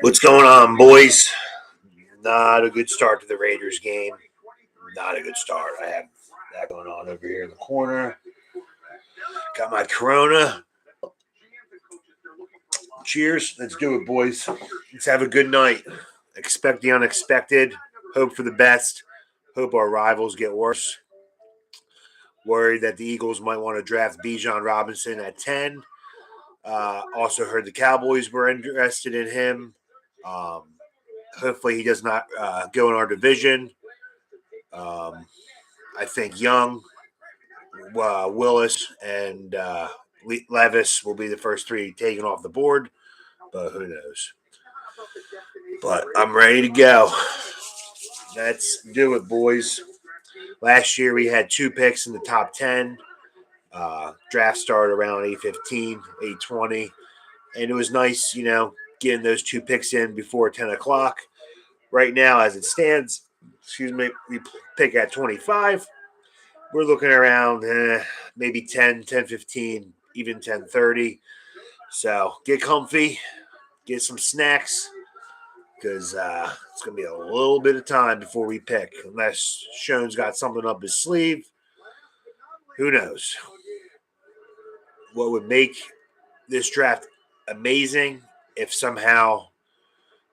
What's going on, boys? Not a good start to the Raiders game. Not a good start. I have that going on over here in the corner. Got my Corona. Cheers. Let's do it, boys. Let's have a good night. Expect the unexpected. Hope for the best. Hope our rivals get worse. Worried that the Eagles might want to draft Bijan Robinson at 10. Also heard the Cowboys were interested in him. Hopefully he does not go in our division. I think Young, Willis, and Levis will be the first three taken off the board, but who knows? But I'm ready to go. Let's do it, boys. Last year we had 2 picks in the top 10. Draft started around 8:15, 8:20, and it was nice, getting those 2 picks in before 10 o'clock. Right now, as it stands, we pick at 25. We're looking around maybe 10, 10:15, even 10:30. So get comfy, get some snacks, because it's going to be a little bit of time before we pick, unless Schoen's got something up his sleeve. Who knows? What would make this draft amazing if somehow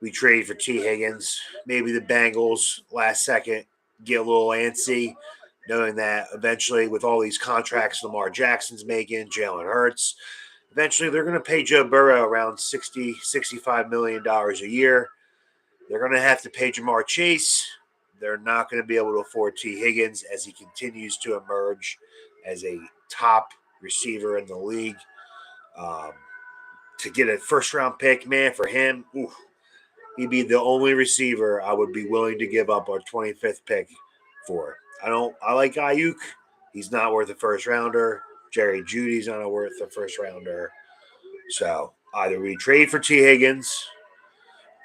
we trade for T. Higgins. Maybe the Bengals last second get a little antsy, knowing that eventually with all these contracts Lamar Jackson's making, Jalen Hurts, eventually they're going to pay Joe Burrow around $60, $65 million a year. They're going to have to pay Jamar Chase. They're not going to be able to afford T. Higgins as he continues to emerge as a top receiver in the league. To get a first-round pick, man, for him, he'd be the only receiver I would be willing to give up our 25th pick for. I like Ayuk. He's not worth a first rounder. Jerry Judy's not worth a first rounder. So either we trade for T. Higgins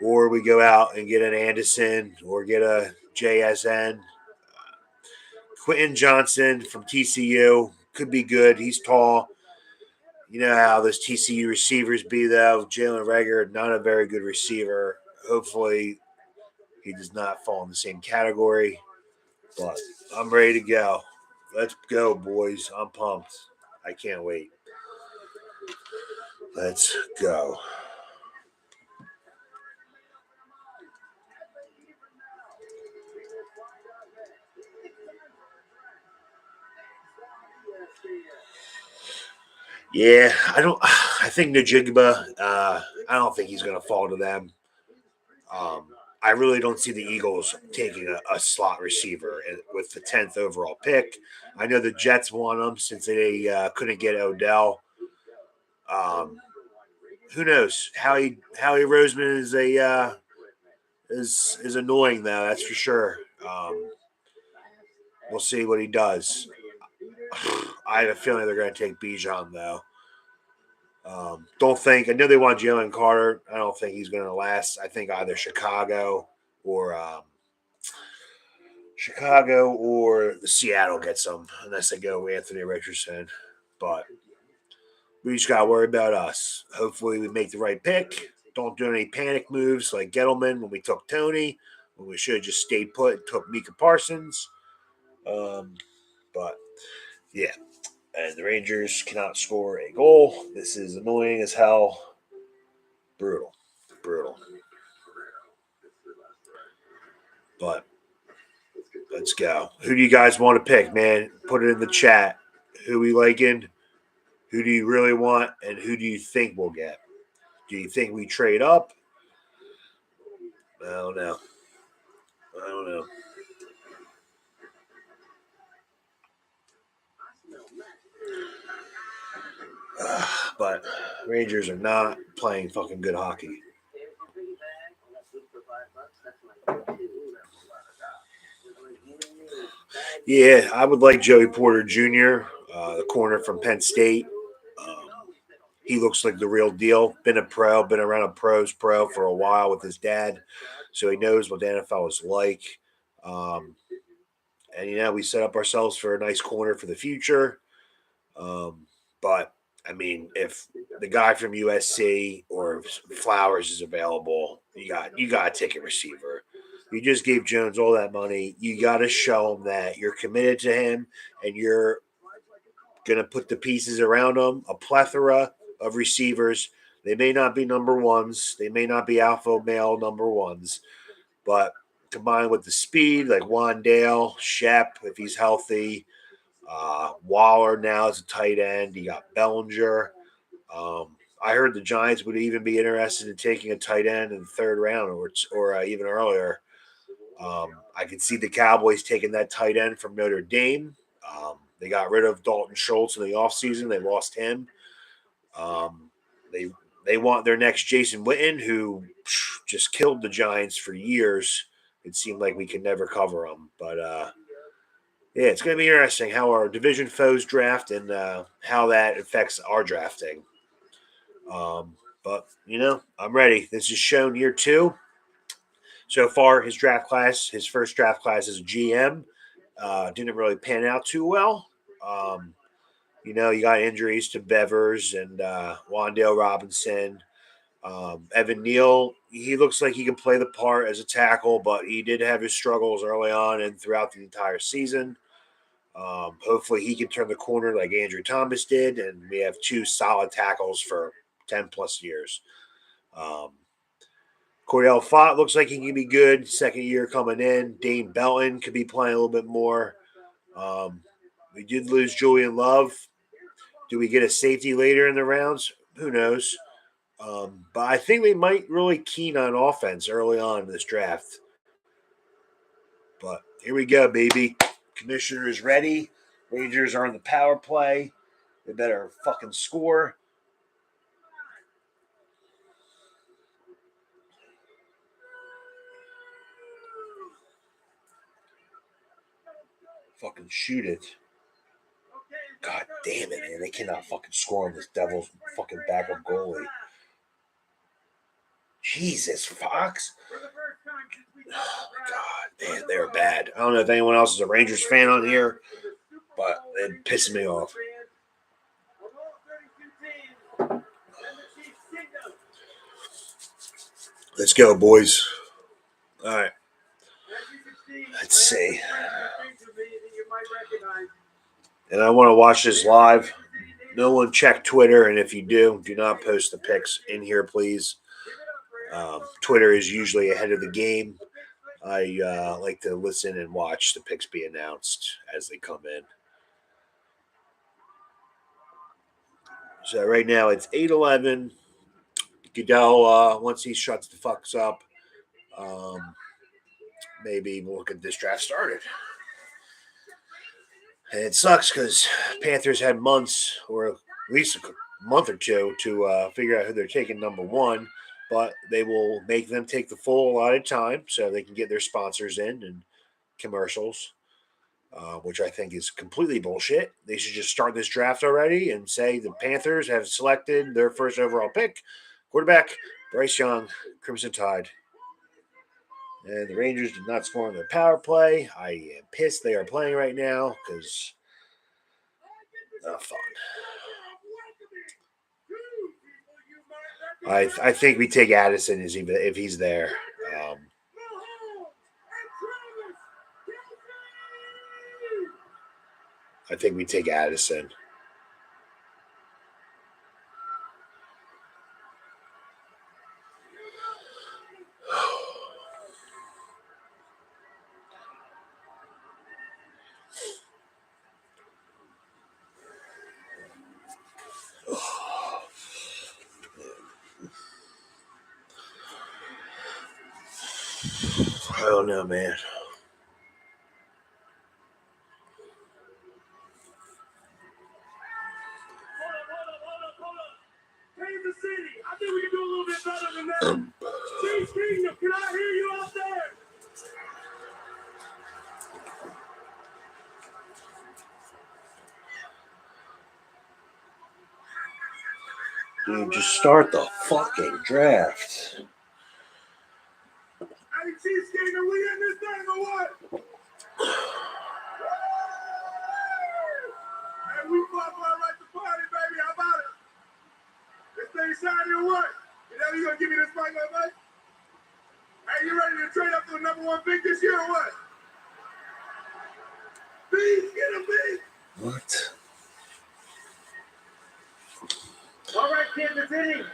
or we go out and get an Anderson or get a JSN. Quentin Johnson from TCU could be good. He's tall. You know how those TCU receivers be, though. Jalen Reagor, not a very good receiver. Hopefully, he does not fall in the same category. But I'm ready to go. Let's go, boys. I'm pumped. I can't wait. Let's go. Yeah, I think Najigba, I don't think he's going to fall to them. I really don't see the Eagles taking a slot receiver with the 10th overall pick. I know the Jets want him since they couldn't get Odell. Um, who knows? Howie Roseman is annoying though. That's for sure. We'll see what he does. I have a feeling they're going to take Bijan though. Don't think. I know they want Jalen Carter. I don't think he's going to last. I think either or the Seattle gets him unless they go with Anthony Richardson. But we just got to worry about us. Hopefully, we make the right pick. Don't do any panic moves like Gettleman when we took Tony, when we should have just stayed put and took Micah Parsons. But yeah, and the Rangers cannot score a goal. This is annoying as hell. Brutal. But let's go. Who do you guys want to pick, man? Put it in the chat. Who we liking? Who do you really want? And who do you think we'll get? Do you think we trade up? I don't know. But Rangers are not playing fucking good hockey. Yeah, I would like Joey Porter Jr., the corner from Penn State. Um, he looks like the real deal. Been around a pro for a while with his dad, so he knows what the NFL is like. Um, and we set up ourselves for a nice corner for the future. But I mean, if the guy from USC or Flowers is available, You got to take a receiver. You just gave Jones all that money. You got to show him that you're committed to him and you're going to put the pieces around him. A plethora of receivers. They may not be number ones. They may not be alpha male number ones, but combined with the speed, like Wandale, Shep, if he's healthy, Waller now is a tight end. You got Bellinger. I heard the Giants would even be interested in taking a tight end in the third round or even earlier. I could see the Cowboys taking that tight end from Notre Dame. They got rid of Dalton Schultz in the offseason. They lost him. Um, they they want their next Jason Witten, who just killed the Giants for years. It seemed like we could never cover them. But yeah, it's going to be interesting how our division foes draft and how that affects our drafting. But, I'm ready. This is shown year two. So far, his first draft class as a GM, didn't really pan out too well. Um, you got injuries to Bevers and Wandale Robinson. Evan Neal, he looks like he can play the part as a tackle, but he did have his struggles early on and throughout the entire season. Hopefully, he can turn the corner like Andrew Thomas did, and we have two solid tackles for 10 plus years. Um, Cordell Fott looks like he can be good. Second year coming in. Dane Belton could be playing a little bit more. Um, we did lose Julian Love. Do we get a safety later in the rounds? Who knows? But I think they might really keen on offense early on in this draft. But here we go, baby. Commissioner is ready. Rangers are on the power play. They better fucking score. Fucking shoot it. God damn it, man. They cannot fucking score on this Devil's fucking backup goalie. Jesus, Fox. Oh, my God. Man, they're bad. I don't know if anyone else is a Rangers fan on here, but they're pissing me off. Let's go, boys. All right. Let's see. And I want to watch this live. No one check Twitter, and if you do not post the pics in here, please. Twitter is usually ahead of the game. I like to listen and watch the picks be announced as they come in. So right now it's 8-11. Goodell, once he shuts the fucks up, maybe we'll get this draft started. And it sucks because Panthers had months, or at least a month or two, to figure out who they're taking number one. But they will make them take the full allotted time so they can get their sponsors in and commercials, which I think is completely bullshit. They should just start this draft already and say the Panthers have selected their first overall pick, quarterback Bryce Young, Crimson Tide. And the Rangers did not score on their power play. I am pissed they are playing right now because not fun. I think we take Addison if he's there. I think we take Addison. I don't know, man. Kansas City, I think we can do a little bit better than that. Chiefs Kingdom, can I hear you out there? Dude, just start the fucking draft. Hey, Chiefs Kingdom, we in this thing or what? Hey, we fly right to party, baby. How about it? This thing shiny or what? You know you gonna give me this mic, baby? Hey, you ready to trade up to the #1 pick this year or what? Bees, get him, Bees. What? All right, Kansas City.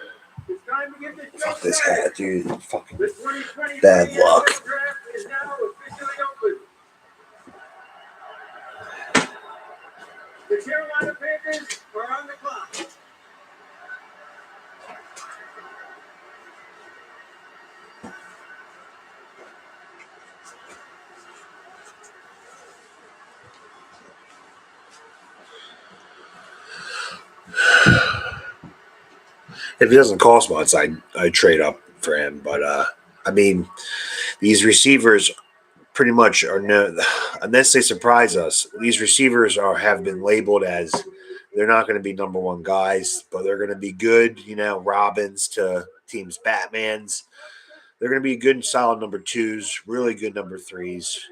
It's time to get this show Fuck this started. hat, dude. Fucking The 2023 bad luck. NFL draft is now officially open. The Carolina Panthers are on the clock. If it doesn't cost much, I'd trade up for him. But I mean, these receivers pretty much are no, unless they surprise us. These receivers have been labeled as they're not going to be #1 guys, but they're going to be good. You know, Robins to teams, Batmans. They're going to be good and solid #2s, really good #3s.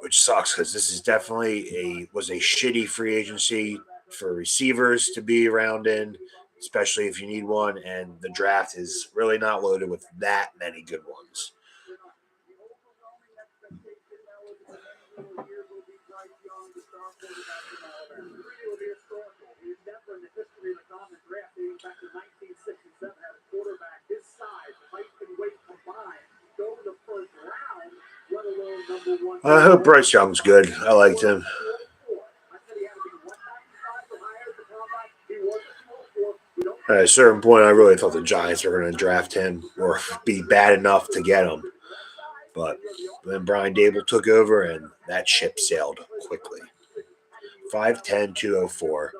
Which sucks because this is definitely was a shitty free agency for receivers to be around in, especially if you need one. And the draft is really not loaded with that many good ones. I hope Bryce Young's good. I liked him. At a certain point, I really thought the Giants were going to draft him or be bad enough to get him. But then Brian Dable took over, and that ship sailed quickly. 5'10", 204.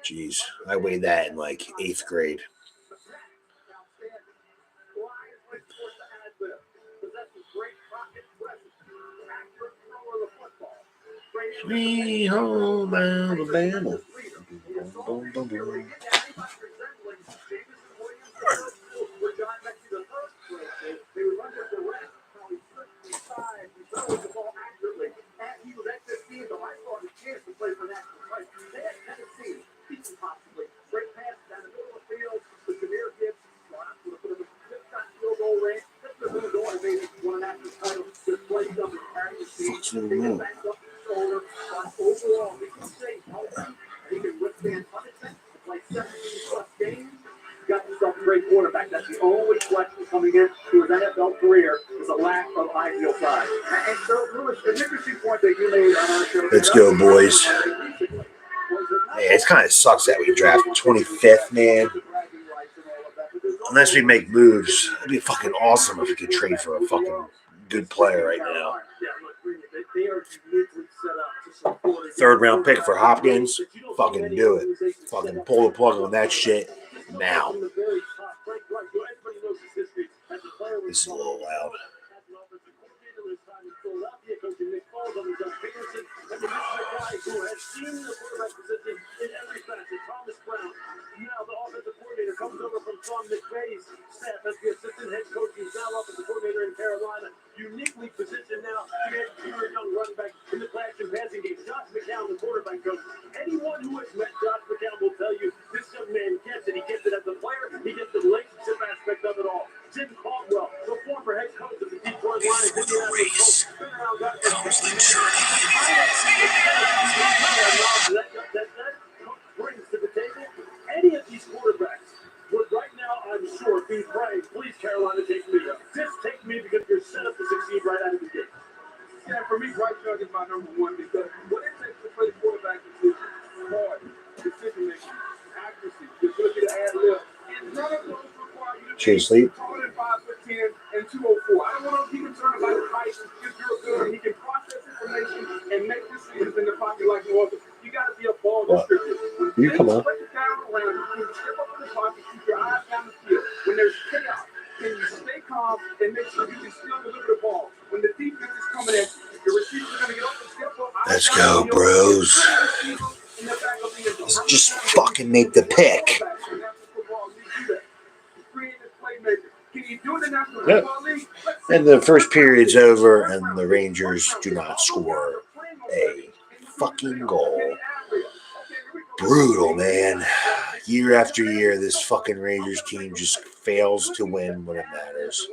Jeez, I weighed that in like 8th grade. Sweet home Alabama. Boom, boom, boom. Fuck's little move. Got yourself a great quarterback. That's the only question coming in to his NFL career is a lack of ideal size. And so, Lewis, an interesting point that you made on our show. Let's go, boys. Yeah, it kind of sucks that we drafted 25th, man. Unless we make moves, it'd be fucking awesome if we could trade for a fucking good player right now. 3rd round pick for Hopkins, fucking do it. Fucking pull the plug on that shit now. This is a little loud. Now the offensive coordinator comes over from Sean McVay's staff as the assistant head coach. He's now offensive coordinator in Carolina. Uniquely positioned now to get a young running back in the clash and passing game. Josh McCown, the quarterback coach. Anyone who has met Josh McCown will tell you this young man gets it. He gets it as a player. He gets the relationship aspect of it all. Jim Caldwell, the former head coach of the Detroit Lions, Indianapolis Colts, been around that brings to the table. Any of these quarterbacks would right now, I'm sure, be praying, please, Carolina, take me up. Just take me because you're set up to succeed right out of the gate. Yeah, for me, Bryce Young is my #1 because what it takes to play quarterback is hard, decision-making, accuracy, the ability to add lift. And none of those require you to Chase sleep. taller than 5'10" and 204. I don't want to be concerned about his height. His durability. He can process information and make decisions in the pocket like no other. You got to be a ball distributor. You come on. Keep your eyes down the field. When there's chaos, can you stay calm and make sure you can still deliver the ball? When the defense is coming in, your receivers are going to get off the step up. Let's go, bros. Let's just fucking make the pick. Yep. And the first period's over, and the Rangers do not score a fucking goal. Brutal, man. year after year, this fucking Rangers team just fails to win when it matters.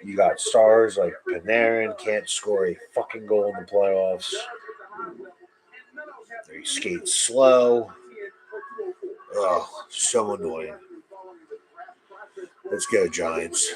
You got stars like Panarin can't score a fucking goal in the playoffs. They skate slow. Oh, so annoying. Let's go, Giants.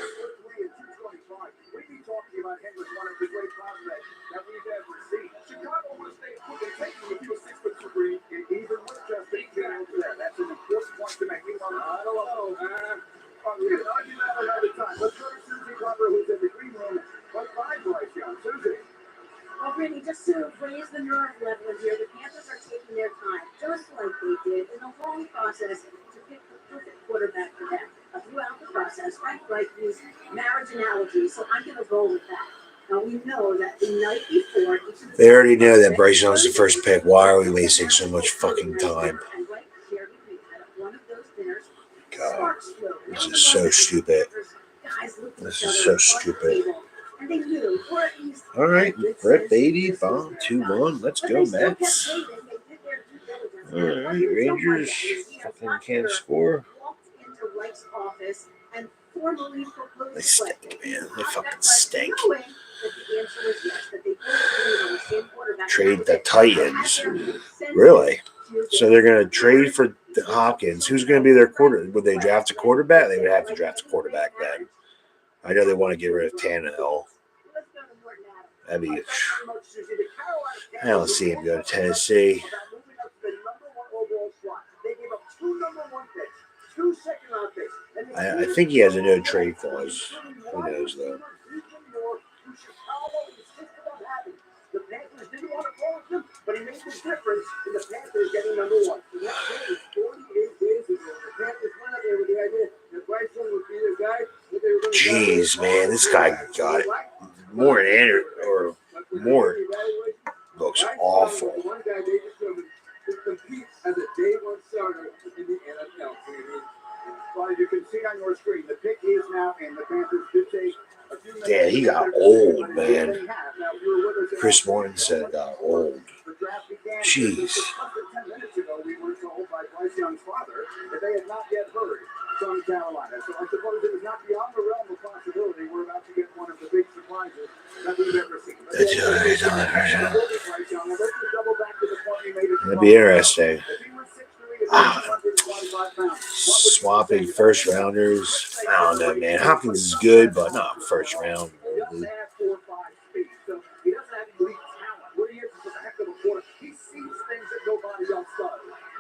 Well, Brittany, just to raise the nerve level here, the Panthers are taking their time, just like they did in the long process to pick the perfect quarterback for them. Throughout the process, Frank Reich used marriage analogies, so I'm going to go with that. Now, we know that the night before, they already know that Bryce Young's the first pick. Why are we wasting so much fucking time? God, this is so stupid. This is so stupid. All right, Brett Beatty, bomb 2-1. Let's go, Mets. All right, Rangers fucking can't score. They stink, man. They fucking stink. Trade the Titans. Really? So they're going to trade for Hopkins. Who's going to be their quarter? Would they draft a quarterback? They would have to draft a quarterback then. I know they want to get rid of Tannehill. That'd be. I don't see him go to Tennessee. I think he has a no trade clause. Who knows though? But he made the difference in the Panthers getting number one. And that came 48 days ago. The Panthers went up there with the idea that Bryce Young would be the guy that they were going to. Jeez, man, this guy got more or more looks awful. One guy they determined to compete as a day one starter in the NFL. Well, as you can see on your screen, the pick is now in. The Panthers did take a few minutes. Yeah, he got old, man. Chris Mortensen got old. Jeez. 10 minutes ago, we were told by Bryce Young's father that they had not yet heard from Carolina. So I suppose it was not beyond the realm of possibility. We're about to get one of the big surprises that we've ever seen. It'll be interesting. Swapping first rounders. I don't know, man. Hopkins is good, but not first round. Really. He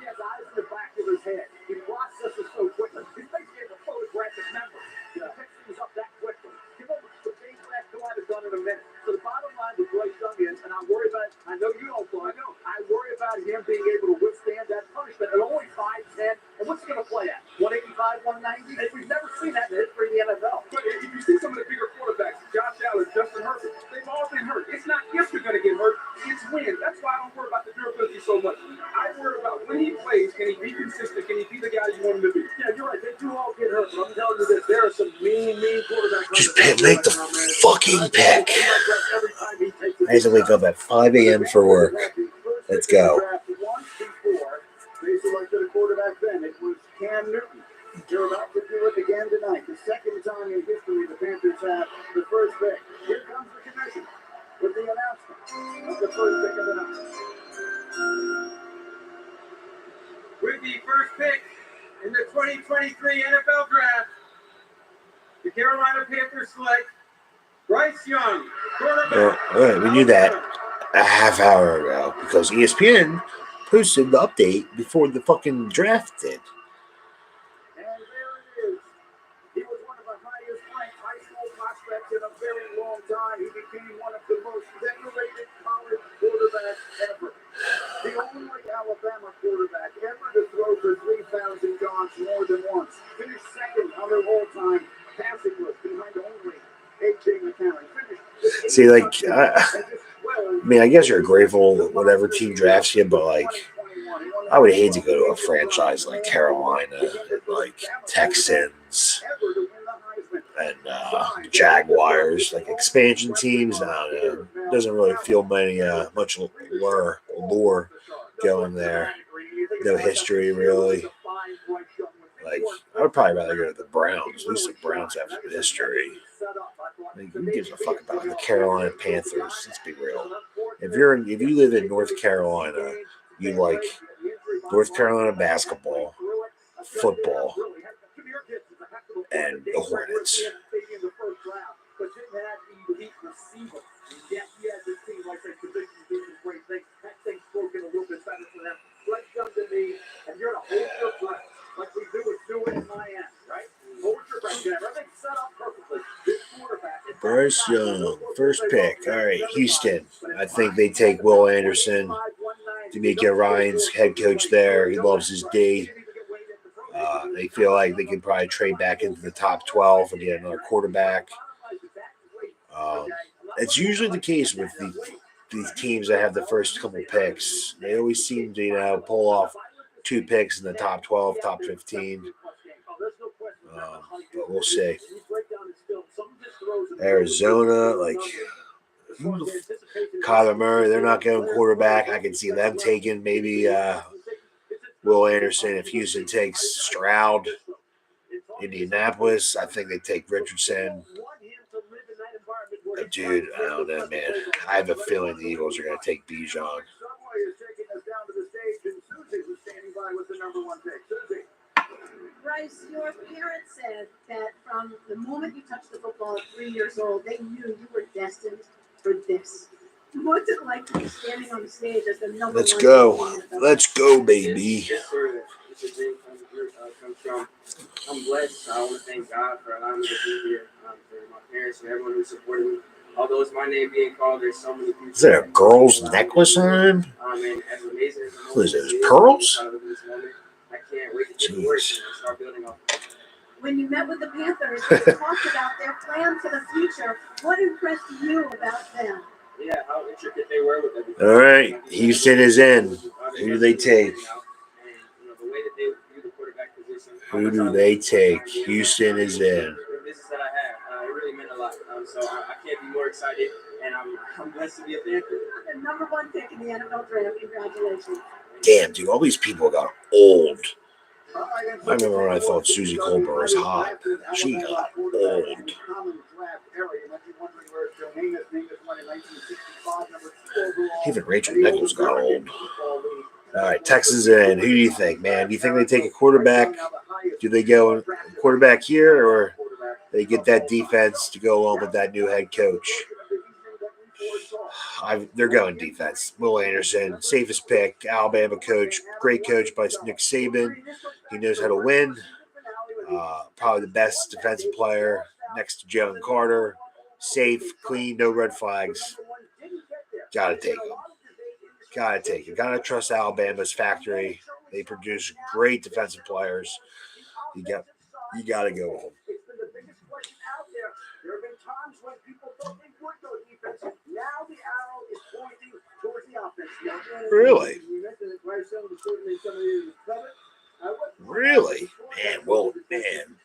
has eyes in the back of his head. He processes so quickly. He's basically a photographic memory. He picks things up that quickly. Give him the game last go out done in a minute. So the bottom line with Bryce Young is, and I worry about, I know you don't, I know, I worry about him being able to withstand that punishment at only 5'10". And what's he going to play at? 185, 190? And we've never seen that in the history of the NFL. But if you see some of the bigger quarterbacks, Josh Allen, Justin Herbert, they've all been hurt. It's not if you're going to get hurt, it's when. That's why I don't worry about the durability so much. I worry about when he plays, can he be consistent? Can he be the guy you want him to be? Yeah, you're right. They do all get hurt. But I'm telling you this, there are some mean quarterbacks. Just make the fucking pick. I have to wake up at 5 a.m. for work. Let's go. They selected a quarterback then. It was Cam Newton. They're about to do it again tonight. The second time in history the Panthers have the first pick. Here comes the commission with the announcement of the first pick of the night. With the first pick in the 2023 NFL Draft, the Carolina Panthers select Bryce Young, quarterback. All right, we knew that a half hour ago because ESPN posted the update before the fucking draft did. And there it is. He was one of the highest ranked high school prospects in a very long time. He became one of the most decorated college quarterbacks ever. The only Alabama quarterback ever to throw for 3,000 yards more than once. Finished second on their all-time passing list behind only A.J. McCarron. See, like, I mean, I guess you're grateful whatever team drafts you, but, like, I would hate to go to a franchise like Carolina and, like, Texans and Jaguars, like, expansion teams. I don't know. Doesn't really feel much lure going there. No history, really. Like, I would probably rather go to the Browns. At least the Browns have some history. Like, who gives a fuck about the Carolina Panthers? Let's be real. If you live in North Carolina, you like North Carolina basketball, football, and the Hornets. Bryce Young, first pick. All right, Houston. I think they take Will Anderson. D'Amico Ryan's head coach there. He loves his D. They feel like they can probably trade back into the top 12 and get another quarterback. It's usually the case with these teams that have the first couple picks. They always seem to, pull off 2 picks in the top 12, top 15. But we'll see. Arizona, like Kyler Murray, they're not going quarterback. I can see them taking maybe Will Anderson. If Houston takes Stroud, Indianapolis, I think they take Richardson. Dude, I don't know, man. I have a feeling the Eagles are going to take Bijan. Bryce, your parents said that from the moment you touched the football at 3 years old, they knew you were destined for this. What's it like to be standing on the stage as the number Let's one? go. Let's go, baby. It's a dream comes from. I'm blessed. I want to thank God for allowing me to be here, for my parents and everyone who supported me. Although it's my name being called, there's so many people. Is there a girl's necklace on him? And as amazing as the What is moment those, is, pearls? I can't wait to get to work and start building off. When you met with the Panthers, you talked about their plan for the future. What impressed you about them? Yeah, how intricate they were with everything. All right, Houston is in. Who do they take? Who do they take? Houston is in. This is that I had. It really meant a lot. So I can't be more excited, and I'm blessed to be a Panther. The number one pick in the NFL draft. Congratulations. Damn, dude, all these people got old. I remember when I thought Susie Colbert was hot. She got old. Even Rachel Nichols got old. All right, Texas in. Who do you think, man? Do you think they take a quarterback? Do they go quarterback here, or they get that defense to go along with that new head coach? They're going defense. Will Anderson, safest pick. Alabama coach, great coach by Nick Saban. He knows how to win. Probably the best defensive player next to Jalen Carter. Safe, clean, no red flags. Gotta take him. Gotta trust Alabama's factory. They produce great defensive players. You gotta go with them. There have been times when people thought they would go defense. Now the arrow is pointing towards the offense. Really? Really? Man.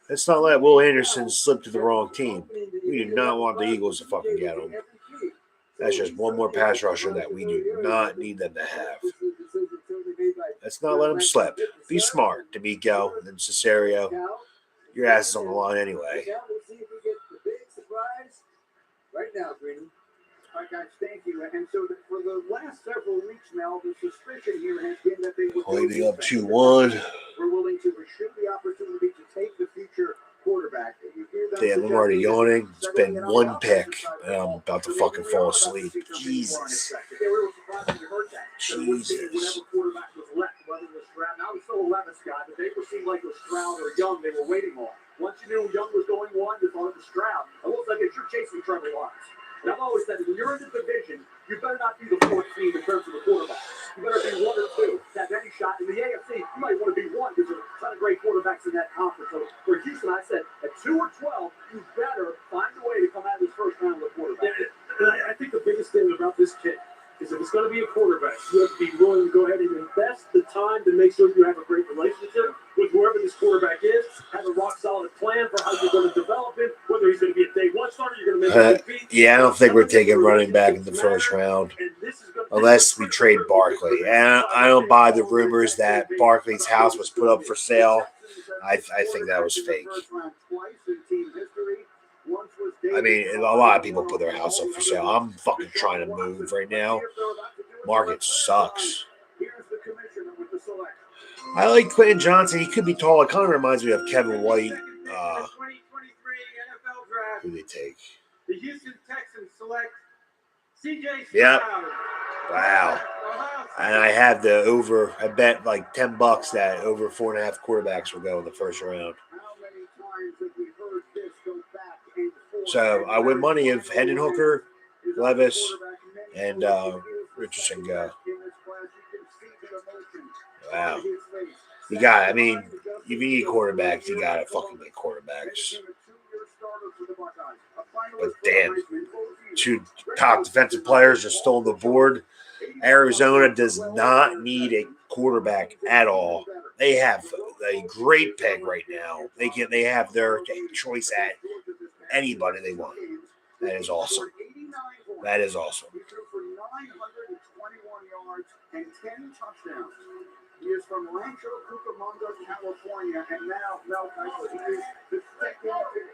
Let's not let Will Anderson slip to the wrong team. We do not want the Eagles to fucking get him. That's just one more pass rusher that we do not need them to have. Let's not let him slip. Be smart, D'Amico and Cesario. Your ass is on the line anyway. Right now, Greeny. All right, guys, thank you. And so for the last several weeks now, the suspicion here has been that they would Holding up 2-1. We're willing to pursue the opportunity to take the future quarterback. Damn, I'm already yawning. It's been one pick, and I'm about to fucking fall asleep. Jesus. Jesus. Now it's still a Levis guy, but they seemed like it was Stroud or Young they were waiting on. Once you knew Young was going one, you thought it was Stroud. It looks like you're chasing Trevor Lawrence. And I've always said, when you're in the division, you better not be the fourth team in terms of the quarterback. You better be one or two to have any shot. In the AFC, you might want to be one because there's a ton of great quarterbacks in that conference. So for Houston, I said, at 2 or 12, you better find a way to come out of this first round with a quarterback. I think the biggest thing about this kid is if it's going to be a quarterback, you have to be willing to go ahead and invest the time to make sure you have a great relationship with whoever this quarterback is, have a rock-solid plan for how you're going to develop him, whether he's going to be a day one starter, you're going to make him Yeah, I don't think we're taking running back in the first round. And this is going unless we trade Barkley. And I don't buy the rumors that Barkley's house was put up for sale. I think that was fake. I mean, a lot of people put their house up for sale. I'm fucking trying to move right now. Market sucks. I like Quentin Johnson. He could be tall. It kind of reminds me of Kevin White. Who they take? The Houston Texans select CJ Stroud. Yep. Wow. And I have the over. I bet like $10 that over 4.5 quarterbacks will go in the first round. So I win money if Hendon Hooker, Levis, and Richardson go. Wow. You got. I mean, if you need quarterbacks, you gotta fucking get quarterbacks. But damn, 2 top defensive players are still on the board. Arizona does not need a quarterback at all. They have a great pick right now. They have their choice at anybody they want. That is awesome. That is awesome. He threw for 921 yards and 10 touchdowns. He is from Rancho Cucamonga, California, and now Mel Kiper. He is the second pick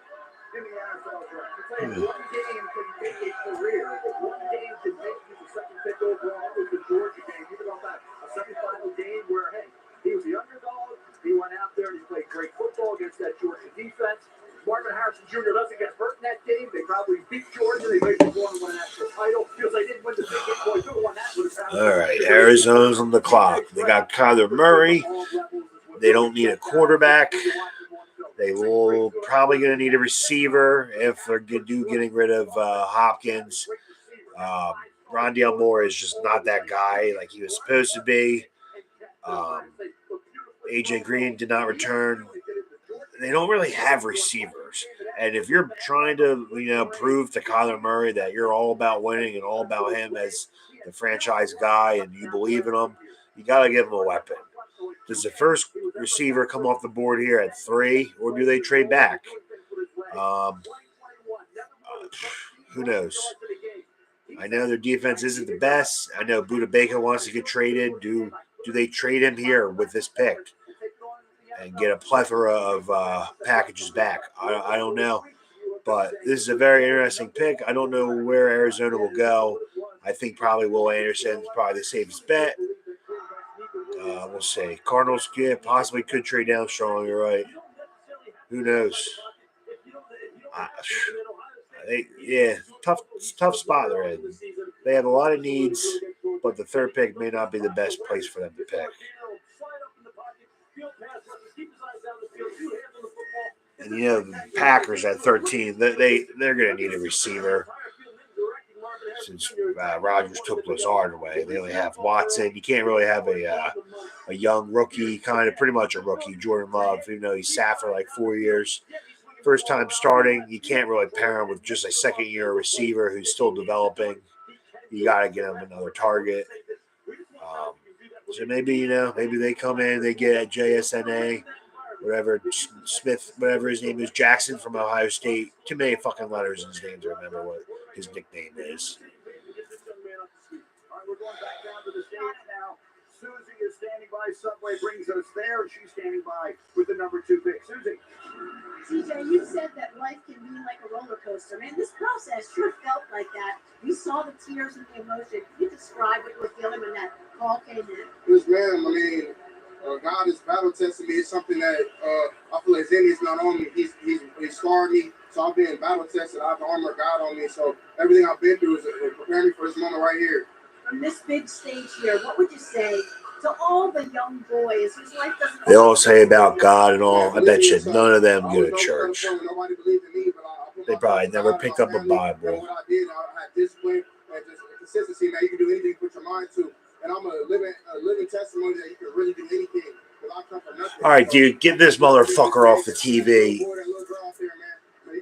in the NFL draft. One game can make a career. One game can make you the second pick overall. It was the Georgia game. Think about that. A semifinal game where, hey, he was the underdog. He went out there and he played great football against that Georgia defense. Marvin Harrison Jr. doesn't get hurt in that game. They probably beat Georgia. They might have won a national title because they didn't win the big game. Boy, who won that would have happened. All right, Arizona's on the clock. They got Kyler Murray. They don't need a quarterback. They will probably going to need a receiver if they're getting rid of Hopkins. Rondale Moore is just not that guy like he was supposed to be. AJ Green did not return. They don't really have receivers. And if you're trying to, prove to Kyler Murray that you're all about winning and all about him as the franchise guy and you believe in him, you got to give him a weapon. Does the first receiver come off the board here at 3, or do they trade back? Who knows? I know their defense isn't the best. I know Budda Baker wants to get traded. Do they trade him here with this pick and get a plethora of packages back? I don't know. But this is a very interesting pick. I don't know where Arizona will go. I think probably Will Anderson is probably the safest bet. We'll see. Cardinals possibly could trade down strong. You're right. Who knows? Tough spot they're in. They have a lot of needs, but the third pick may not be the best place for them to pick. And the Packers at 13, they're going to need a receiver. Since Rodgers took Lazard away, they only have Watson. You can't really have a young rookie, kind of pretty much a rookie, Jordan Love, even though he sat for like 4 years. First time starting, you can't really pair him with just a second-year receiver who's still developing. You got to get him another target. So maybe they come in, they get a JSNA, whatever, Smith, whatever his name is, Jackson from Ohio State. Too many fucking letters in his name to remember what his nickname is. We're going back down to the stage now. Susie is standing by. Subway brings us there, and she's standing by with the number 2 pick. Susie. CJ, you said that life can be like a roller coaster. Man, this process sure felt like that. You saw the tears and the emotion. Can you describe what you were feeling when that call came in? Yes, ma'am. I mean, God is battle testing me. It's something that I feel like Zenny's not on me. He's scarred me. So I've been battle tested. I have the armor of God on me. So everything I've been through is preparing me for this moment right here. From this big stage here, what would you say to all the young boys whose life doesn't... They all say about God and all. I bet you none of them go to church. Nobody believed in me, but They probably never picked up a Bible. What I did, I had discipline and just consistency. Now you can do anything you put your mind to. And I'm a living testimony that you can really do anything. All right, dude, get this motherfucker off the TV. You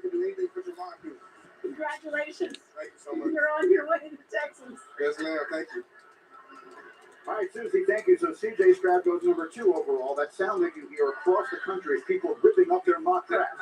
can do anything you put your mind to. Congratulations. Thank you so much. You're on your way to Texas. Yes, ma'am. Thank you. All right, Susie, thank you. So CJ Stroud goes number 2 overall. That sound that you hear across the country is people ripping up their mock drafts.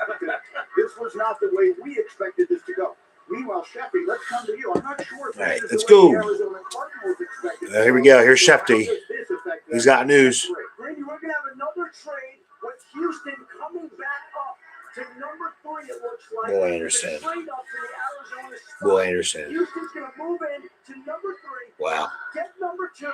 This was not the way we expected this to go. Meanwhile, Sheffy, let's come to you. I'm not sure if All right, this is let's the way go. the Arizona Cardinals expected. Here we go. Here's So how Shefty. does this affect them? He's got news. Brady, we're going to have another trade with Houston coming back up to number 3, it looks like. Will There's a Anderson. trade up to the Arizona spot. Will Anderson. Houston's going to move in to number 3, Wow. get number 2,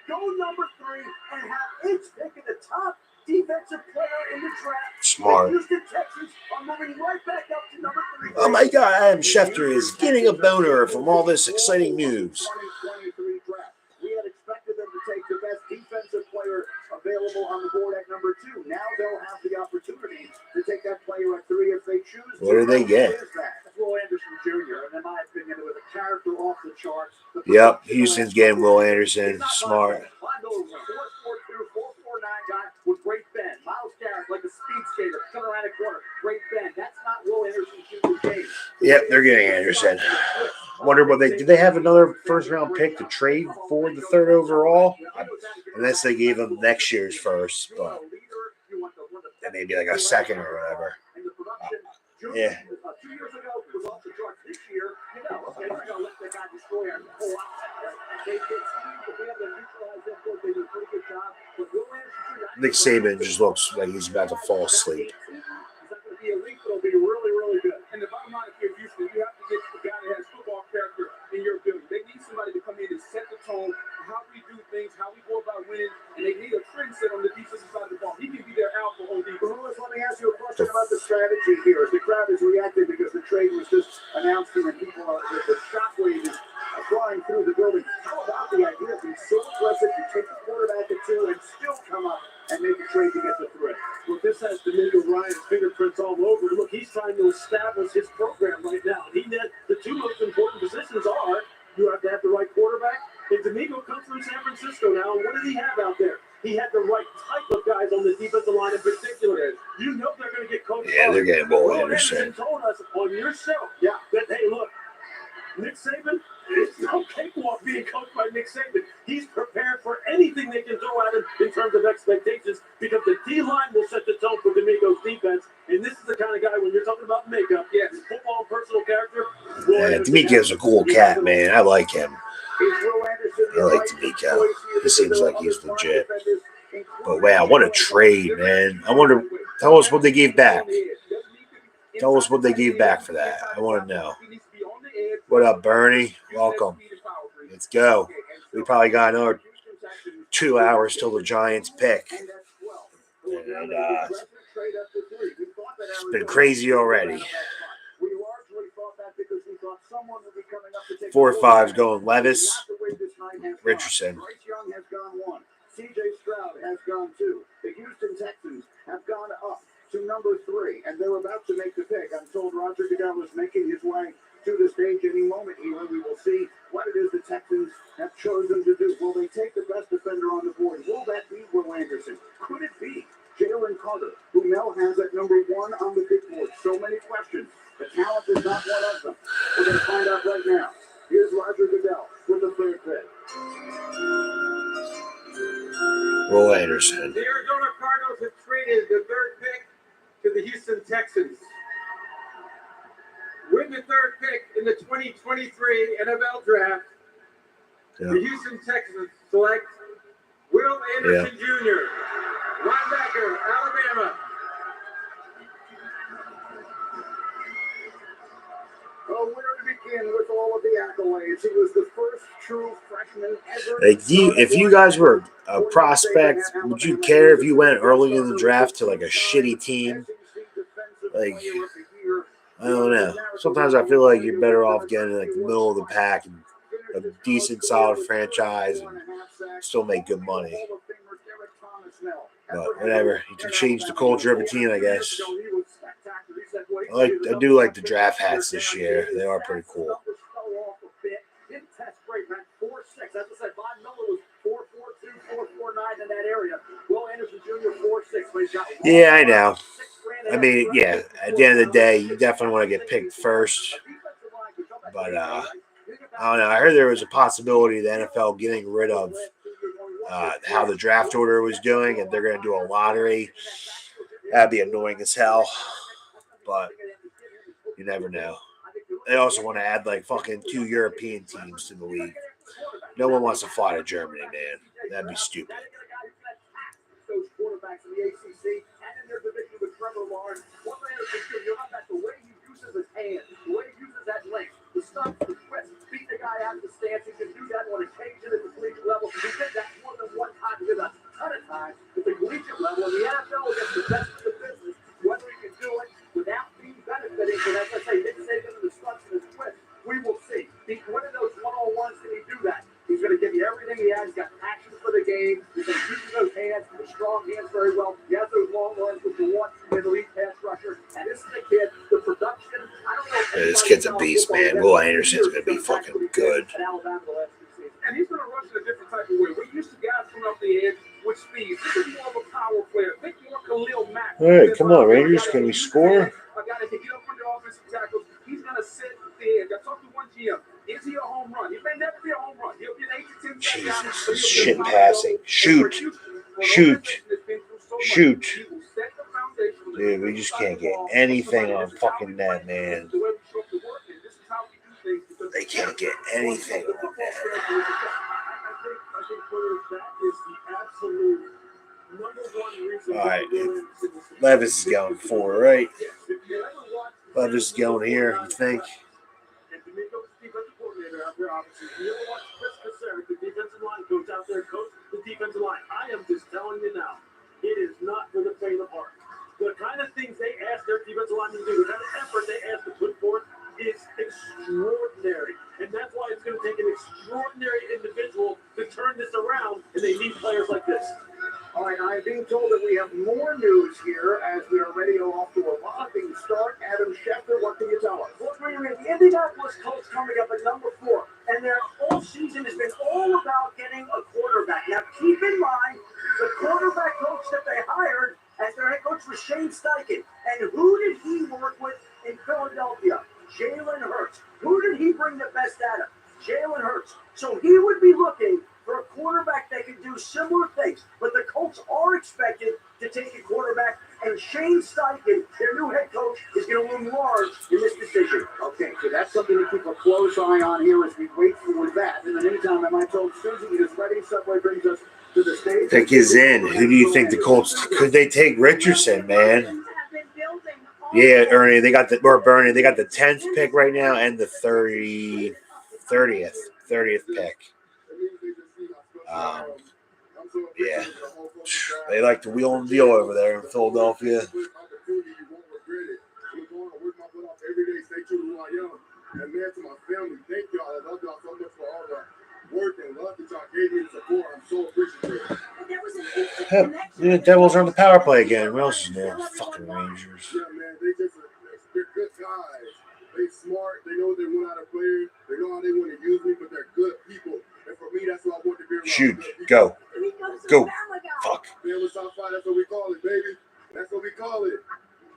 go number 3, and have its pick of the top defensive player in the draft. Smart. The Houston Texans are moving right back up to number 3. Oh my God, Adam Schefter is getting a boner from all this exciting news. 2023 draft. We had expected them to take the best defensive player available on the board at number 2. Now they'll have the opportunity to take that player at 3 if they choose to. What did they get? Who is that? Will Anderson Jr. And in my opinion, it was a character off the charts. Yep, Houston's getting Will Anderson. Smart. 4-4-2, 4-4-9 guy with great bend. Miles Garrett like a speed skater, coming around a corner, great bend. That's not Will Anderson Jr.'s game. Yep, they're getting Anderson. I wonder what did they have another first round pick to trade for the 3rd overall? Unless they gave him next year's first, but and maybe like a 2nd or whatever. Yeah. 2 years ago, it was off the charts. This year, okay, we're gonna let that guy destroy our whole lot. They seem to be able to neutralize that force. They do a pretty good job. But Will Anderson Jr. Nick Saban just looks like he's about to fall asleep. He's not going to be elite, but he'll be really, really good. And the bottom line, if you're Houston, you have to get the guy that has football character in your building. They need somebody to come in and set the tone, how we do things, how we go about winning, and they need a trendsetter on the defensive side of the ball. He can be their alpha on defense. Lewis, let me ask you a question about the strategy here. As the crowd is reacting because the trade was just announced and people are, the shockwave is flying through the building. How about the idea of being so aggressive to take the quarterback at 2 and still come up and make a trade to get the 3? Well, this has D'Amico Ryan's fingerprints all over it. Look, he's trying to establish his program right now. The 2 most important positions are you have to have the right quarterback. And D'Amico comes from San Francisco now. And what did he have out there? He had the right type of guys on the defensive line in particular. You know they're going to get coached. Yeah, they're getting Will Will Anderson. told us on yourself, that hey, look, Nick Saban is no cakewalk being coached by Nick Saban. He's prepared for anything they can throw at him in terms of expectations because the D-line will set the tone for D'Amico's defense. And this is the kind of guy, when you're talking about makeup, football and personal character. Yeah, D'Amico's a cool cat, man. I like him. I like D'Amico. He seems like he's legit. But wow, what a trade, man. I wonder, tell us what they gave back. Tell us what they gave back for that. I want to know. What up, Bernie? Welcome. Let's go. We probably got another 2 hours till the Giants pick. And it's been crazy already. 4-5's going Levis, Richardson. Bryce Young has gone 1. C.J. Stroud has gone 2. The Houston Texans have gone up to number 3, and they're about to make the pick. I'm told Roger Goodell is making his way to the stage any moment here. We will see what it is the Texans have chosen to do. Will they take the best defender on the board? Will that be Will Anderson? Could it be Jalen Carter, who Mel has at number 1 on the big board? So many questions. The talent is not one of them. We're going to find out right now. Here's Roger Goodell with the 3rd pick. Will Anderson. The Arizona Cardinals have traded the 3rd pick to the Houston Texans. With the 3rd pick in the 2023 NFL Draft, the Houston Texans select Will Anderson Jr., linebacker, Alabama. Oh, where to begin with all of the accolades? He was the first true freshman ever. If you guys were a prospect, would you care if you went early in the draft to like a shitty team? Like, I don't know. Sometimes I feel like you're better off getting like the middle of the pack and a decent, solid franchise and still make good money. But whatever, you can change the culture of a team, I guess. I do like the draft hats this year. They are pretty cool. Yeah, I know. I mean, yeah, at the end of the day, you definitely want to get picked first. But I don't know. I heard there was a possibility of the NFL getting rid of how the draft order was doing, and they're going to do a lottery. That'd be annoying as hell. But you never know. they also want to add like fucking 2 European teams to the league. No one wants to fly to Germany, man. That'd be stupid. Those quarterbacks in the ACC and in their division with Trevor Lawrence. What they are doing, the way he uses his hands, the way he uses that length, the stuff, the twist, beat the guy out of the stance. He can do that on occasion at the collegiate level. He did that more than one time. He did a ton of times at the collegiate level. In the NFL, against the best of the business, whether he can do it without being benefiting from, as I say, Nick Saban and the stunts and his twist, we will see. One of those one-on-ones, can he do that? He's going to give you everything he has. He's got passion for the game. He's going to use those hands, the strong hands very well. He has those long arms with the one and the elite pass rusher. And this is the kid, the production. I don't know. Yeah, this kid's a beast, man. Will Anderson's going to be fucking good. And he's going to rush in a different type of way. We're used to guys coming off the edge with speed. This is more of a power player. Think more Khalil Mack. All right, come on, Rangers. Can we score? A guy that can get up on the offensive tackles. He's going to sit at the edge. I talked to one GM. Is he a home run? He may never be a home run. He'll be an 8 to 10 Jesus, shit passing. Shoot. Dude, we just can't get anything on fucking net, man. They can't get anything on net. All right. Levis is going 4, right? Levis is going here, you think? The defensive line coach out there, coach the defensive line. I am just telling you now, it is not for the faint of heart. The kind of things they ask their defensive linemen to do, the kind of effort they ask to put forth is extraordinary. And that's why it's going to take an extraordinary individual to turn this around, and they need players like this. All right, I'm being told that we have more news here as we are ready to go off to a rocking start. Adam Schefter, what can you tell us? Well, the Indianapolis Colts coming up at number 4, and their whole season has been all about getting a quarterback. Now, keep in mind, the quarterback coach that they hired as their head coach was Shane Steichen. And who did he work with in Philadelphia? Jalen Hurts. Who did he bring the best out of? Jalen Hurts. So he would be looking for a quarterback that could do similar things. But the Colts are expected to take a quarterback, and Shane Steichen, their new head coach, is going to loom large in this decision. Okay, so that's something to keep a close eye on here as we wait for that. In the meantime, am I told Susie is ready? Subway brings us to the stage. Pick is in. Who do you think the Colts could they take? Richardson, man. Yeah, Ernie, they got the 10th pick right now and the 30th pick. Yeah, they like to wheel and deal over there in Philadelphia. And man, to my family, thank y'all. I love y'all so much for all the work and love that y'all gave me and support. I'm so appreciative. Yeah, Devils are on the power play again. What else is there? Fucking Rangers. Yeah, man, they're good guys. They smart. They know they want out of players. They know how they want to use me, but they're good people. And for me, that's what I want to be around. Shoot, go. Go. Fuck. Family Southside, that's what we call it, baby. That's what we call it.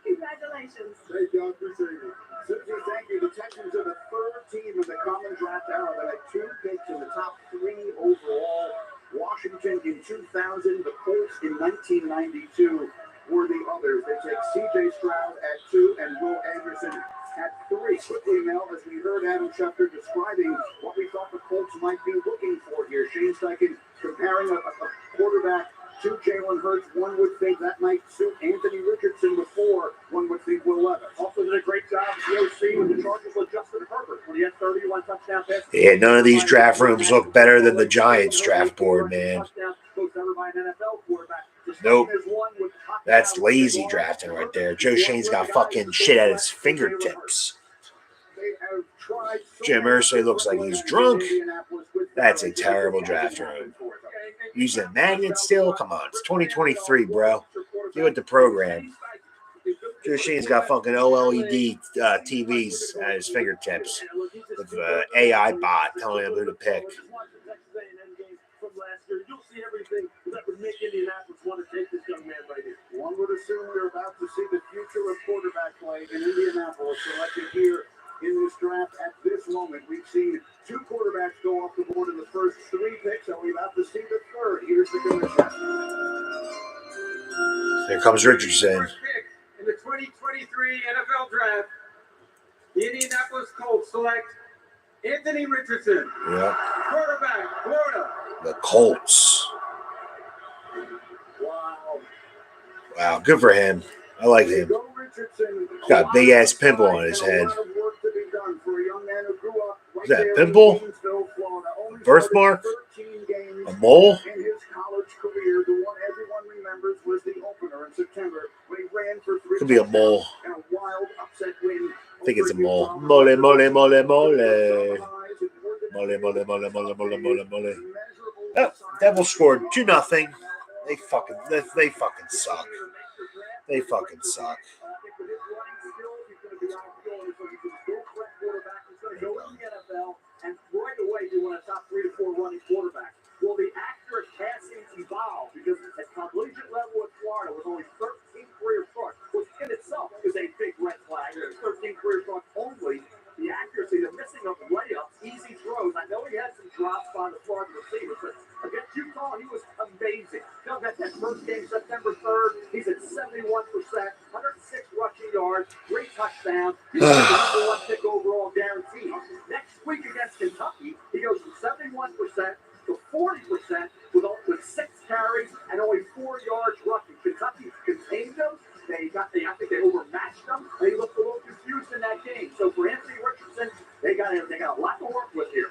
Congratulations. Thank y'all. Appreciate it. Susie, thank you. The Texans are the third team in the common draft era that had 2 picks in the top 3 overall. Washington in 2000, the Colts in 1992 were the others. They take C.J. Stroud at 2 and Will Anderson at 3. Quickly, Mel, as we heard Adam Schefter describing what we thought the Colts might be looking for here. Shane Steichen comparing a quarterback to Jalen Hurts. One would think that might suit Anthony Richardson before one would think Will Levis. Also did a great job at the OC with the Chargers with Justin Herbert when he had 31 touchdown passes. Yeah, none of these draft rooms look better than the Giants draft board, man. Nope. That's lazy drafting right there. Joe Shane's got fucking shit at his fingertips. Jim Irsay looks like he's drunk. That's a terrible draft room. Using magnets still? Come on. It's 2023, bro. Get with the program. Joe Shane's got fucking OLED TVs at his fingertips with an AI bot telling him who to pick. You'll see everything that would make Indianapolis want to take this young man right here. One would assume we're about to see the future of quarterback play in Indianapolis selected here in this draft at this moment. We've seen 2 quarterbacks go off the board in the first 3 picks, and we're about to see the third. Here's the commission. Here comes Richardson. First pick in the 2023 NFL Draft, the The Indianapolis Colts select Anthony Richardson, Yep. quarterback, Florida. The Colts. Wow. Wow, good for him. I like him. Go Richardson. He's got a big ass pimple on his head. A lot of work to be done for a young man who grew up right Is that a there pimple? in Gainesville, Florida. Only Birthmark? started 13 games A mole? in his college career. The one everyone remembers was the opener in September when he ran for 3 Could be a mole. and a wild upset win. I think it's a over mole. Utah. Mole, mole, mole, mole. Mole, mole, mole, mole, mole, mole, mole. Oh, Devils scored 2-0. They fucking suck. They fucking suck. And right away, you want a top 3 to 4 running quarterback. Well, the accurate passing evolved because at collegiate level at Florida was only 13 career starts, which in itself is a big red flag. 13 career starts only. The accuracy, the missing of layups, easy throws. I know he had some drops by the Florida receivers, but against Utah, he was amazing. Now that first game, September 3rd, he's at 71%, 106 rushing yards, 3 touchdowns. He's the number 1 pick overall guaranteed. Next week against Kentucky, he goes from 71% to 40% with 6 carries and only 4 yards rushing. Kentucky contained them. I think they overmatched them. They looked a little confused in that game. So for Anthony Richardson, they got a lot to work with here.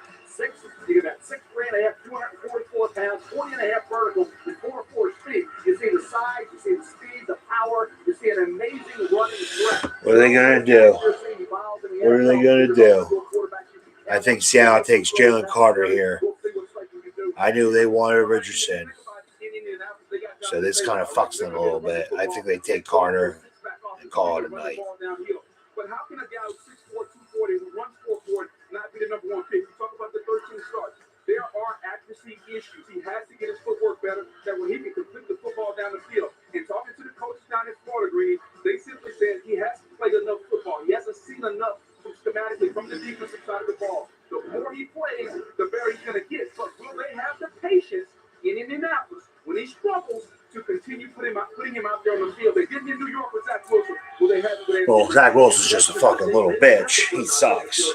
You got 6'3.5", 244 pounds, 40.5 vertical, and 4.4 speed. You see the size, you see the speed, the power. You see an amazing running threat. What are they gonna do? What are they gonna do? I think Seattle takes Jalen Carter here. I knew they wanted Richardson, so this kind of fucks them a little bit. I think they take Carter and call it a night. But how can a guy who's 6'4", 240, who runs 4'4", not be the number 1 pick? You talk about the 13 starts. There are accuracy issues. He has to get his footwork better, that when he can complete the football down the field. And talking to the coaches down in Florida Green, they simply said he hasn't played enough football. He hasn't seen enough schematically from the defensive side of the ball. The more he plays, the better he's going to get. But will they have the patience in Indianapolis when he struggles to continue putting him out there on the field? They did in New York with Zach Wilson. Will they have it? Well, Zach Wilson's just a fucking little bitch. He sucks. You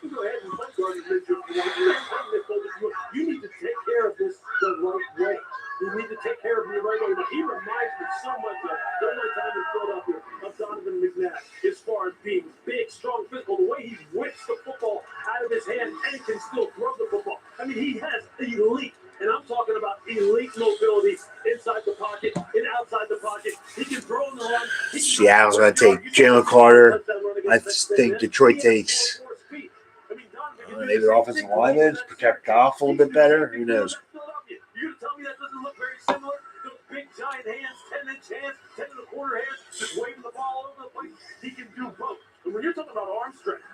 can go ahead and play Gardner Minshew if you want. You need to take care of this the right way. You need to take care of him the right way. But he reminds me so much of the only time in Philadelphia of Donovan McNabb as far as being big, strong, physical. The way he whips the football out of his hand and can still throw the football. I mean, he has elite. And I'm talking about elite mobility inside the pocket and outside the pocket. He can throw in the run. Seattle's going to take Jalen Carter. I think Detroit takes maybe their offensive linemen, protect Goff a little bit better. Who knows? You're going to tell me that doesn't look very similar? Those big, giant hands, 10-inch hands, 10 1/4 hands, just waving the ball all over the place. He can do both. And when you're talking about arm strength,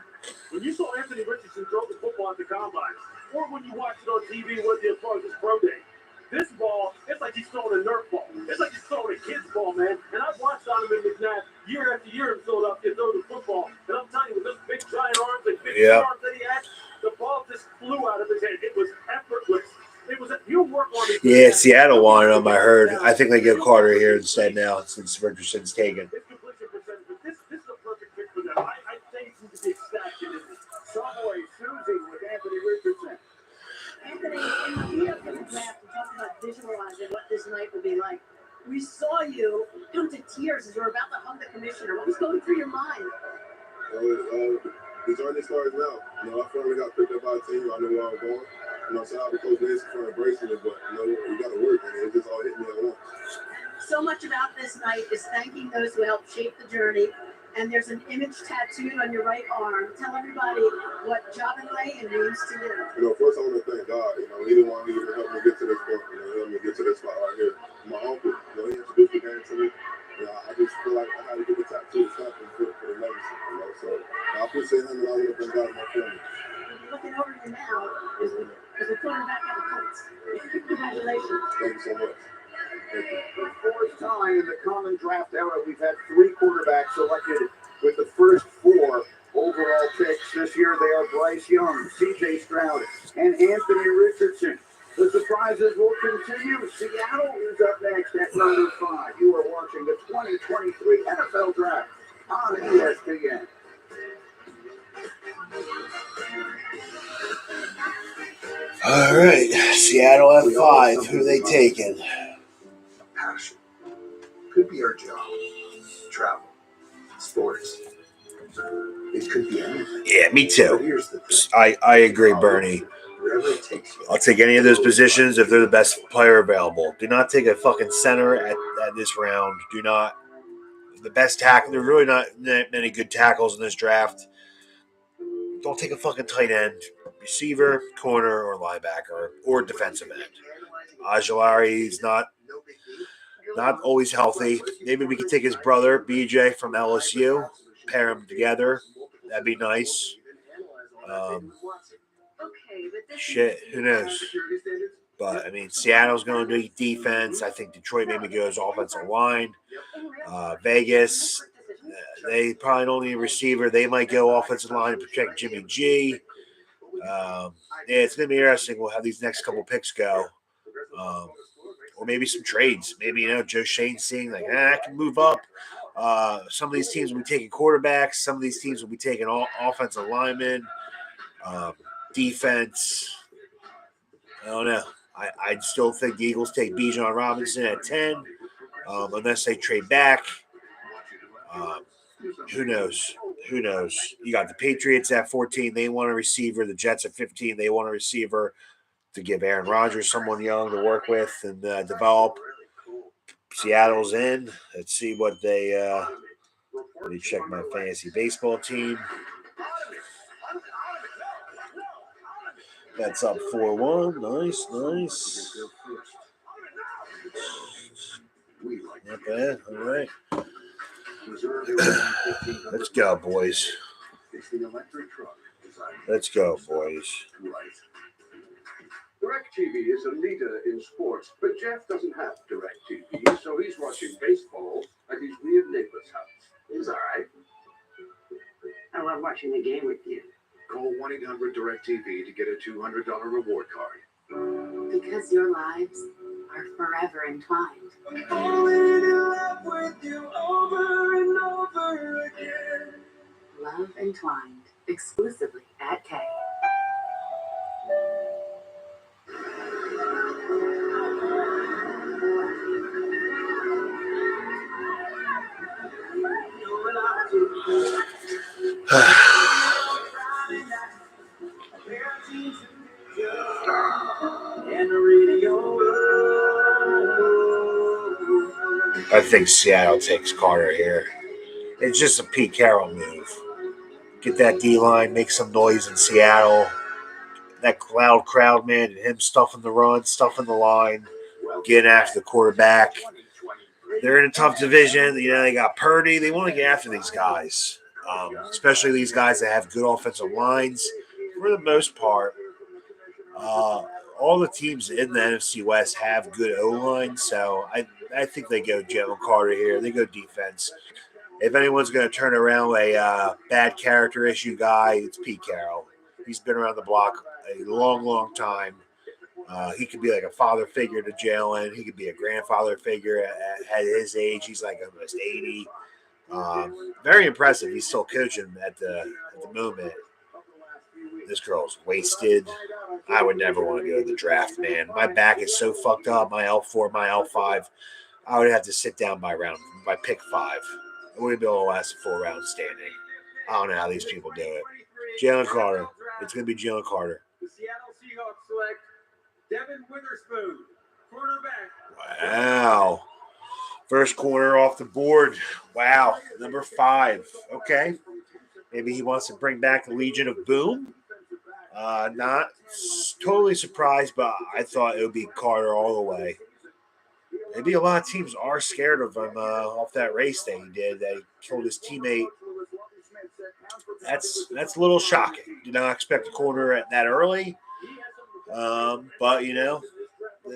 when you saw Anthony Richardson throw the football at the combine, or when you watch it on TV with you as far as his pro day, this ball, it's like he's throwing a Nerf ball. It's like he's throwing a kid's ball, man. And I've watched Donovan McNabb year after year in Philadelphia throw the football. And I'm telling you, with those big, giant arms and big arms that he had, the ball just flew out of his hand. It was effortless. It was he'll work on it. Yeah, Seattle wanted him, I heard. I think they get Carter here instead now since Richardson's taken. His completion percentage, but this is a perfect pick for them. I think he can be ecstatic in this. Subway Susie with Anthony Richardson. Anthony, in the lead up to the draft, we talked about visualizing what this night would be like. We saw you come to tears as you were about to hug the commissioner. What was going through your mind? The journey starts now. I finally got picked up by a team. I knew where I was going. Shout out to Coach Nancy for embracing it, but you got to work, and it just all hit me at once. So much about this night is thanking those who helped shape the journey. And there's an image tattooed on your right arm. Tell everybody what Javin Lane means to you. First I want to thank God. He the one who helped me get to this point. Helped me get to this spot right here. My uncle, he introduced the game to me. I just feel like I had to get the tattoo something for the legacy. So I appreciate him, and I want to thank God and my family. Looking over you now is the quarterback of the Colts. Congratulations. Thank you so much. For the fourth time in the common draft era, we've had 3 quarterbacks selected with the first 4 overall picks. This year they are Bryce Young, C.J. Stroud, and Anthony Richardson. The surprises will continue. Seattle is up next at number 5. You are watching the 2023 NFL Draft on ESPN. All right, Seattle at 5. Who are they taking? Passion. Could be our job. Travel. Sports. It could be anything. Yeah, me But too. here's the thing. I agree, Bernie. Wherever it takes you. I'll take any of those positions if they're the best player available. Do not take a fucking center at this round. Do not. The best tackle. There's really not many good tackles in this draft. Don't take a fucking tight end, receiver, corner, or linebacker, or defensive end. Ojulari's not always healthy. Maybe we could take his brother, BJ, from LSU, pair them together. That'd be nice. Shit, who knows? But, I mean, Seattle's going to do defense. I think Detroit maybe goes offensive line. Vegas, they probably don't need a receiver. They might go offensive line to protect Jimmy G. Yeah, it's going to be interesting. We'll have these next couple picks go. Or maybe some trades. Maybe, Joe Shane seeing like, I can move up. Some of these teams will be taking quarterbacks. Some of these teams will be taking offensive linemen, defense. I don't know. I still think the Eagles take Bijan Robinson at 10, unless they trade back. Who knows? You got the Patriots at 14. They want a receiver. The Jets at 15. They want a receiver to give Aaron Rodgers someone young to work with and develop. Seattle's in. Let's see what they let me check my fantasy baseball team. That's up 4-1. Nice. Not bad. All right. Let's go, boys. DirecTV is a leader in sports, but Jeff doesn't have DirecTV, so he's watching baseball at his weird neighbor's house. He's all right. I love watching the game with you. Call 1-800-DirecTV to get a $200 reward card. Because your lives are forever entwined. Falling in love with you over and over again. Love Entwined, exclusively at K. I think Seattle takes Carter here. It's just a Pete Carroll move. Get that D-line, make some noise in Seattle. That loud crowd, man, and him stuffing the run, stuffing the line, getting after the quarterback. They're in a tough division. They got Purdy. They want to get after these guys, especially these guys that have good offensive lines. For the most part, all the teams in the NFC West have good O-line, so I think they go Jalen Carter here. They go defense. If anyone's going to turn around a bad character issue guy, it's Pete Carroll. He's been around the block a long, long time. He could be like a father figure to Jalen. He could be a grandfather figure at his age. He's like almost 80. Very impressive. He's still coaching at the moment. This girl's wasted. I would never want to go to the draft, man. My back is so fucked up. My L4, my L5. I would have to sit down by pick 5. I wouldn't be able to last a full round standing. I don't know how these people do it. Jalen Carter. It's going to be Jalen Carter. The Seattle Seahawks select Devin Witherspoon, quarterback. Wow. First corner off the board. Wow. Number 5. Okay. Maybe he wants to bring back the Legion of Boom. Not totally surprised, but I thought it would be Carter all the way. Maybe a lot of teams are scared of him off that race that he did. That he killed his teammate. That's a little shocking. Did not expect a corner at that early. But, the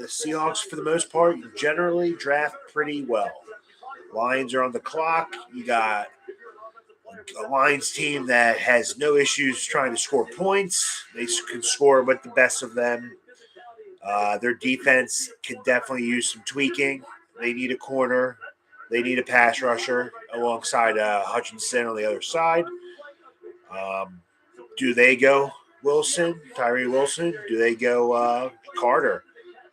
Seahawks, for the most part, generally draft pretty well. Lions are on the clock. You got a Lions team that has no issues trying to score points. They can score with the best of them. Their defense can definitely use some tweaking. They need a corner. They need a pass rusher alongside Hutchinson on the other side. Do they go Wilson, Tyree Wilson? Do they go Carter?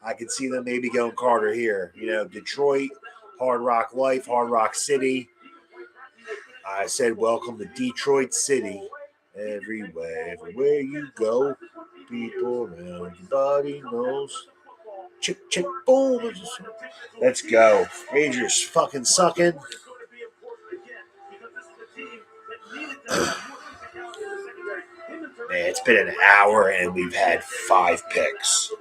I could see them maybe going Carter here. You know, Detroit, Hard Rock Life, Hard Rock City. I said, welcome to Detroit City. Everywhere you go, people, everybody knows. Chick, chick, boom. Let's go. Rangers fucking sucking. Man, it's been an hour and we've had 5 picks.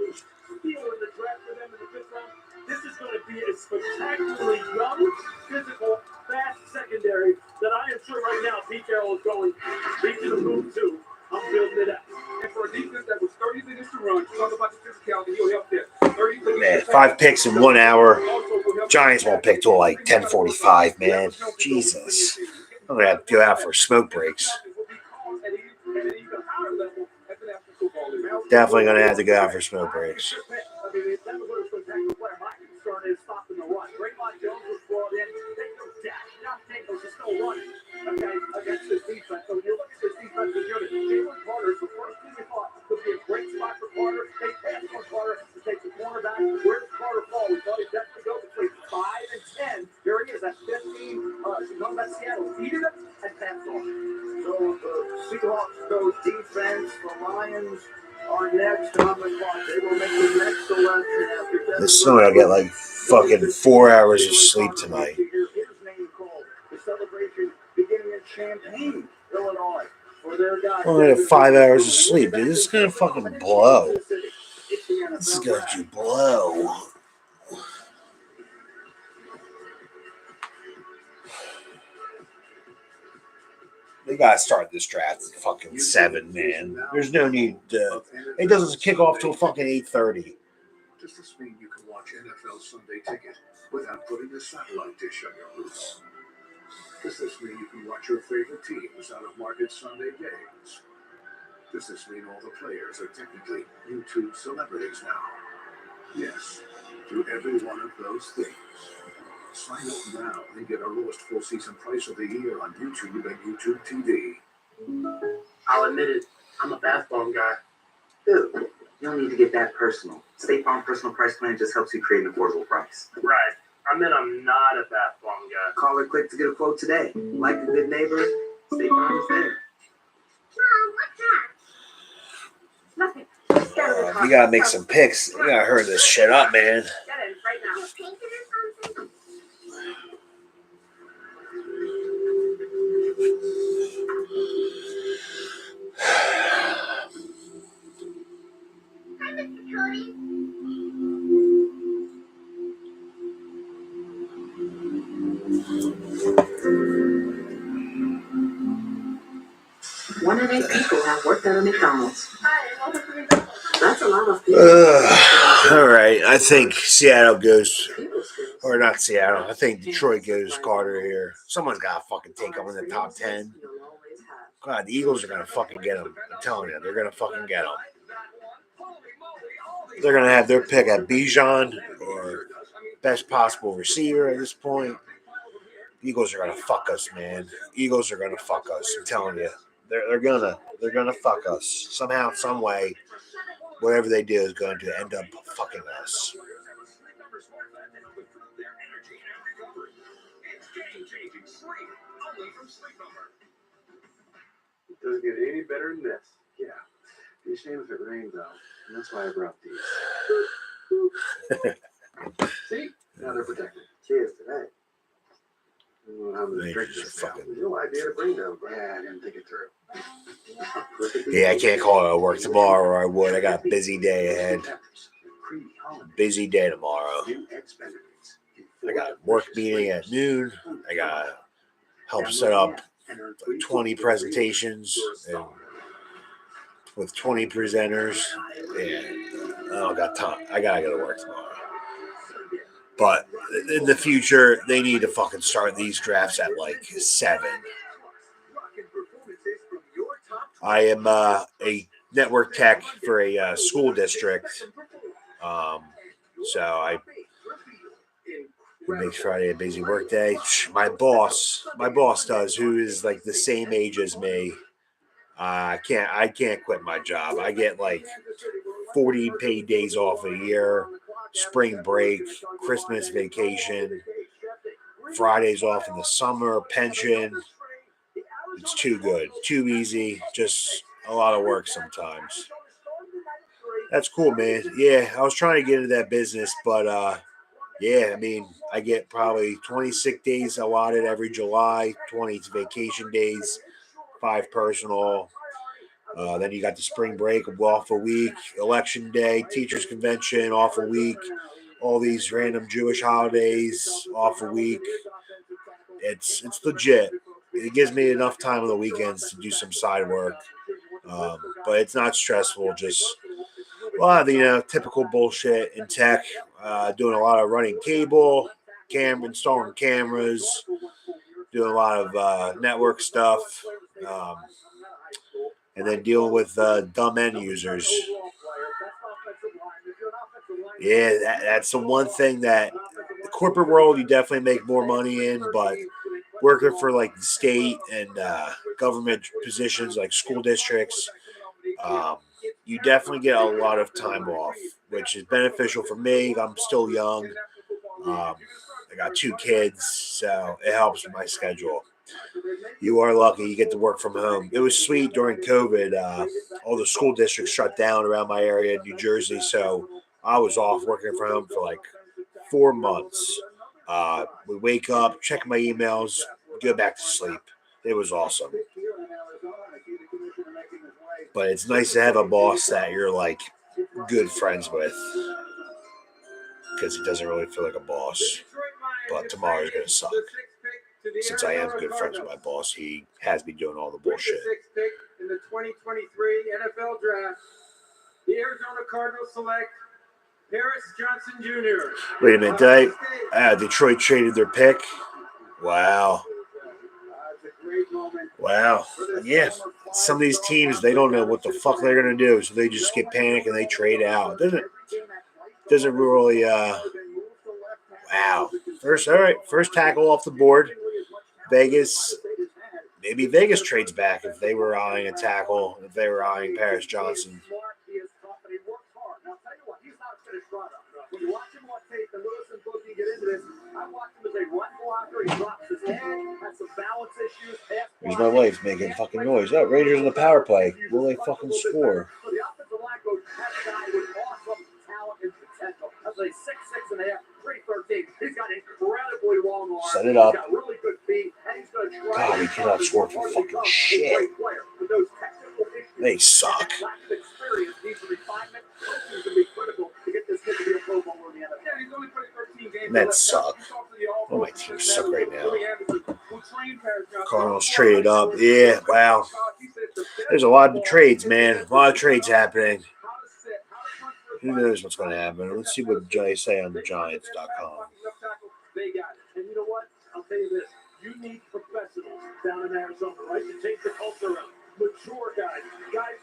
This is going to be a spectacularly young, physical, fast secondary that I am sure right now Pete Carroll is going to the move to. I'm building it up. And for a defense that was 30 minutes to run, talk about the physicality, he'll help there. 30 minutes. Man, 5 picks in 1 hour. Giants won't pick till like 10:45, man. Jesus. I'm going to have to go out for smoke breaks. Definitely going to have to go out for smoke breaks. Against this defense. So you look at this defensive unit. Jalen Carter's the first thing we thought could be a great spot for Carter. They passed on Carter to take the cornerback. Where does Carter fall? We thought he'd definitely go between 5 and 10. Here he is at 15. Going back to Seattle. Heated it and passed on. So the Seahawks go defense. The Lions are next on the clock. They will make the next selection after that. This summer I'll get like fucking 4 hours of sleep tonight. Champaign, Illinois, for their guy. Only have 5 hours of sleep, dude. This is gonna fucking blow. This is going to blow. They gotta start this draft at fucking 7, man. There's no need. It doesn't kick off till fucking 8:30. Does this mean you can watch NFL Sunday Ticket without putting a satellite dish on your roof? Does this mean you can watch your favorite teams out of market Sunday games? Does this mean all the players are technically YouTube celebrities now? Yes, do every one of those things. Sign up now and get our lowest full season price of the year on YouTube and YouTube TV. I'll admit it, I'm a bath bomb guy. Dude, you don't need to get that personal. State Farm Personal Price Plan just helps you create an affordable price. Right. I mean, I'm not a bath bomb guy. Call or click to get a quote today. Like a good neighbor, State Farm is there. Nothing. We gotta make some picks. We gotta hurry this shit up, man. Get in right now. Hi, Mr. Cody. One in 8 people have worked at a McDonald's. Hi, welcome to McDonald's. That's a lot of people. All right, I think Seattle goes, or not Seattle. I think Detroit goes Carter here. Someone's gotta fucking take him in the top 10. God, the Eagles are gonna fucking get him. I'm telling you, they're gonna fucking get him. They're gonna have their pick at Bijan or best possible receiver at this point. Eagles are gonna fuck us, man. Eagles are gonna fuck us. I'm telling you, they're gonna fuck us somehow, some way. Whatever they do is going to end up fucking us. It doesn't get any better than this. Yeah. Be a shame if it rains out. And that's why I brought these. See? Now they're protected. Cheers to that. Rangers are fucking. No idea to bring them. Yeah, I didn't think it through. Yeah, I can't call it work tomorrow, or I would. I got a busy day ahead. Busy day tomorrow. I got a work meeting at noon. I got to help set up 20 presentations and with 20 presenters. And I don't got time. I got to go to work tomorrow. But in the future, they need to fucking start these drafts at like 7. I am a network tech for a school district. So it makes Friday a busy work day. My boss does, who is like the same age as me. I can't quit my job. I get like 40 paid days off a year, spring break, Christmas vacation, Fridays off in the summer, pension. It's too good, too easy, just a lot of work sometimes. That's cool, man. Yeah, I was trying to get into that business, but yeah, I mean, I get probably 20 sick days allotted every July, 20 vacation days, 5 personal. Then you got the spring break off a week, election day, teachers convention off a week, all these random Jewish holidays off a week. It's legit. It gives me enough time on the weekends to do some side work, but it's not stressful. Just a lot of the typical bullshit in tech. Doing a lot of running cable, installing cameras, doing a lot of network stuff. And then dealing with dumb end users. Yeah, that's the one thing that the corporate world you definitely make more money in, but working for like the state and government positions like school districts, you definitely get a lot of time off, which is beneficial for me. I'm still young. I got 2 kids, so it helps with my schedule. You are lucky you get to work from home. It was sweet during COVID. All the school districts shut down around my area in New Jersey, so I was off working from home for like 4 months. We wake up, check my emails, go back to sleep. It was awesome. But it's nice to have a boss that you're like good friends with, because he doesn't really feel like a boss. But tomorrow's going to suck. Since I am good friends with my boss, he has me doing all the bullshit. Pick in the 2023 NFL Draft, the Arizona Cardinals select Paris Johnson Jr. Wait a minute, Detroit traded their pick. Wow. Wow. Yeah. Some of these teams, they don't know what the fuck they're going to do, so they just get panicked and they trade out. Doesn't really, wow. First tackle off the board. Maybe Vegas trades back if they were eyeing a tackle, if they were eyeing Paris Johnson. There's my wife making fucking noise. Oh, Rangers in the power play. Will they fucking score? Set it up. God, we cannot score for fucking shit. They suck. That suck. Oh, my team suck right now. Cardinals traded up. Yeah, wow. There's a lot of trades, man. A lot of trades happening. Who knows what's going to happen? Let's see what they say on the Giants.com. And you know what? I'll tell you this. You need professionals down in Arizona, right? To take the culture around. Mature guys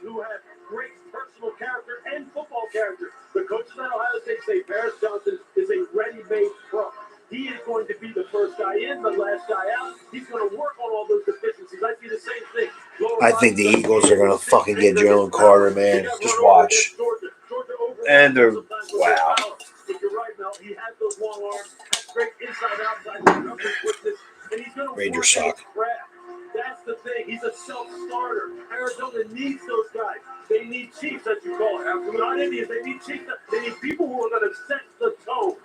who have great personal character and football character. The coaches at Ohio State say Paris Johnson is a ready-made pro. He is going to be the first guy in, the last guy out. He's going to work on all those deficiencies. I see the same thing. I think the Eagles are going to fucking get Jalen Carter, man. Just watch. And they're, wow. You're right, Mel. He has those long arms, great inside-outside quickness, and he's going to Rangers suck. That's the thing. He's a self-starter. Arizona needs those guys. They need chiefs, as you call it. Not Indians. They need chiefs. They need people who are going to set the tone.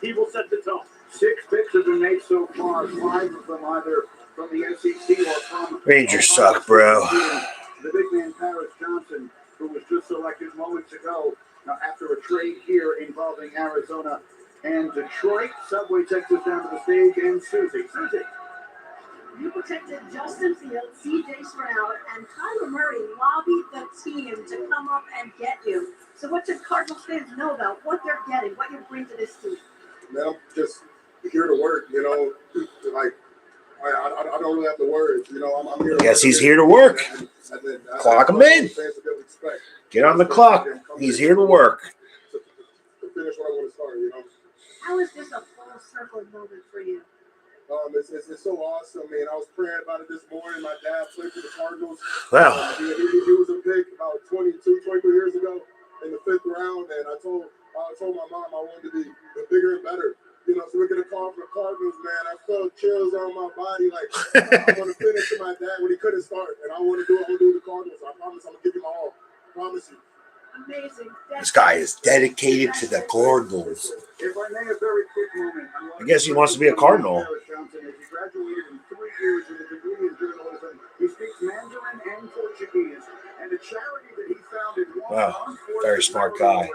He will set the tone. 6 picks have been made so far. 5 of them either from the SEC or from Rangers suck, bro. The big man Paris Johnson, who was just selected moments ago after a trade here involving Arizona and Detroit. Subway takes us down to the stage, and Susie. You protected Justin Fields, C.J. Stroud, and Kyler Murray lobbied the team to come up and get you. So what should Cardinals fans know about what they're getting, what you bring to this team? Man, I'm just here to work, like, I don't really have the words, I'm here. I guess he's here to work. Clock him in. Get on the clock. He's here to work. To finish what I want to start, How is this a full circle moment for you? It's so awesome, man. I was praying about it this morning. My dad played for the Cardinals. Well, He was a pick about 22, 23 years ago in the 5th round, and I told my mom I wanted to be bigger and better. You know, so we're gonna call for the Cardinals, man. I felt chills on my body, like I want to finish to my dad when he couldn't start, and I want to do the Cardinals. I promise I'm gonna give you my all. I promise you. Amazing. this guy is dedicated to the Cardinals. If I may, a very quick moment. I guess he wants to be a Cardinal. Paris Johnson, as he graduated in 3 years with a degree in journalism, he speaks Mandarin and Portuguese, and a charity that he founded. Wow, very smart guy.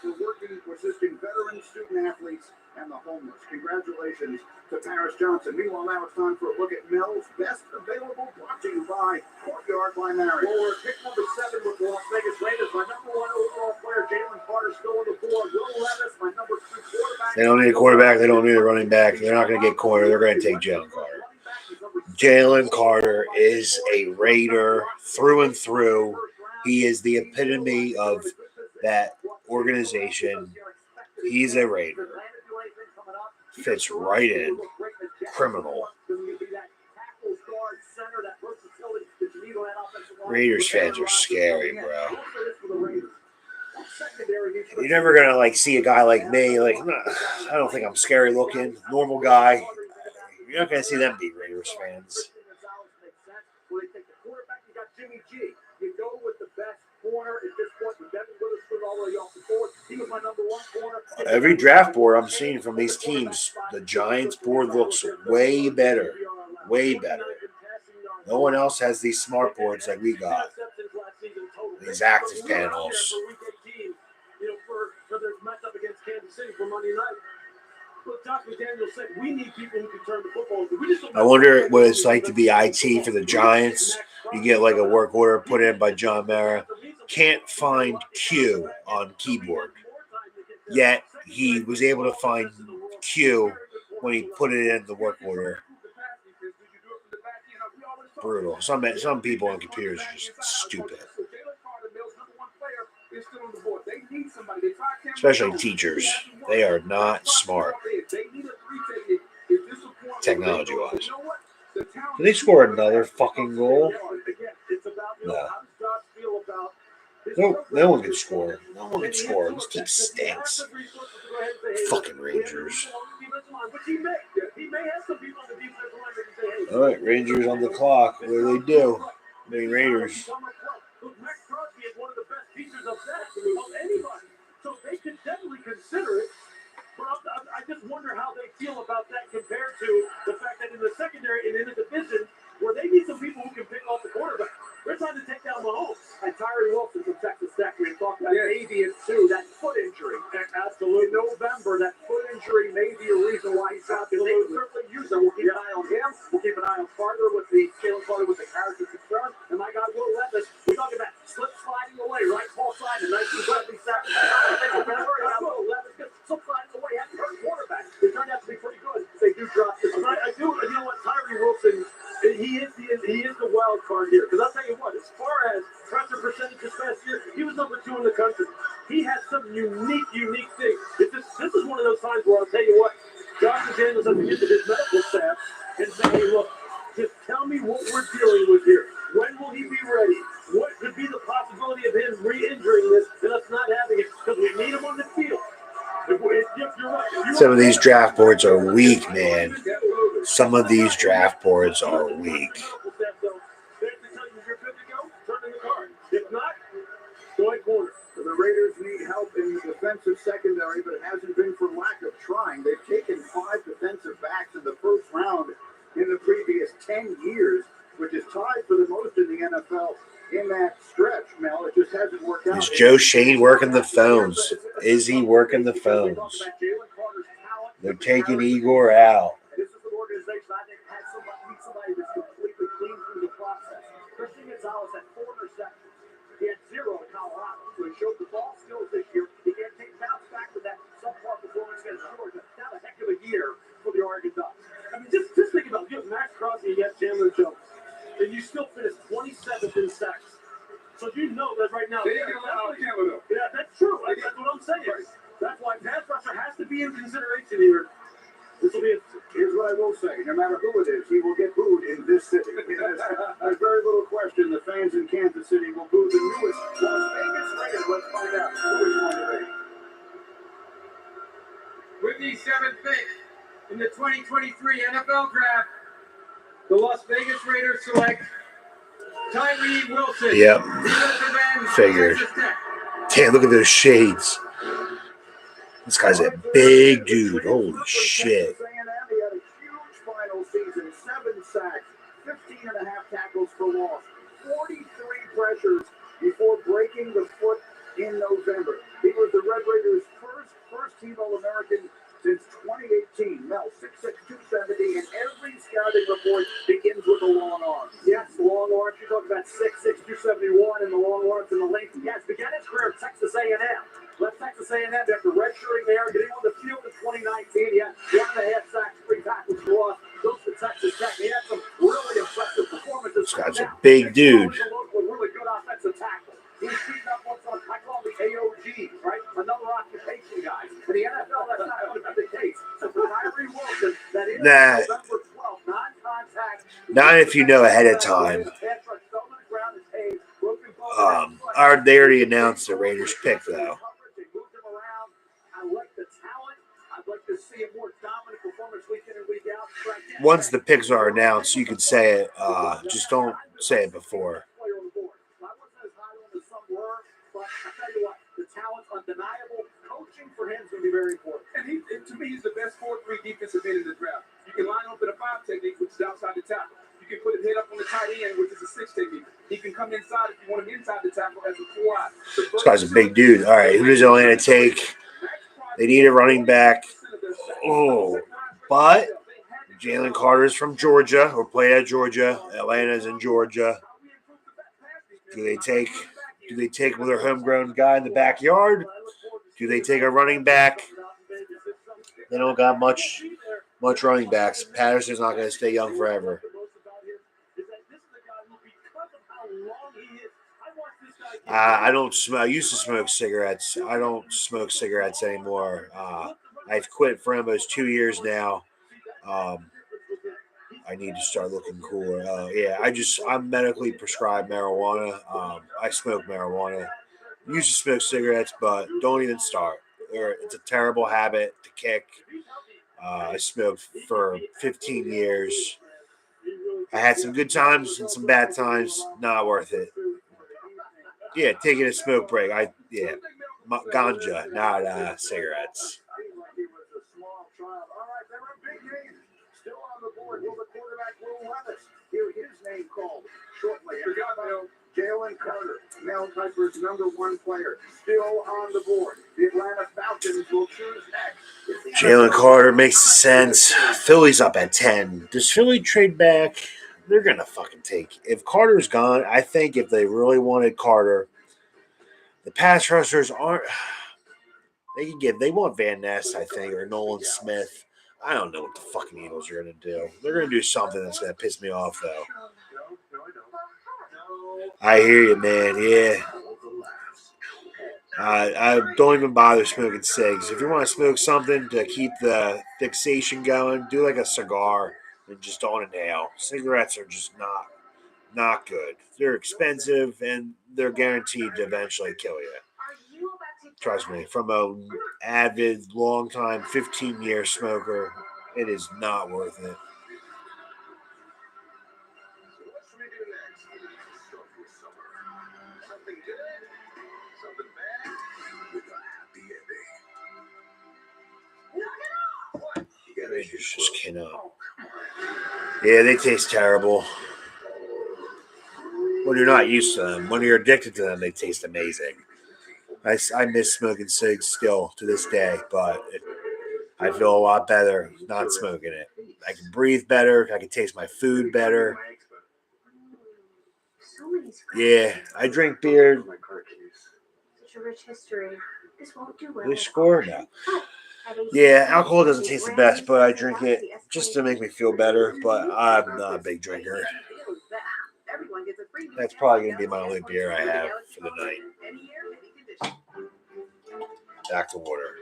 We're working to assisting veteran student athletes and the homeless. Congratulations to Paris Johnson. Meanwhile, now it's time for a look at Mel's best available, brought to you by Courtyard by Marriott. For pick number 7 with the Las Vegas Raiders, my number 1 overall player, Jalen Carter, still on the board. Will Levis, my number 2 quarterback. They don't need a quarterback. They don't need a running back. They're not going to get corner. They're going to take Jalen Carter. Jalen Carter is a Raider through and through. He is the epitome of that organization. He's a Raider. Fits right in. Criminal. Raiders fans are scary, bro. You're never gonna like see a guy like me. Like, I don't think I'm scary looking. Normal guy. You're not gonna see them be Raiders fans. Every draft board I'm seeing from these teams, the Giants board looks way better. Way better. No one else has these smart boards like we got. These active panels. For their matchup against Kansas City for Monday night. Look, Josh McDaniels said we need people who can turn the football. We just don't I wonder what it's like to be IT for the Giants. You get like a work order put in by John Mara. Can't find Q on keyboard. Yet he was able to find Q when he put it in the work order. Brutal. Some people on computers are just stupid. Especially teachers. They are not smart. Technology-wise. Did they score another fucking goal? No. No one can score. No one can score. This team stinks. Fucking Rangers. All right, Rangers on the clock. What do they do? I mean, Raiders. Max Crosby is one of the best features of that of anybody. So they could definitely consider it. But I just wonder how they feel about that compared to the fact that in the secondary and in the division where they need some people who can pick off the quarterback. They're trying to take down Mahomes. And Tyree Wilson from Texas Tech. We talked about maybe it's too, that foot injury. Absolutely. In November, that foot injury may be a reason why he's out. They can certainly use him. We'll keep an eye on him. We'll keep an eye on Carter with the Jalen Carter with the character concern. And my God, Will Levis, we're talking about slip sliding away, right? Paul Simon, 1977. Will Levis gets slip sliding away. Hasn't hurt quarterback. They turned out to be pretty good. They do drop this. I do. You know what? Tyree Wilson, he is the wild card here. Because I'll tell you what, as far as pressure percentages past year, he was number 2 in the country. He has some unique things. This is one of those times where I'll tell you what, Josh McDaniels has to get to his medical staff and say, hey, look, just tell me what we're dealing with here. When will he be ready? What could be the possibility of him re-injuring this and us not having it? Because we need him on the field. If you're right. Some of these draft boards are weak, man. Some of these draft boards are weak. If not, go ahead corner. The Raiders need help in the defensive secondary, but it hasn't been for lack of trying. They've taken 5 defensive backs in the first round in the previous 10 years, which is tied for the most in the NFL in that stretch, Mel. It just hasn't worked out. Is Joe Shane working the phones? Is he working the phones? They're taking Igor out. This is an organization I think has somebody that's completely clean through the process. Christian Gonzalez had 4 interceptions. He had 0 in Colorado. So he showed the ball skills this year. He can't take bounce back with that subpar performance against Georgia. Now a heck of a year for the Oregon Ducks. I mean, just think about it. You have Max Crosby and you have Chandler Jones. And you still finished 27th in sacks. So you know that right now. Yeah, that's true. That's what I'm saying. That's why pass rusher has to be in consideration here. This will be here's what what I will say. No matter who it is, he will get booed in this city. There's very little question the fans in Kansas City will boo the newest Las Vegas Raiders. Let's find out who it's going to be. With the 7th pick in the 2023 NFL Draft, the Las Vegas Raiders select Tyree Wilson. Yep. Defensive end, Figured. Texas Tech. Damn, look at those shades. This guy's a big dude. Holy shit. Texas A&M, he had a huge final season, 7 sacks, 15 and a half tackles for loss, 43 pressures before breaking the foot in November. He was the Red Raiders' first team All-American since 2018. Mel, 6'6", 270, and every scouting report begins with the long arms. Yes, the long arms. You talk about 6'6", 271, and the long arms and the length. Yes, began his career at Texas A&M. Left Texas A&M after redshirting there, getting on the field in 2019. He had 1.5 sacks, 3 tackles for loss. Goes to Texas Tech. He had some really impressive performances. This guy's a big dude. With really good offensive tackle. He's beaten up on some, I call them the AOGs, right? Another occupation guys. In the NFL, that's not going to be the case. So for Tyree Wilson, that is November 12th, non-contact. Not if you know ahead of time. They already announced the Raiders pick, though. I like the talent. I'd like to see a more dominant performance week in and week out. Once the picks are announced, you can say it. Just don't say it before. But I tell you what, the talent's undeniable. Coaching for him is going to be very important. And to me, he's the best 4-3 defensive end in the draft. You can line up in a 5 technique, which is outside the tackle. You can put his head up on the tight end, which is a 6 technique. He can come inside if you want him inside the tackle as a 4-eye. This guy's a big dude. All right, who does Atlanta take? They need a running back. Oh, but Jalen Carter's from Georgia, or played at Georgia. Atlanta's in Georgia. Do they take their homegrown guy in the backyard? Do they take a running back? They don't got much running backs. Patterson's not going to stay young forever. I don't smoke. I used to smoke cigarettes. I don't smoke cigarettes anymore. I've quit for almost 2 years now. I need to start looking cooler. I'm medically prescribed marijuana. I smoke marijuana. Used to smoke cigarettes, but don't even start. It's a terrible habit to kick. I smoked for 15 years. I had some good times and some bad times. Not worth it. Yeah, taking a smoke break. Ganja, not cigarettes. Still on the board, will the quarterback Will Levis hear his name called shortly? Jalen Carter, Mel Kiper's #1 player, still on the board. The Atlanta Falcons will choose next. Jalen Carter makes sense. Philly's up at 10. Does Philly trade back? They're going to fucking take. If Carter's gone, I think if they really wanted Carter, the pass rushers aren't. They want Van Ness, I think, or Nolan Smith. I don't know what the fucking Eagles are going to do. They're going to do something that's going to piss me off, though. I hear you, man. Yeah. I don't even bother smoking cigs. If you want to smoke something to keep the fixation going, do like a cigar and just don't inhale. Cigarettes are just not good. They're expensive and they're guaranteed to eventually kill you. Trust me, from an avid, long-time, 15-year smoker, it is not worth it. Rangers just cannot. Yeah, they taste terrible. When you're not used to them, when you're addicted to them, they taste amazing. I miss smoking cigs still to this day, but I feel a lot better not smoking it. I can breathe better. I can taste my food better. Yeah, I drink beer. Such a rich history. This won't do well. They score now. Yeah, alcohol doesn't taste the best, but I drink it just to make me feel better. But I'm not a big drinker. That's probably going to be my only beer I have for the night. Back to water.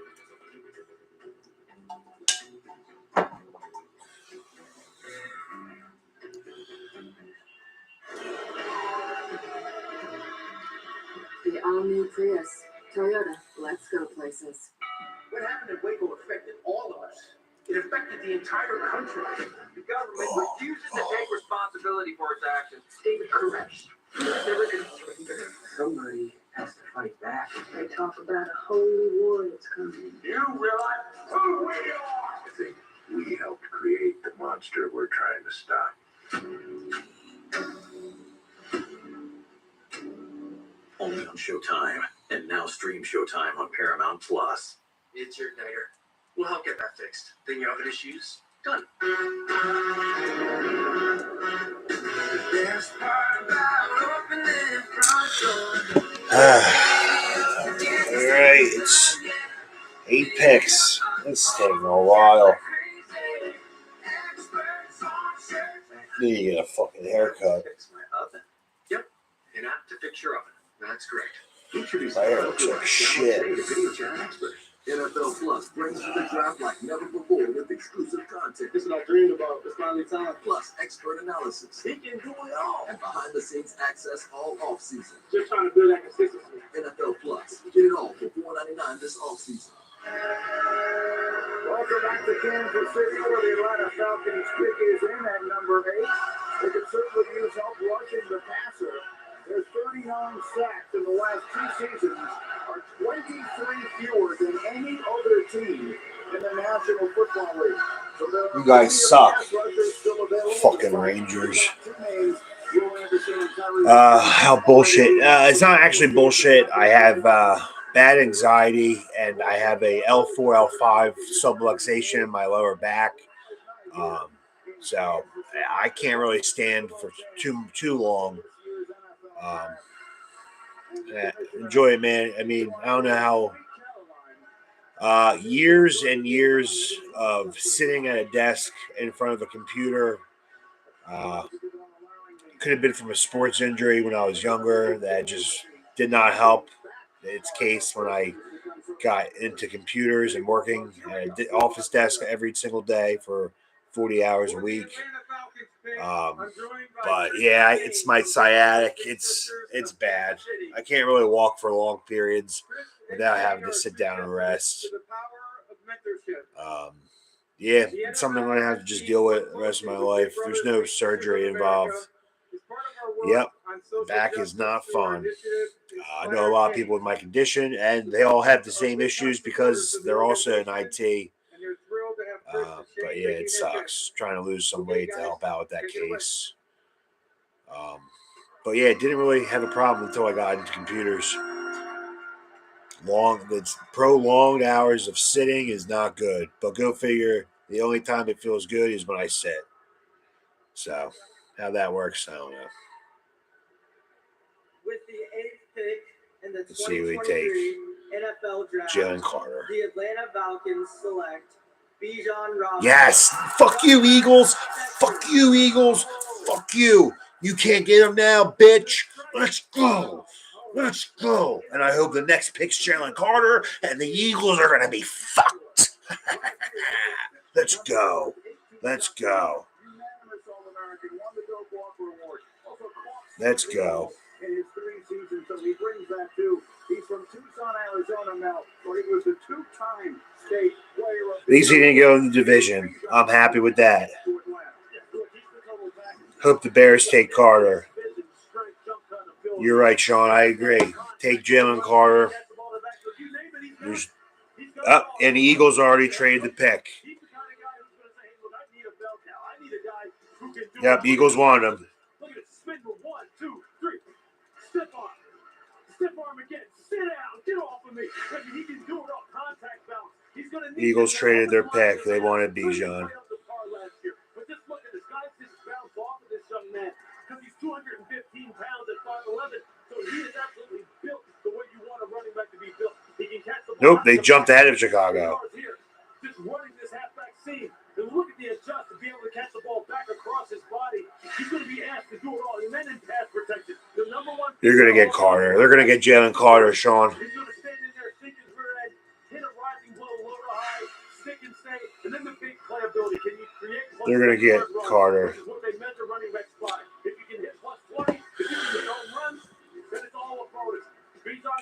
All new Prius. Toyota. Let's go places. What happened in Waco affected all of us. It affected the entire country. The government refuses to take responsibility for its actions. David Koresh. Never going to surrender. Somebody has to fight back. They talk about a holy war that's coming. You realize who we are. I think we helped create the monster we're trying to stop. Only on Showtime, and now stream Showtime on Paramount Plus. It's your dagger. We'll help get that fixed. Then your oven issues, done. All right, it's 8 picks. This is taking a while. Need to get a fucking haircut. Fix my oven. Yep, an app to fix your oven. That's correct. My hair looks like shit. NFL Plus brings you the draft like never before with exclusive content. This is what I dreamed about. It's finally time. Plus expert analysis. He can do it all. And behind the scenes access all off season. Just trying to build that consistency. NFL Plus. Get it all for $4.99 this off season. Welcome back to Kansas City, where the Atlanta Falcons kick is in at number 8. They could certainly use help rushing the passer. There's 39 sacks in the last 2 seasons, are 23 fewer than any other team in the National Football League. So You guys suck. Fucking Rangers. How bullshit. It's not actually bullshit. I have bad anxiety and I have a L4, L5 subluxation in my lower back. So I can't really stand for too long. Yeah, enjoy it, man. I mean, I don't know how years and years of sitting at a desk in front of a computer. Could have been from a sports injury when I was younger that just did not help its case when I got into computers and working at an office desk every single day for 40 hours a week. But yeah, it's my sciatic. It's bad. I can't really walk for long periods without having to sit down and rest. Yeah, it's something I'm going to have to just deal with the rest of my life. There's no surgery involved. Yep, back is not fun. I know a lot of people with my condition, and they all have the same issues because they're also in IT. But yeah, it sucks trying to lose some weight to help out with that case. But yeah, didn't really have a problem until I got into computers. It's prolonged hours of sitting is not good. But go figure, the only time it feels good is when I sit. So how that works, I don't know. With the 8th pick in the Let's see who we take. 2023 NFL Draft, Jalen Carter. the Atlanta Falcons select Bijan Robinson. Yes. Fuck you, Eagles. Fuck you, Eagles. Fuck you. You can't get him now, bitch. Let's go. Let's go. And I hope the next pick's Jalen Carter, and the Eagles are going to be fucked. Let's go. Let's go. Let's go. In his 3 seasons, so he brings that too. He's from Tucson, Arizona now, where he was a 2-time state player. At least he didn't go in the division. I'm happy with that. Hope the Bears take Carter. You're right, Sean. I agree. Take Jalen Carter. And the Eagles already traded the pick. Yep, Eagles wanted him. Eagles traded their pick. They wanted Bijan. But just look at this guy just bounced off of this young man because he's 215 pounds at 5'11". So he is absolutely built the way you want a running back to be built. He can catch the ball. Nope, they jumped ahead of Chicago. Just running this halfback seam. And look at the adjust to be able to catch the ball back across his body. He's going to be asked to do it all. And then in pass protection. The number one. They're going to get Carter. They're going to get Jalen Carter, Sean. He's going to stand in there, sink his rear end, hit a rising blow, low to high, stick and stay, and then the big playability. Can you create? They're going to get Carter. Which is what they measure running back spot. If you can hit +20, if you can hit home runs, then it's all a bonus. Bijan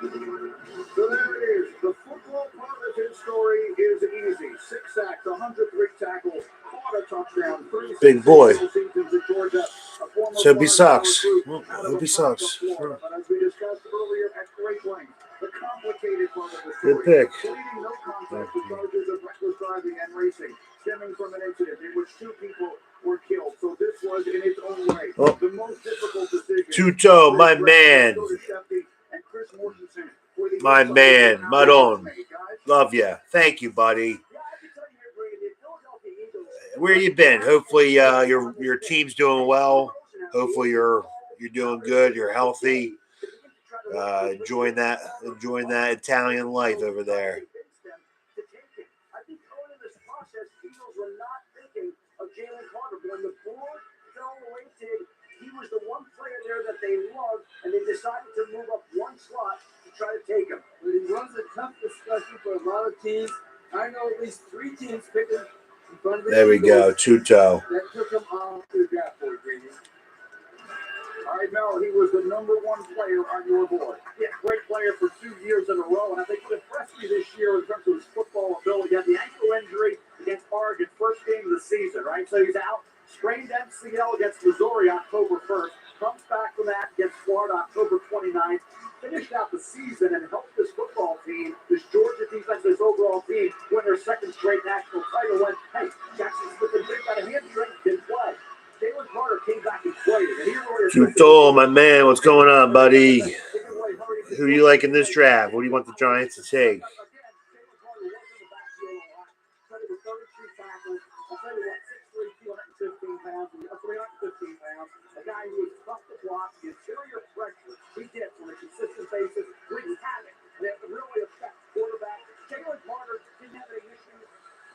So there it is. The football part of his story is easy. 6 sacks, 103 tackles, caught a touchdown, 3 Big boy. seasons at Georgia. So hope he sucks. Well, hope he sucks. But as we discussed earlier at great length, the complicated part of the Good story. pick. Pleading no contest to charges of reckless driving and racing stemming from an incident in which 2 people were killed. So this was, in its own way, the most difficult decision. Tuto, my man. My man, Madon. Love you. Thank you, buddy. Where you been? Hopefully your team's doing well. Hopefully you're doing good. You're healthy. Enjoying that Italian life over there. I think early in this process, Eagles were not thinking of Jalen Carter. When the board fell the way it did, he was the one player there that they loved, and they decided to move up one slot to try to take him. But it was a tough discussion for a lot of teams. I know at least 3 teams picked him. There we go, Tuto. That took him on to the draft board, Grady. I know he was the number 1 player on your board. Yeah, great player for 2 years in a row, and I think he impressed me this year in terms of his football ability. He had the ankle injury against Oregon, first game of the season, right? So he's out, sprained MCL against Missouri October 1st, comes back from that against Florida October 29th, finished out the season and helped this football team, this Georgia defense, this overall team, win their 2nd straight national title when, hey, Jackson Smith and Jake got a hamstring, didn't play. Jalen Carter came back and played. Tuto, my man, what's going on, buddy? Who do you like in this draft? What do you want the Giants to take? A guy who was tough to block, the interior pressure he gets on a consistent basis, wreaks havoc, and it really affects quarterback. Jalen Carter didn't have any issues.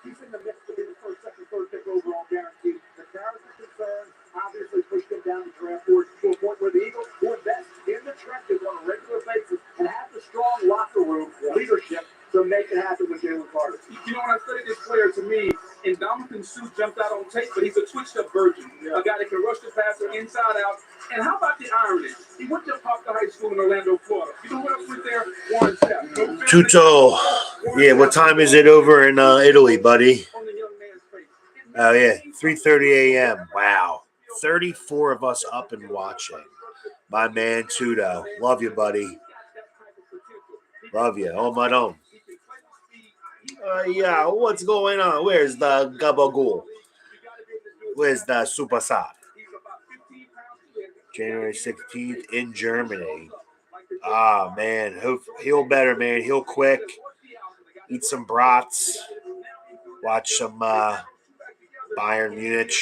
He's in the mix to be the first, second, third pick overall guaranteed. The character concerns obviously pushed him down the draft board to a point where the Eagles will invest in the trenches on a regular basis and have the strong locker room leadership to make it happen with Jalen Carter. You know, when I studied this player, to me, Ndamukong Suh jumped out on tape, but he's a twitched-up version. A guy that can rush the passer inside out. And how about the irony? He went to Parker High School in Orlando, Florida. You know what else went there? Warren Sapp. Tuto. Yeah, what time is it over in Italy, buddy? Oh, yeah, 3:30 a.m. Wow. 34 of us up and watching. My man, Tuto. Love you, buddy. Love you. Oh, my own. Yeah, what's going on? Where's the Gabagool? Where's the Super Sat? January 16th in Germany. Ah, man. Heal better, man. Heal quick. Eat some brats. Watch some Bayern Munich.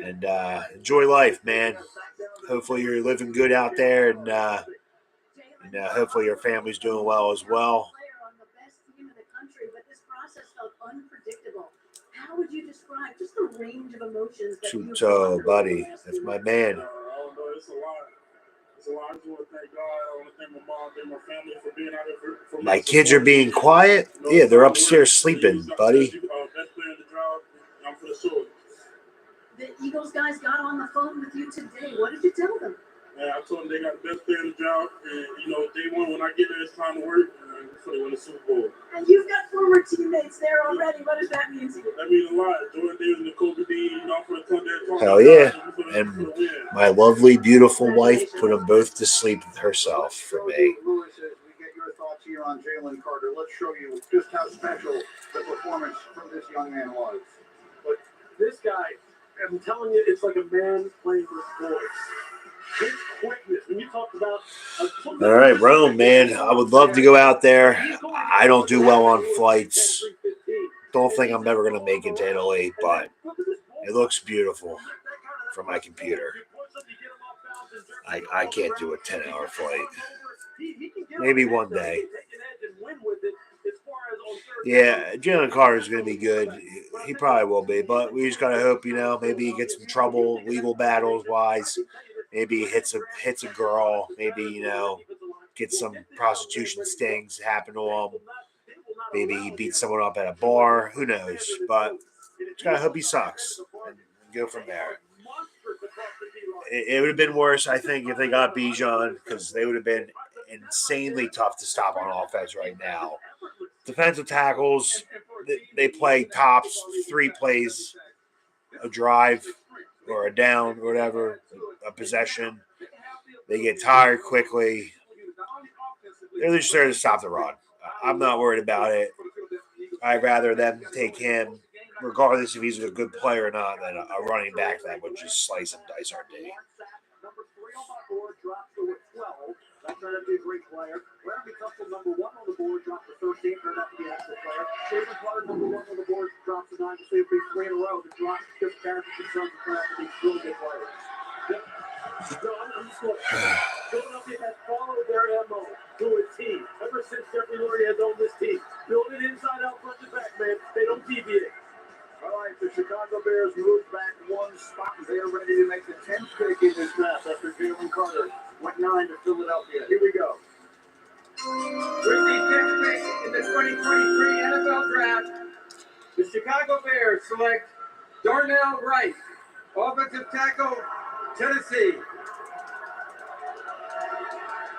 And enjoy life, man. Hopefully you're living good out there. And hopefully your family's doing well as well. How would you describe just the range of emotions that Tuto, buddy. That's my man. I don't know. It's a lot. It's a lot. I just want to thank God. I want to thank my mom, thank my family for being out here for My kids are being quiet. Yeah, they're upstairs sleeping, buddy. Best player in the job. I'm for the sword. The Eagles guys got on the phone with you today. What did you tell them? Yeah, I told them they got the best player in the job. And, day one, when I get there, it's time to work. And so they win the Super Bowl. And you've got former teammates there already. What does that mean to you? That means a lot. Jordan Davis and Kobe Dean, I'm for the Thunder. Hell yeah. And my lovely, beautiful wife put them both to sleep herself for me. Lewis, as we get your thoughts here on Jalen Carter, let's show you just how special the performance from this young man was. But this guy, I'm telling you, it's like a man playing with boys. His quickness, when you talk about all right, Rome, man. I would love to go out there. I don't do well on flights. Don't think I'm ever going to make it to Italy, but it looks beautiful from my computer. I can't do a 10-hour flight. Maybe one day. Yeah, Jalen Carter is going to be good. He probably will be, but we just got to hope, maybe he gets in trouble legal battles wise. Maybe he hits a girl. Maybe, gets some prostitution stings happen to him. Maybe he beats someone up at a bar. Who knows? But just got to hope he sucks and go from there. It would have been worse, I think, if they got Bijan because they would have been insanely tough to stop on offense right now. Defensive tackles, they play tops 3 plays a drive or a down or whatever, a possession. They get tired quickly. They're just there to stop the run. I'm not worried about it. I'd rather them take him, regardless if he's a good player or not, than a running back that would just slice and dice our D. Number 3 on my board drops to 12. That turned out to be a great player. Larry Tunsil, number 1 on the board, dropped to 13. Turned out to be an excellent player. David Clark, number 1 on the board, drops to 9. To see if he's 3 in a row. The drop just carries the Suns and turned out to be really good players. Yep. No, I'm just going. Philadelphia has followed their MO to a T. Ever since Jeffrey Lurie has owned this team. Build it inside out, front to back, man. They don't deviate. All right, the Chicago Bears move back 1 spot. They're ready to make the 10th pick in this draft after Jalen Carter went 9 to Philadelphia. Here we go. With the 10th pick in the 2023 NFL Draft, the Chicago Bears select Darnell Wright, offensive tackle, Tennessee.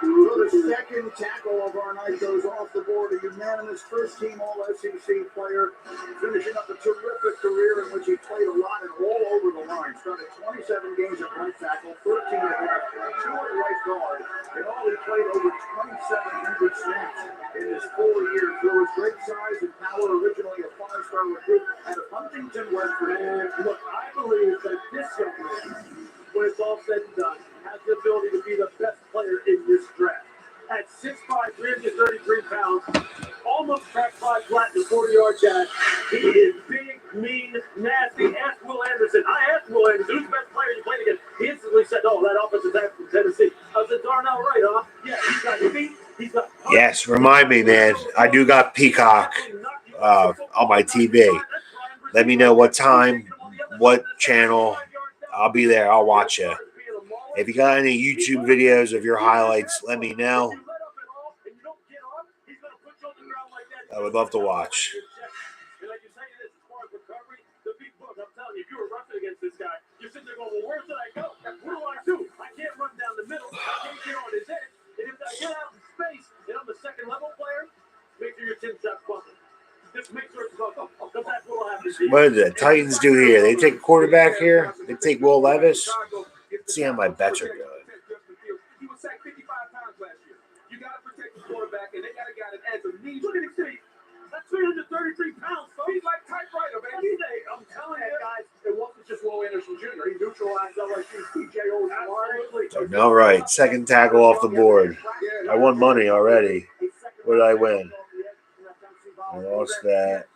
So the second tackle of our night goes off the board. A unanimous first-team All-SEC player, finishing up a terrific career in which he played a lot and all over the line. Started 27 games at right tackle, 13 at left, 2 at right guard. In all, he played over 2,700 snaps in his 4 years. There was great size and power, originally a 5-star recruit out of Huntington, West Virginia. Look, I believe that this young man, when it's all said and done, has the ability to be the best player in this draft. At 6'5", 333 pounds, almost cracked 5 flat in the 40-yard dash. He is big, mean, nasty. Ask Will Anderson. I asked Will Anderson, who's the best player you played against? He instantly said, "Oh, that offensive tackle from Tennessee." I said, "Darnell Wright, huh? Yeah, he's got feet. He's got." Yes, remind me, man. I do got Peacock on my TV. Let me know what time, what channel. I'll be there. I'll watch you. If you got any YouTube videos of your highlights, let me know. I would love to watch. And I can tell you this, as far as recovery, the big book, I'm telling you, if you were roughing against this guy, you're sitting there going, well, where should I go? What do I do? I can't run down the middle. I can't get on his edge. And if I get out in space and I'm a second level player, make sure your chin strap's buckled. Just make sure it's buckled. Because that's what will happen to you. What did the Titans do here? They take a quarterback here. They take Will Levis. Let's see how my bets are going. He was sacked 55 times last year. You got to protect the quarterback, and they got a guy that adds a knee. Look at his feet. That's 333 pounds, folks. He's like typewriter, baby. I'm telling you. Guys, it wasn't just Will Anderson Jr. He neutralized LSU's DJ Owens. Absolutely. All right, second tackle off the board. I won money already. What did I win? I lost that.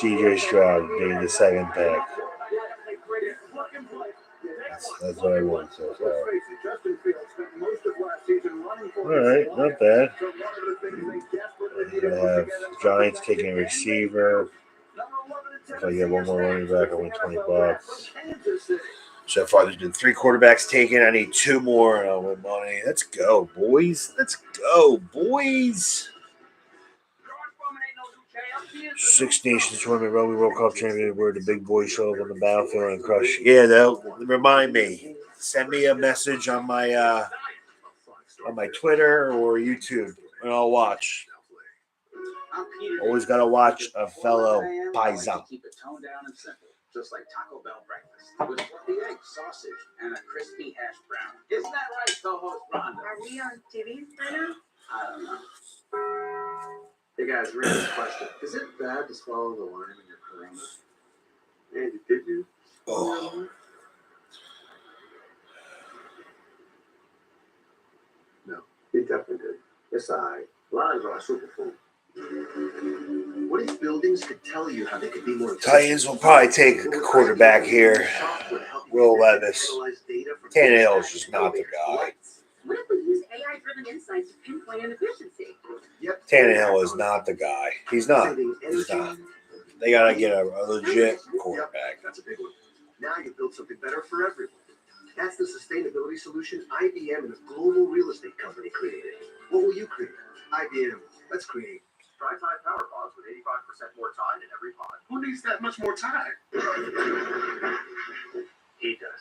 CJ Stroud being the second pick. That's what I won so far. All right, not bad. I have Giants taking a receiver. If I get one more running back, I win $20. So far, there's been 3 quarterbacks taken. I need 2 more, and I'll win money. Let's go, boys. Let's go, boys. 6 Nations Tournament Rugby World Cup champion where the big boys show up on the battlefield and crush. Yeah, though. Remind me. Send me a message on my Twitter or YouTube, and I'll watch. Always got to watch a fellow Paisa. Keep it toned down and simple, just like Taco Bell breakfast with fluffy eggs, sausage, and a crispy hash brown. Isn't that right, co-host Rhonda? Are we on TV right now? I don't know. Hey guys, random question. Is it bad to swallow the lime in your corona? Andy, did you? Oh. No. He definitely did. It's all right. Limes are a superfood. What if buildings could tell you how they could be more efficient? Titans will probably take a quarterback here. Will Levis. Tannehill is just not the guy. What if we use AI-driven insights to pinpoint inefficiency? Yep. Tannehill is not the guy. He's not. He's not. They got to get a legit quarterback. That's a big one. Now you build something better for everyone. That's the sustainability solution IBM and a global real estate company created. What will you create? IBM. Let's create. Dry-time power pods with 85% more time in every pod. Who needs that much more time? He does.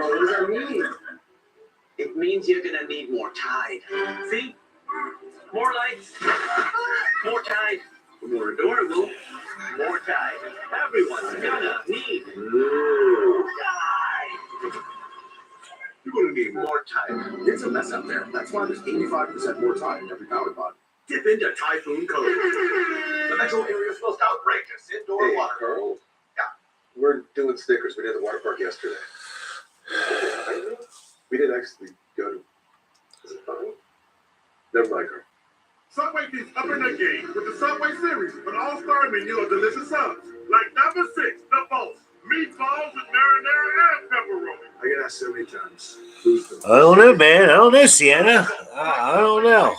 What does that mean? It means you're gonna need more Tide. See? More lights, more Tide, more adorable, more Tide. Everyone's gonna need Tide. You're going to need more. More Tide. It's a mess out there. That's why there's 85% more time in every power pod. Dip into Typhoon Cove. The metro area's most outrageous indoor Hey, water. Carl. Yeah. We're doing stickers. We did the water park yesterday. We didn't actually go to. Is it fun? Never mind, Carl. Subway keeps upping their game with the Subway series, an all-star menu of delicious subs, like number 6, the Boss, meatballs with marinara and pepperoni. I get asked so many times. Who's the I don't know, man. I don't know, Sienna. I don't know.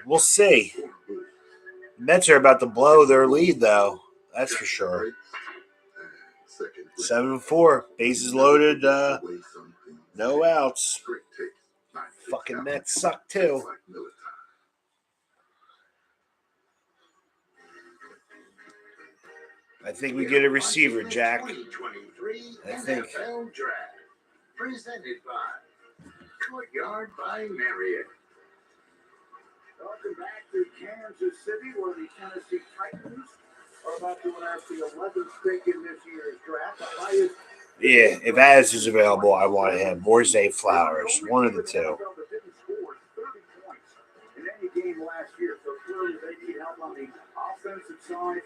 We'll see. Mets are about to blow their lead, though. That's for sure. 7-4. Bases loaded. No outs. Fucking Mets suck, too. I think we get a receiver, Jack. I think. NFL Draft, presented by Courtyard by Marriott. Welcome back to Kansas City, where the Tennessee Titans are about to announce the 11th pick in this year's draft. The highest. Yeah, if Addis is available, I want him. Or Zay Flowers. One of the two. Didn't score 30 points in any game last year, so clearly they need help on the offensive side.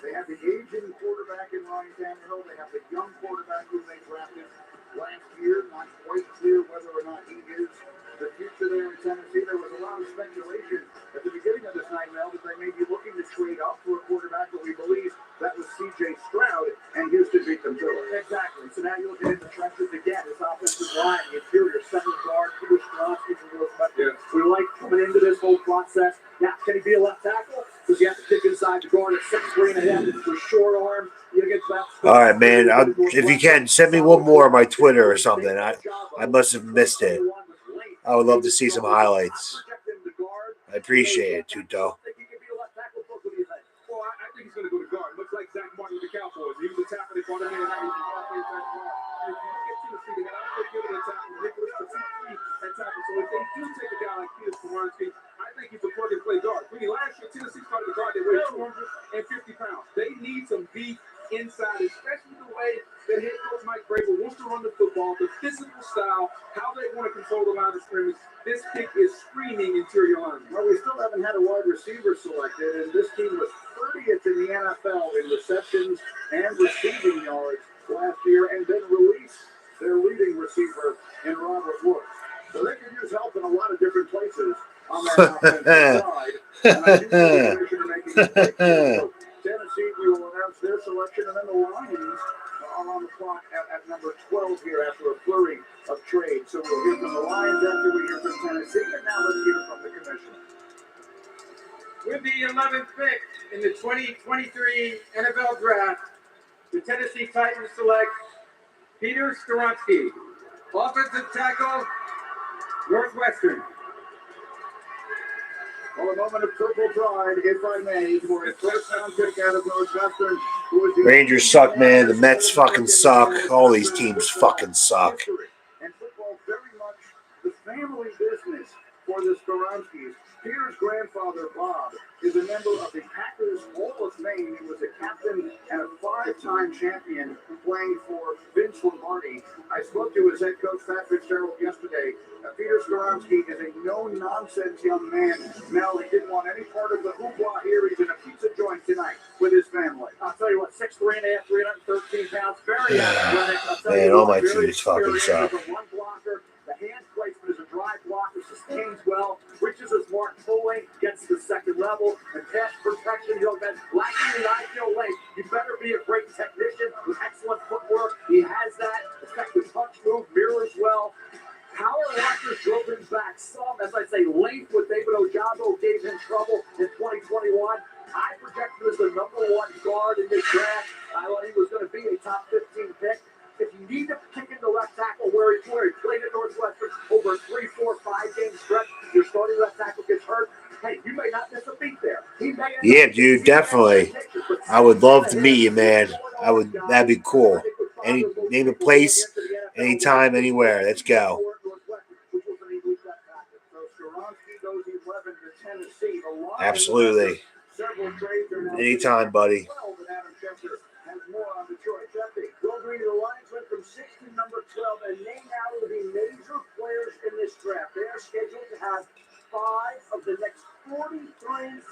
They have the aging quarterback in Ryan Tannehill. They have the young quarterback who they drafted last year. Not quite clear whether or not he is the future there in Tennessee. There was a lot of speculation at the beginning of this night, Mel, that they may be looking to trade up for a quarterback, but we believe that was C.J. Stroud, and Houston beat them to it. Exactly. So now you're looking at the trenches again. This offensive line, the interior, center guard, Peter Stroud, we like coming into this whole process. Now, can he be a left tackle? Because you have to kick inside the guard at 6'3.5" for short arm. You get that. All right, man. If you can, send me one more on my Twitter or something. I must have missed it. I would love to see some highlights. I appreciate it, Tuto. Well, I think he's going to go to guard. Looks like Zach Martin with the Cowboys. He was a tackle. They brought him in, and now he's a offensive tackle. If you look at Tennessee, they got a good given a tackle. Nicholas Patrick at tackle. So if they do take a guy like Peter Skoronski, I think he's a plug-and-play guard. Last year, Tennessee started the guard. They weighed 250 pounds. They need some beef inside, especially the way that head coach Mike Vrabel wants to run the football, the physical style, how they want to control the line of scrimmage. This pick is screaming interior line. Well, we still haven't had a wide receiver selected, and this team was 30th in the NFL in receptions and receiving yards last year, and then released their leading receiver in Robert Woods. So they could use help in a lot of different places on that offensive side. And I do think the commissioner making mistakes. So Tennessee will announce their selection, and then the Lions are on the clock at number 12 here after a flurry of trade. So we'll hear from the Lions after we hear from Tennessee, and now let's hear from the commissioner. With the 11th pick in the 2023 NFL Draft, the Tennessee Titans select Peter Skoronski, offensive tackle, Northwestern. Well, a moment of purple pride, if I may, for a first-round pick out of Northwestern. Who was the Rangers suck, man. The Mets fucking suck. All these teams fucking suck. And football very much the family business for the Skoronskis. Peter's grandfather, Bob, is a member of the Packers Hall of Fame. He was a captain and a 5-time champion playing for Vince Lombardi. I spoke to his head coach, Pat Fitzgerald, yesterday. Peter Skoronski is a no-nonsense young man. Mel, he didn't want any part of the hoopla here. He's in a pizza joint tonight with his family. I'll tell you what, 6'3.5", 313 pounds, very athletic. Man, all my teams fucking suck. One blocker. The hand placement is a drive blocker, sustains well, reaches his mark fully, gets to the second level, and pass protection, lacking the ideal length. You better be a great technician with excellent footwork. He has that. Effective punch move, mirrors well. Power rushers drove him back some, as I say, length with David Ojabo gave him trouble in 2021. I projected him as the number 1 guard in this draft. I thought he was going to be a top 15 pick. If you need to kick into left tackle where he played at Northwestern over a 3, 4, 5 game stretch, your starting left tackle gets hurt, hey, you may not miss a beat there. Yeah, dude, definitely. I would love to meet you, man. That'd be cool. Name a place. Anytime, anywhere. Let's go. Absolutely. Anytime, buddy. Will Green, the Lions went from 6 to number 12, and they now will be major players in this draft. They are scheduled to have 5 of the next 43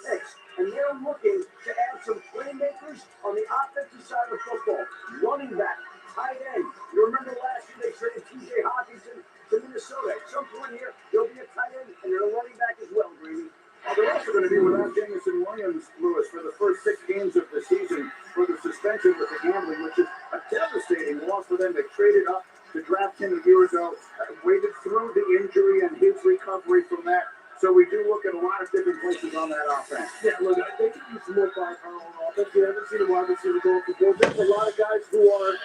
picks, and they're looking to add some playmakers on the offensive side of football. Running back, tight end. You remember last year they traded T.J. Hawkinson to Minnesota. At some point here, there'll be a tight end and a running back as well, Greeny. They're also going to be without Jameson Williams, Lewis, for the first 6 games of the season for the suspension with the gambling, which is a devastating loss for them. They traded up to draft him a year ago, waited through the injury and his recovery from that. So we do look at a lot of different places on that offense. Yeah, look, they could use some more firepower on offense. You haven't seen a wide receiver go for goal. There's a lot of guys who are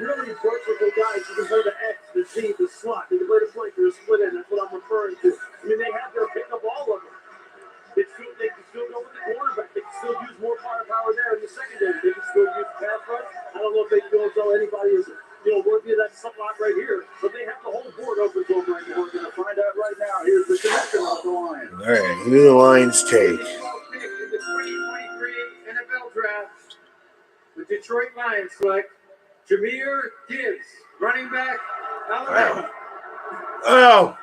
really versatile guys who can play the X, the Z, the slot. They can play the flanker, the split end. That's what I'm referring to. I mean, they have their pick of all of them. They can still go with the quarterback. They can still use more firepower there in the secondary. They can still use pass rush. I don't know if they can go until anybody is, worthy of that spot right here. But they have the whole board open to them right now. We're going to find out right now. Here's the connection of the Lions. All right, who do the Lions take? In the 2023 NFL Draft, the Detroit Lions select Jahmyr Gibbs, running back, Alabama. Oh,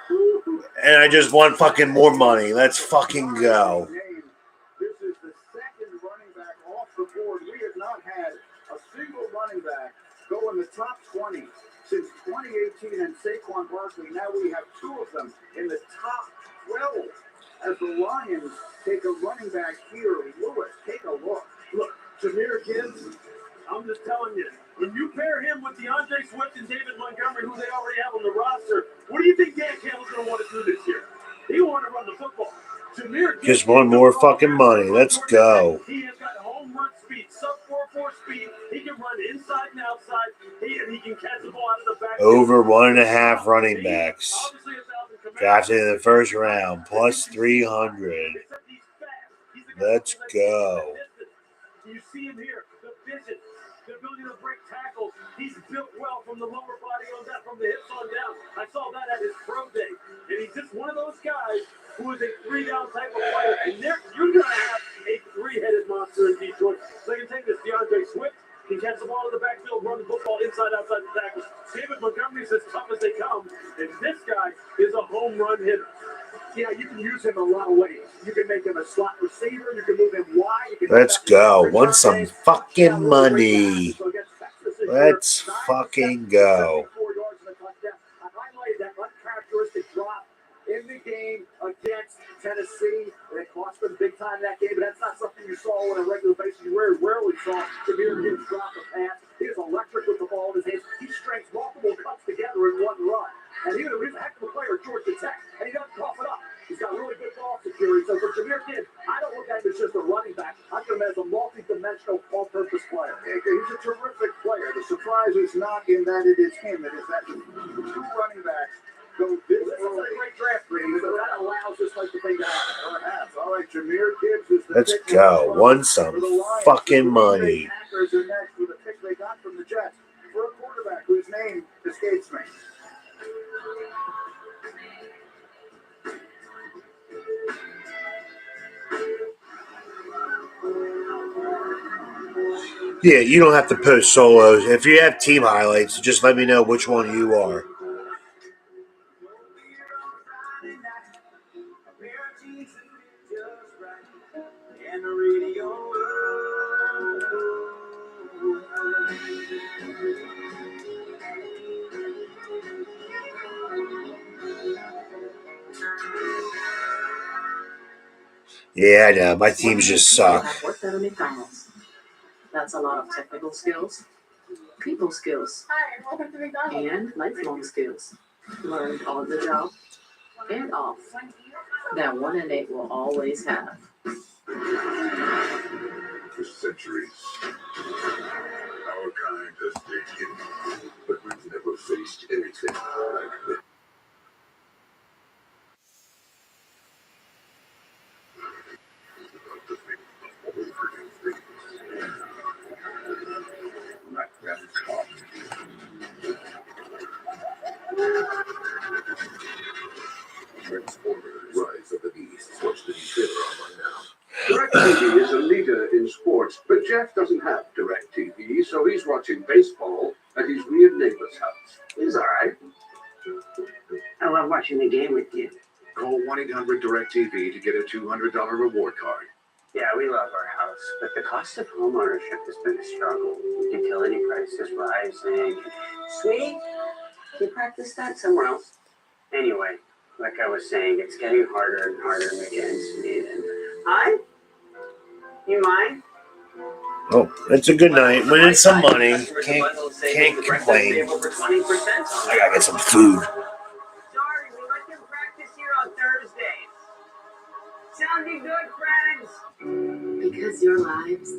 and I just won fucking more money. Let's fucking go. This is the second running back off the board. We have not had a single running back go in the top 20 since 2018 and Saquon Barkley. Now we have 2 of them in the top 12 as the Lions take a running back here. Lewis, take a look. Look, Jahmyr Gibbs, I'm just telling you, when you pair him with DeAndre Swift and David Montgomery, who they already have on the roster, what do you think Dan Campbell's going to want to do this year? He wanted to run the football. Jahmyr Gibbs, Just one more fucking money. Let's go. He has got home run speed, sub 4.4 speed. He can run inside and outside. He can catch the ball out of the back. Over 1.5 running backs. Drafted in the first round, plus 300. Let's go. You see him here, the vision, the ability to break tackles. He's built well from the lower body on down, from the hips on down. I saw that at his pro day. And he's just one of those guys who is a 3-down type of player. And you're going to have a 3-headed monster in Detroit. So you can take this DeAndre Swift, can catch the ball in the backfield, run the football inside, outside the tackle. David Montgomery's as tough as they come. And this guy is a home run hitter. Yeah, you can use him a lot of ways. You can make him a slot receiver. You can move him wide. Let's go. Want some fucking money. Let's fucking go. I highlighted that uncharacteristic drop in the game against Tennessee. It cost them big time that game, but that's not something you saw on a regular basis. You rarely saw Jahmyr Gibbs drop a pass. He is electric with the ball in his hands. He strings multiple cuts together in one run. And he's a heck of a player at Georgia Tech, and he doesn't cough it up. He's got really good ball security. So for Jahmyr Gibbs, I don't look at him as just a running back. I look at him as a multi-dimensional, all-purpose player. He's a terrific player. The surprise is not in that it is him. It is that 2 running backs go this early. This is a great draft, Green, so that allows this type of thing to happen. Perhaps. All right, Jahmyr Gibbs is the Let's go. Want some fucking money. Packers are next with a pick they got from the Jets for a quarterback whose name escapes me. Yeah, you don't have to post solos. If you have team highlights, just let me know which one you are. Yeah, I know. My teams just suck. I've worked at a McDonald's. That's a lot of technical skills, people skills, and lifelong skills learned on the job and off that 1 and 8 will always have. For centuries, our kind has stayed hidden, but we've never faced anything like this. TV, so he's watching baseball at his weird neighbor's house. He's all right. I love watching the game with you. Call 1-800-DIRECTV to get a $200 reward card. Yeah, we love our house, but the cost of home ownership has been a struggle. Utility prices rising. Sweetie, can you practice that somewhere else? Anyway, like I was saying, it's getting harder and harder to make ends meet. And you mind? Oh, it's a good night. Winning some money. Can't complain. I gotta get some food. Sorry, we let them practice here on Thursdays. Sounding good, friends? Because your lives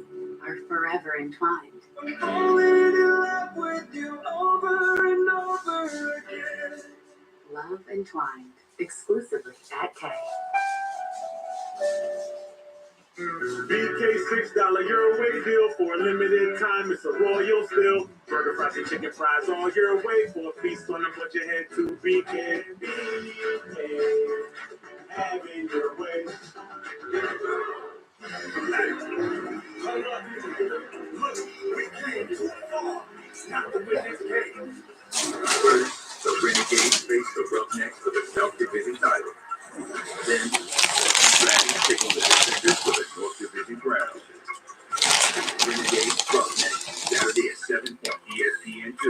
are forever entwined. I'm falling in love with you over and over again. Love Entwined, exclusively at K. BK $6 your way deal for a limited time. It's a royal still. Burger, fries, and chicken fries all your way for a feast on them. Put your head to BK. BK, having your way. Hold up. Look, we came too far. Not to win this game. First, the Renegades face the Roughnecks for the South Division title. Then, Dragons take on the Defenders for the North Division crown. Renegades Roughnecks, Saturday at 7 on ESPN2.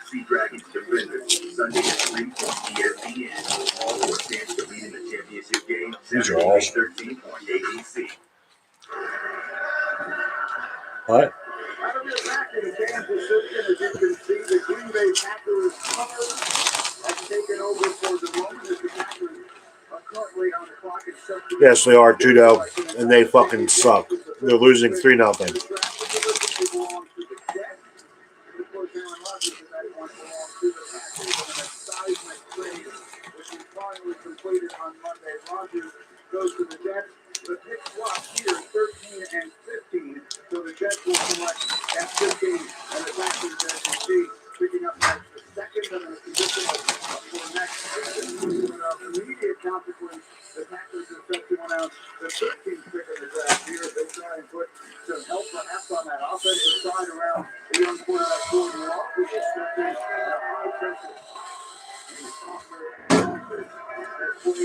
See Dragons Defenders, Sunday at 3 on ESPN. All for a chance to be in the championship game, Saturday May 13th on ABC. What? Out of your back in Kansas City, as you can see, the Green Bay Packers have taken over for the moment as the Packers are currently on the clock at 7. Yes, they are, Judo. And they fucking suck. They're losing 3-0. Completed on Monday. Rodgers goes to the Jets. The pick swap here is 13 and 15. So the Jets will select at 15 and the Packers as you see picking up next. The second and the position for next season. Immediate consequence, the Packers are set to announce the 13th pick of the draft here. They try and put some help perhaps on that offensive side around the young quarterback Jordan Love, who is expecting a high pressure. With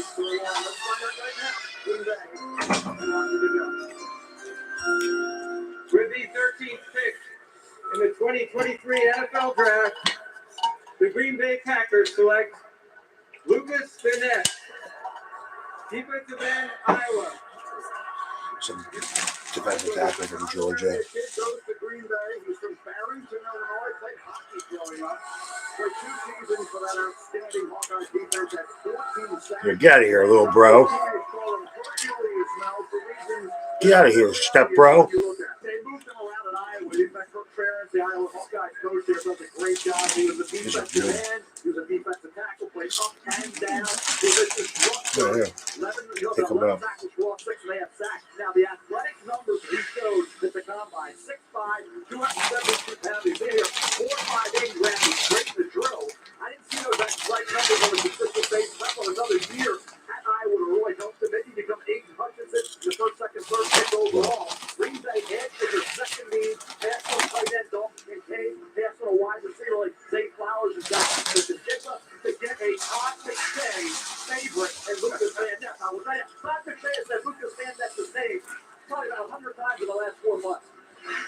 the 13th pick in the 2023 NFL Draft, the Green Bay Packers select Lucas Vanette, defensive end, Iowa. Some defensive tackle from Georgia. Goes to Green Bay. He's from Barrington, Illinois. Played hockey growing up. For 2 seasons for that outstanding Hawkeye defense at 14 sacks. Here, get out of here, little bro. Get out of here, step bro. They moved him around in Iowa. In fact, Kirk Ferentz, the Iowa Hawkeye coach there, does a great job. He was a defensive end. He was a defensive tackle. Played up and down. He was just Yeah. 11 tackles for all 6 and they have sacks. Now, the athletic numbers he showed at the combine, 6'5", 272 pounds. He's in here, 4'5", 8 grams. He's great in the drill. I didn't see those athletic numbers on a consistent basis. That's on another year at Iowa to really help them. Maybe become Aiden Hutchinson, the first, second, third pick overall. Green Bay edge is their second lead. Pass on tight end Dalton Kincaid. Pass on a wide receiver like Zay Flowers has got the Jigba to get a Todd McShay favorite and Lucas Van Ness. I was saying, Todd McShay has said Lucas Van Ness the same probably about 100 times in the last 4 months.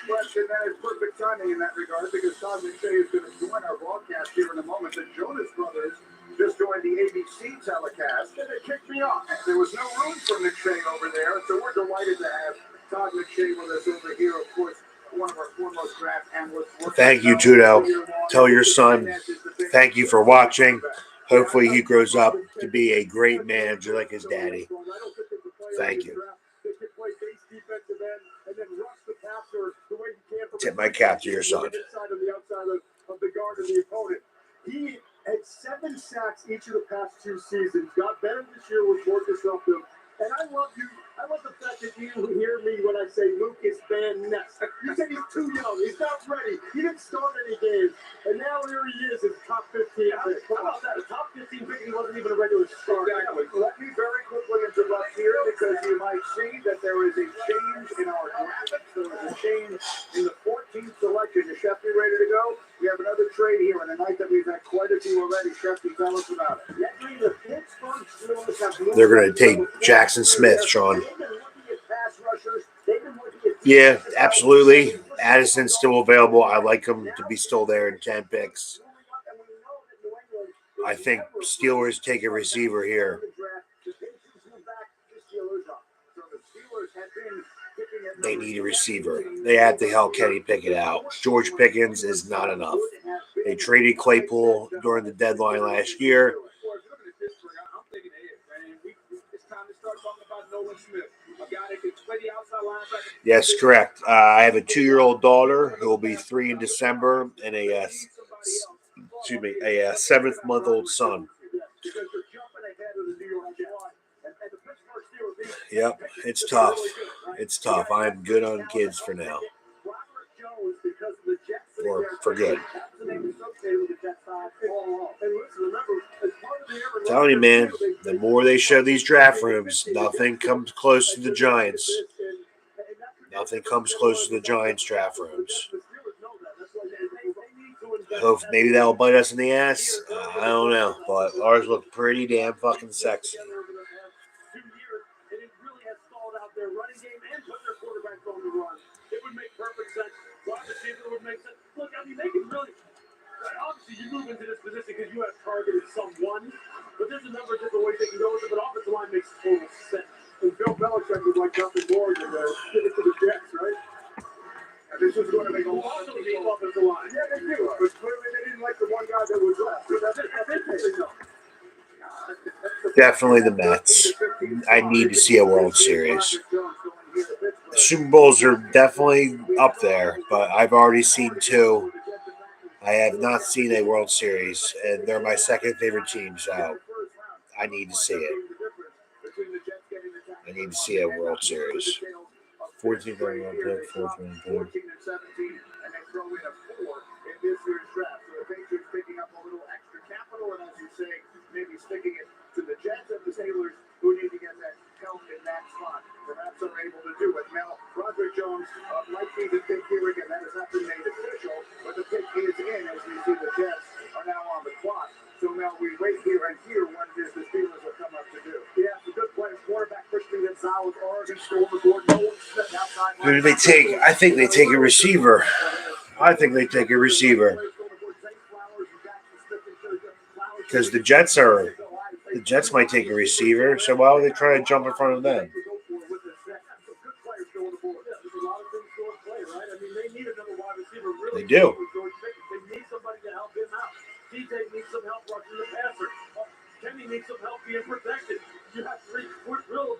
But that is perfect timing in that regard because Todd McShay is going to join our broadcast here in a moment. The Jonas Brothers just joined the ABC telecast and it kicked me off. There was no room for McShay over there, so we're delighted to have Todd McShay with us over here, of course, one of our foremost draft analysts. Thank you, Judo. Tell your son, thank you for watching. Hopefully he grows up to be a great manager like his daddy. Thank you. Tip my cap to your son. He had 7 sacks each of the past 2 seasons. Got better this year with more disruptive. And I love you. I love the fact that you hear me when I say Lucas Van Ness. You said he's too young. He's not ready. He didn't start any games. And now here he is, his top 15 pick. How about that? A top 15 pick, he wasn't even a regular starter. Exactly. Let me very quickly interrupt here because you might see that there is a change in our graphics. There is a change in the 14th selection. The chef They're going to take Jackson Smith, Sean. Yeah, absolutely. Addison's still available. I like him to be still there in 10 picks. I think Steelers take a receiver here. They need a receiver. They have to help Kenny Pickett out. George Pickens is not enough. They traded Claypool during the deadline last year. Yes, correct. I have a 2-year-old daughter who will be 3 in December, and a 7-month-old son. Yep, it's tough. It's tough. I'm good on kids for now. Or for good. I'm telling you, man, the more they show these draft rooms, nothing comes close to the Giants. Nothing comes close to the Giants draft rooms. Hope maybe that'll bite us in the ass. I don't know, but ours look pretty damn fucking sexy. It would make perfect sense. Wide receiver would make sense. Look, I mean, they can really. Obviously, you move into this position because you have targeted someone, but there's a number of different ways they can go with it. But offensive line makes total sense. And Bill Belichick was like Dr. Morgan there, give it to the Jets, right? And this is going to make a lot of the offensive line. Yeah, they do. But clearly they didn't like the one guy that was left. So that's it. Definitely the Mets. I need to see a World Series. The Super Bowls are definitely up there, but I've already seen 2. I have not seen a World Series, and they're my second favorite team, so I need to see it. I need to see a World Series. 14 31 pick, 14 pick. And they throw in a 4 in this year's draft. So the Patriots picking up a little extra capital, and as you say, maybe sticking it to the Jets and the Steelers, who need to get that help in that spot. Perhaps they're able to do it. Now, Roderick Jones might be the pick here again. That has not been made official, but the pick is in as we see the Jets are now on the clock. So now we wait here and hear what it is the Steelers will come up to do. Yeah, it's a good play. Quarterback Christian Gonzalez, Oregon, stole the board. No one stepped outside. Who do they take? I think they take a receiver. Because the Jets might take a receiver, so why would they try to jump in front of them? They do. They need somebody to help him out. DJ needs some help rushing the passer. Kenny needs some help being protected. You have 3 real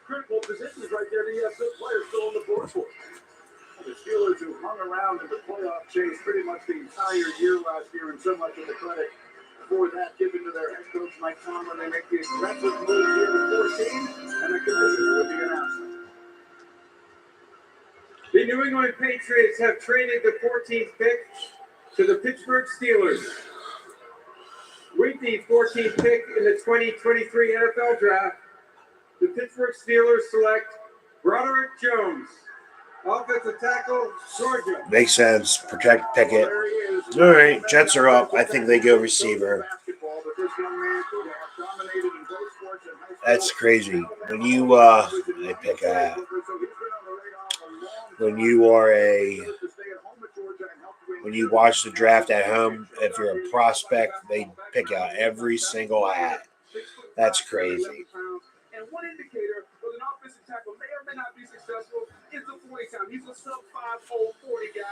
critical positions right there that you have good players still on the board for. The Steelers, who hung around in the playoff chase pretty much the entire year last year, and so much of the credit for that given to their head coach Mike Tomlin. They make the aggressive move here with 14, and the commissioner with the announcement. The New England Patriots have traded the 14th pick to the Pittsburgh Steelers. With the 14th pick in the 2023 NFL Draft, the Pittsburgh Steelers select Broderick Jones, offensive tackle, Georgia. Makes sense. Protect Pickett. All right, Jets are up. I think they go receiver. That's crazy. When you they pick a when you watch the draft at home, if you're a prospect, they pick out every single hat. That's crazy. And one indicator with an offensive tackle may or may not be successful is the 40 time. He's a sub 5'0" 40 guy.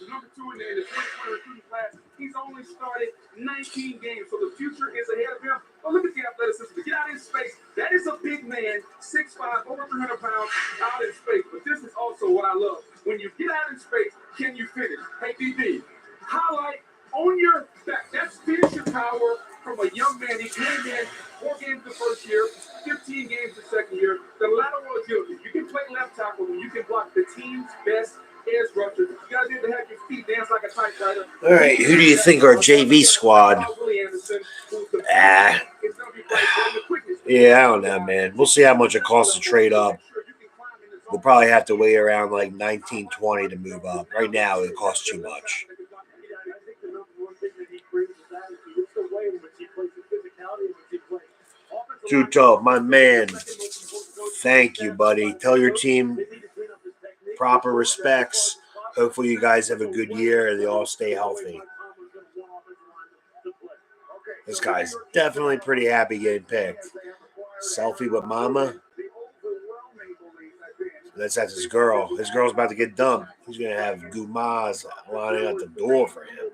Number 2 in the 2020 recruiting class. He's only started 19 games, so the future is ahead of him. But look at the athleticism. To get out in space, that is a big man, 6'5", over 300 pounds, out in space. But this is also what I love. When you get out in space, can you finish? Hey, DB, highlight on your back. That's finishing power from a young man. He came in 4 games the first year, 15 games the second year. The lateral agility. You can play left tackle and you can block the team's best edge rushers. You guys need to have your feet dance like a typewriter. All right, who do you think our JV squad? Yeah, I don't know, man. We'll see how much it costs to trade up. We'll probably have to wait around like 1920 to move up. Right now, it costs too much. Tuto, my man. Thank you, buddy. Tell your team proper respects. Hopefully you guys have a good year and they all stay healthy. This guy's definitely pretty happy getting picked. Selfie with mama. That's his girl. His girl's about to get dumped. He's going to have Gumas lining out the door for him.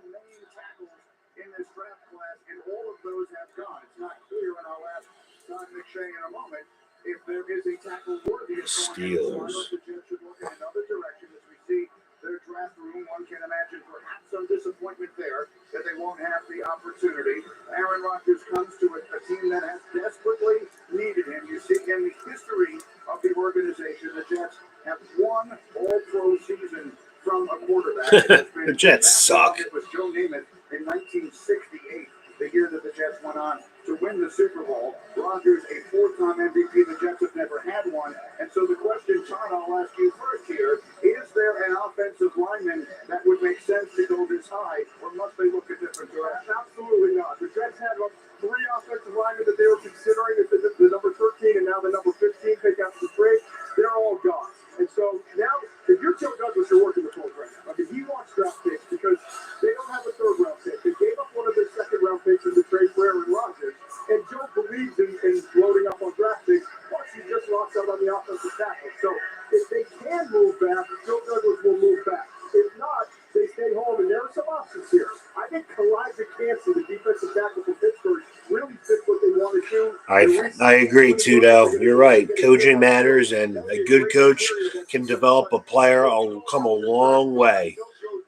In this draft class, and all of those have gone. It's not clear, and I'll ask Don McShay in a moment if there is a tackle worthy of Steelers. The Jets should look in another direction as we see their draft room. One can imagine perhaps some disappointment there that they won't have the opportunity. Aaron Rodgers comes to a team that has desperately needed him. You see in the history of the organization, the Jets have won all-pro season from a quarterback. The Jets suck. It was Joe Namath in 1968, the year that the Jets went on to win the Super Bowl. Rodgers, a four-time MVP. The Jets have never had one. And so the question, Todd, I'll ask you first here, is there an offensive lineman that would make sense to go this high, or must they look at different directions? Absolutely not. The Jets had three offensive linemen that they were considering. It's the number 13 and now the number 15 pick out the trade. They're all gone. And so now, if you're Joe Douglas, you're working the program. Okay, he wants draft picks because they don't have a third-round pick. They gave up one of their second-round picks in the trade for Aaron Rodgers. And Joe believes in loading up on draft picks. Plus, he just lost out on the offensive tackle. So if they can move back, Joe Douglas will move back. If not, they stay home. And there are some options here. I think Elijah Campson, the defensive tackle from Pittsburgh, really fits what they want to do. I agree, Tudo. You're right. Coaching matters, and a good coach can develop a player. Will come a long way.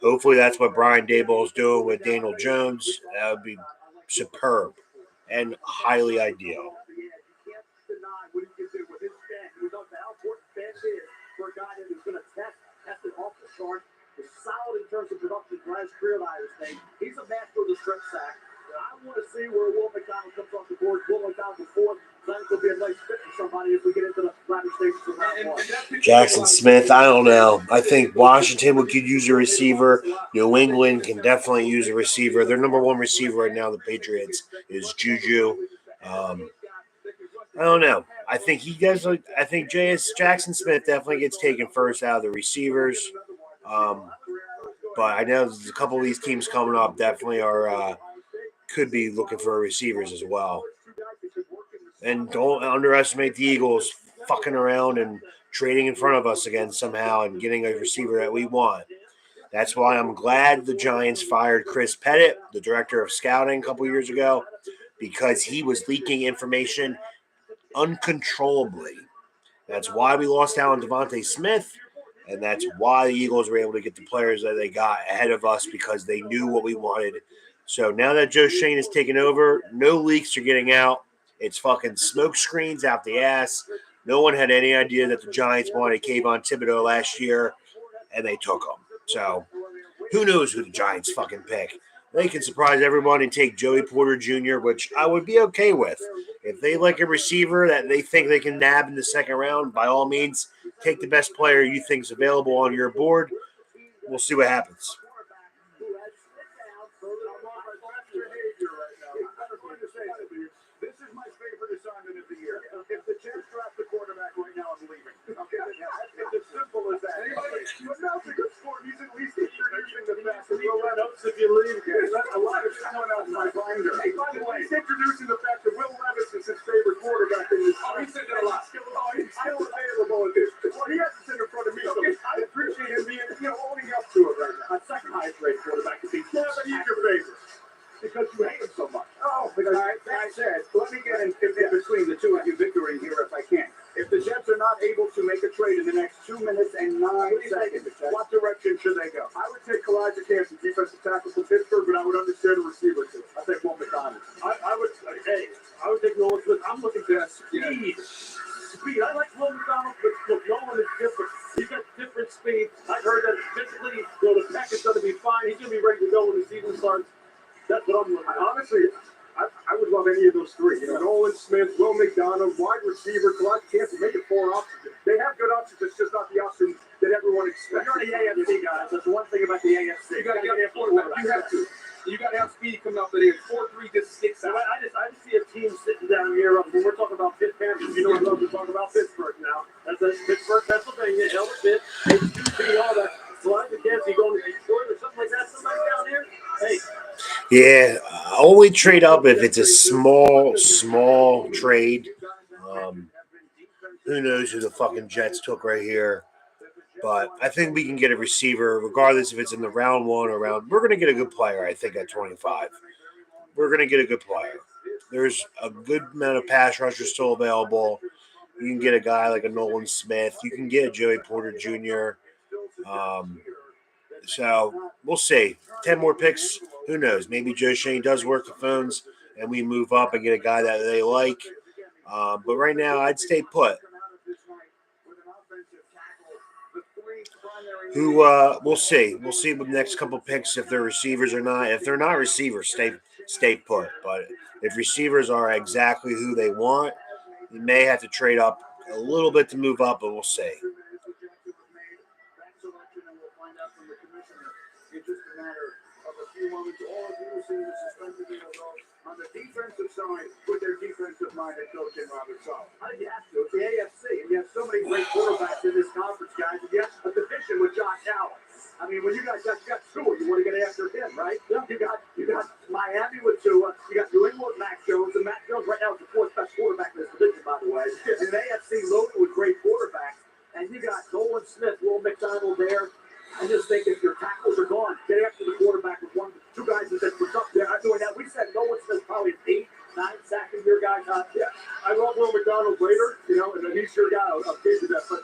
Hopefully, that's what Brian Daboll is doing with Daniel Jones. That would be superb and highly ideal. Solid in terms of production for his career at Iowa State. He's a master of the stretch sack. I want to see where Will McDonald comes off the board. Will McDonald before. That could be a nice fit for somebody as we get into the latter stages of round one. Jackson Smith, I don't know. I think Washington could use a receiver. New England can definitely use a receiver. Their number one receiver right now, the Patriots, is Juju. I don't know. I think he does. I think Jackson Smith definitely gets taken first out of the receivers. But I know there's a couple of these teams coming up definitely could be looking for receivers as well. And don't underestimate the Eagles fucking around and trading in front of us again somehow and getting a receiver that we want. That's why I'm glad the Giants fired Chris Pettit, the director of scouting, a couple years ago, because he was leaking information uncontrollably. That's why we lost out on Devontae Smith. And that's why the Eagles were able to get the players that they got ahead of us, because they knew what we wanted. So now that Joe Schoen has taken over, no leaks are getting out. It's fucking smoke screens out the ass. No one had any idea that the Giants wanted Kayvon Thibodeau last year, and they took him. So who knows who the Giants fucking pick. They can surprise everyone and take Joey Porter Jr., which I would be okay with. If they like a receiver that they think they can nab in the second round, by all means, take the best player you think is available on your board. We'll see what happens. This is my favorite assignment of the year. If the Jets draft the quarterback right now, I'm leaving. Okay, it's as simple as that. But now it's a good sport. He's at least introducing the fact that Will Levis, if you leave, a lot of someone else in my binder. Hey, by the way, he's introducing the fact that Will Levis is his favorite quarterback in this. Oh, he's sitting there a lot. He's still available at this. Well, he hasn't sit in front of me, so I appreciate him being, owning up to it right now. Second highest rated quarterback to be. Yeah, but he's your favorite. Because you hate him so much. Oh, because that said, let me get in between the two of you victory here if I can. If the Jets are not able to make a trade in the next 2 minutes and 9 seconds, what direction should they go? I would take Elijah Campson, defensive tackle from Pittsburgh, but I would understand the receiver too. I think Will McDonald. I would take Nolan Smith. I'm looking for speed. Speed. I like Will McDonald, but look, Nolan is different. He's got different speed. I heard that physically, the pack is going to be fine. He's going to be ready to go when the season starts. That's what I'm looking at. Honestly, I would love any of those three. Nolan Smith, Will McDonald, wide receiver, Elijah Campson, make it 4 options. They have good options. It's just not the option that everyone expects. You're the AFC guys. That's one thing about the AFC. You got to get a quarterback. You have to. You got to have speed coming off of there. 4-3 just sticks out. I just see a team sitting down here when we're talking about Pitt Panthers. You know, I love to talk about Pittsburgh now. That's Pittsburgh, Pennsylvania, L-Pitt, H2P, all that. So I can't see going to Detroit or something like that. Somebody down here. Hey. Yeah, I only trade up if it's a small trade. Who knows who the fucking Jets took right here? But I think we can get a receiver, regardless if it's in the round 1 or round. We're going to get a good player, I think, at 25. We're going to get a good player. There's a good amount of pass rushers still available. You can get a guy like a Nolan Smith. You can get a Joey Porter Jr. So we'll see. 10 more picks. Who knows? Maybe Joe Shane does work the phones and we move up and get a guy that they like. But right now, I'd stay put. We'll see. We'll see with the next couple picks if they're receivers or not. If they're not receivers, stay put. But if receivers are exactly who they want, you may have to trade up a little bit to move up, but we'll see. On the defensive side, with their defensive-minded coach in Robert Saleh. I think you have to. It's the AFC, and you have so many great quarterbacks in this conference, guys. And you have a division with Josh Allen. I mean, when you guys got Tua, you want to get after him, right? Yeah. You got Miami with Tua. You got New England with Mac Jones, and Mac Jones right now is the 4th best quarterback in this division, by the way. And the AFC loaded with great quarterbacks. And you got Nolan Smith, Will McDonald there. I just think if your tackles are gone, get after the quarterback with 2 guys that was up there. I'm doing that. We said Nolan Smith probably 8, 9 sack a year guy. Yeah, I love Will McDonald later, and then he's your guy. I'll get to that. But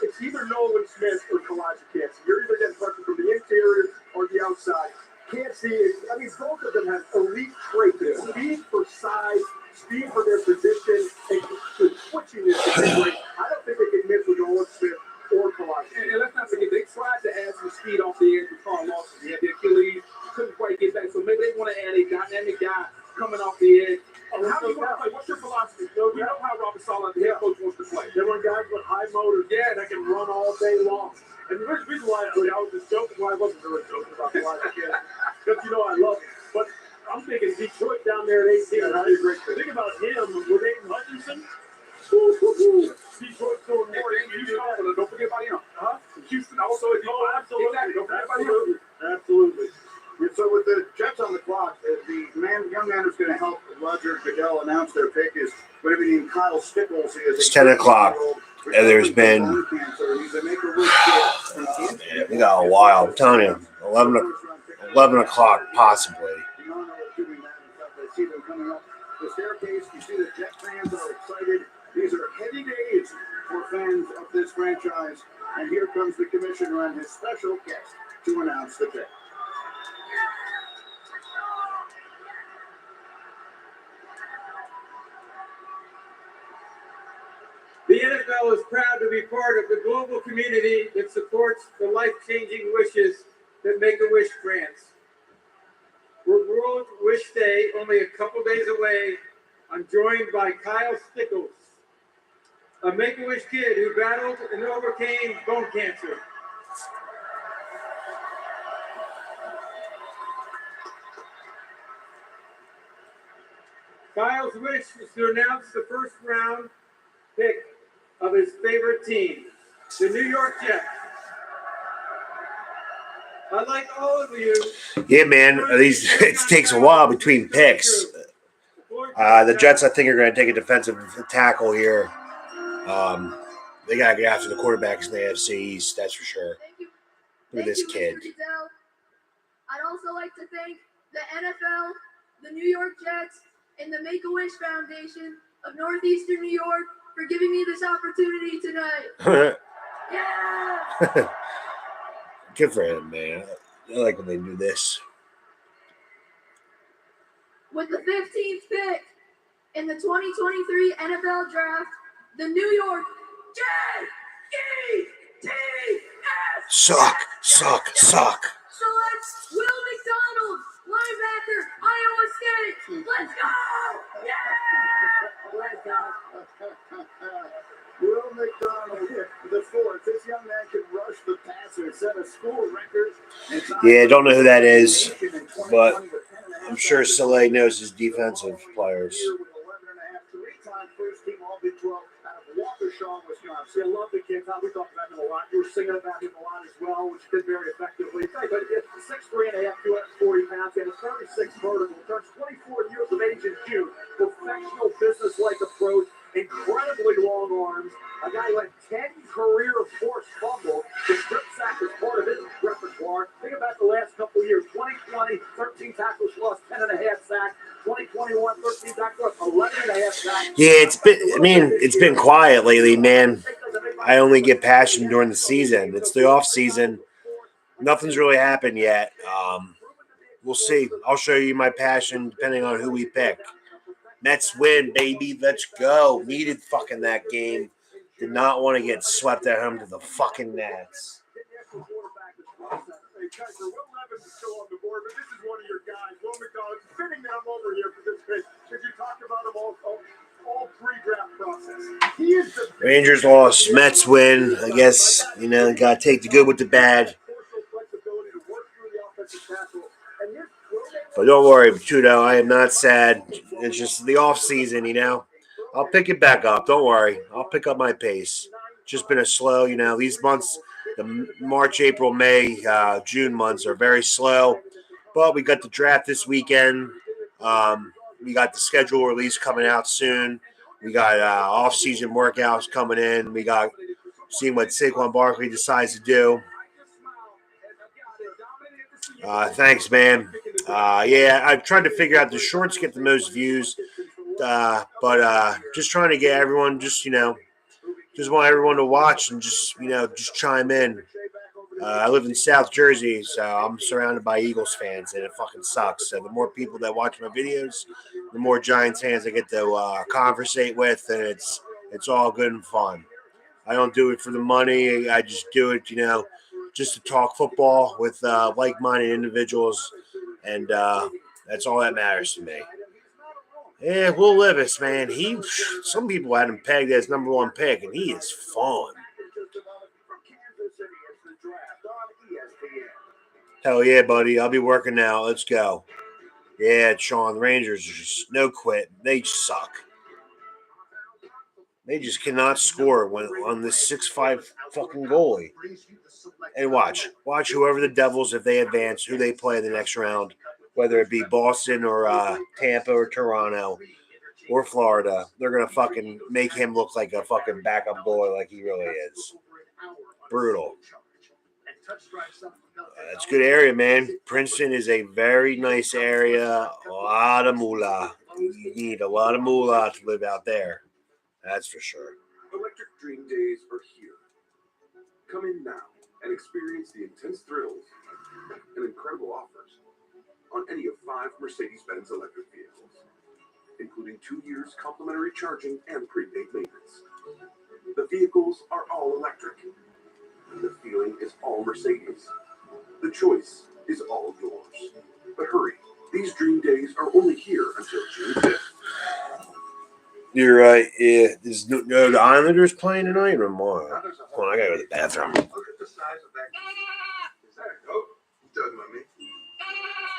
it's either Nolan Smith or Kalijah Kancey. You're either getting pressure from the interior or the outside. Kancey is, both of them have elite traits. Speed for size, speed for their position, and the twitchiness is great. I don't think they can miss with Nolan Smith. And let's not forget, they tried to add some speed off the edge with Carl Lawson. He had the Achilles, couldn't quite get back. So maybe they want to add a dynamic guy coming off the edge. How do you want to play? What's your philosophy? You know how Robert Saleh, the head coach, wants to play. They want guys with high motors, that can run all day long. And the reason why I was just joking, why I wasn't really joking about Kalijah Kancey, because I love him. But I'm thinking Detroit down there at 18. That'd be a great thing. Think about him with Aiden Hutchinson. Detroit throwing more than Houston. Don't forget about him. Houston also. Absolutely. Exactly. Don't forget about him. Absolutely. So with the Jets on the clock, the young man who's going to help Roger Goodell announce their pick is going to be named Kyle Stickles. It's 10 o'clock. And there's been... we got a while. I'm telling you, 11 o'clock possibly. The staircase, you see the Jet fans are excited. These are heady days for fans of this franchise. And here comes the commissioner and his special guest to announce the pick. The NFL is proud to be part of the global community that supports the life-changing wishes that Make-A-Wish grants. We're World Wish Day, only a couple days away. I'm joined by Kyle Stickles, a Make-A-Wish kid who battled and overcame bone cancer. Kyle's wish is to announce the first round pick of his favorite team, the New York Jets. I'd like all of you. Yeah, man. It takes a while between picks. The Jets, I think, are going to take a defensive tackle here. They got to get after the quarterbacks in the AFC East, that's for sure. Look at this kid. I'd also like to thank the NFL, the New York Jets, and the Make-A-Wish Foundation of Northeastern New York for giving me this opportunity tonight. Yeah! Good for him, man. I like when they do this. With the 15th pick in the 2023 NFL Draft, the New York Jets Suck. selects Will McDonald, linebacker, Iowa State. Let's go! Yeah! Let's go! Will McDonald, the fourth. This young man can rush the passer, set a school record. Yeah, don't know who that is. but I'm sure Soleil knows his defensive players. See, I love the kid. Tom, we talked about him a lot. You were singing about him a lot as well, which did very effectively. But 6'3.5", 240 pounds, he had a 36 vertical, turns 24 years of age in June. Professional, business-like approach, incredibly long arms. A guy who had 10 career forced fumbles. The strip sack is part of his repertoire. Think about the last couple of years. 2020, 13 tackles lost, 10.5 sacks. 2021, 13 tackles, 11.5 sacks. Yeah, it's been quiet lately, man. I only get passion during the season. It's the off season. Nothing's really happened yet. We'll see. I'll show you my passion depending on who we pick. Mets win, baby. Let's go. Needed fucking that game. Did not want to get swept at home to the fucking Nats. Kaiser, Will Levis is still on the board, but this is one of your guys. Will McDonald is sitting down over here for this pitch because you talked about him all pre-draft process. He is the Rangers lost. Mets win. I guess, got to take the good with the bad. But don't worry, Tudo. I am not sad. It's just the off season, I'll pick it back up. Don't worry. I'll pick up my pace. Just been a slow, these months, the March, April, May, June months are very slow. But we got the draft this weekend. We got the schedule release coming out soon. We got off-season workouts coming in. We got seeing what Saquon Barkley decides to do. Thanks, man. I've tried to figure out the shorts get the most views. But just trying to get everyone, just want everyone to watch and just chime in. I live in South Jersey, so I'm surrounded by Eagles fans, and it fucking sucks. So the more people that watch my videos, the more Giants fans I get to conversate with, and it's all good and fun. I don't do it for the money. I just do it, just to talk football with like-minded individuals, and that's all that matters to me. Yeah, Will Levis, man. Some people had him pegged as number one pick, and he is fun. Hell yeah, buddy. I'll be working now. Let's go. Yeah, Sean, the Rangers are just no quit. They suck. They just cannot score on this 6'5" fucking goalie. And watch whoever the Devils, if they advance, who they play in the next round, whether it be Boston or Tampa or Toronto or Florida, they're going to fucking make him look like a fucking backup goalie like he really is. Brutal. That's a good area, man. Princeton is a very nice area. A lot of moolah. You need a lot of moolah to live out there. That's for sure. Electric Dream Days are here. Come in now and experience the intense thrills and incredible offers on any of 5 Mercedes-Benz electric vehicles, including 2 years complimentary charging and prepaid maintenance. The vehicles are all electric. The feeling is all Mercedes. The choice is all yours. But hurry, these dream days are only here until June 5th. You're right. Yeah, the Islanders playing tonight or tomorrow? Hold on, I gotta go to the bathroom. Look at the size of that. Is that a goat? Talking about me?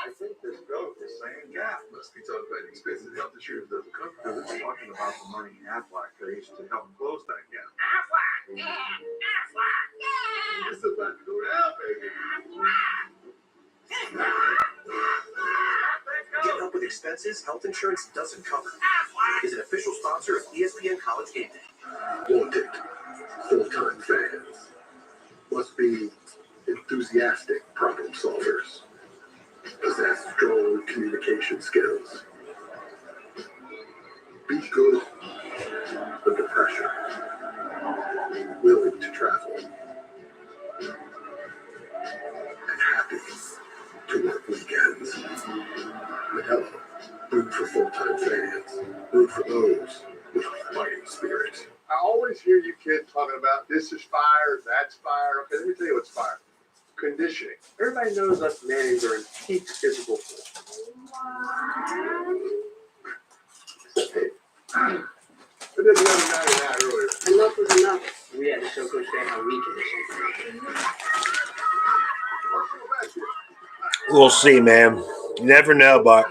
I think this goat is saying yeah. Must be talking about expensive health insurance doesn't cover. It's talking about the money Aflac pays to help close that gap. Aflac! Yeah! Aflac! Yeah! It's about to go down, baby. Get help with expenses health insurance doesn't cover. Is an official sponsor of ESPN College Game Day. Wanted full-time fans must be enthusiastic problem solvers, possess strong communication skills, be good under pressure, willing to travel, and happy to work weekends. Modelo, root for full-time fans, root for those with a fighting spirit. I always hear you kids talking about this is fire, that's fire. Okay, let me tell you what's fire. Conditioning. Everybody knows us Mannings are in peak physical form. But there's another guy in that earlier. Enough was enough. We had to show Coach Dan how we condition. We'll see, man. You never know, but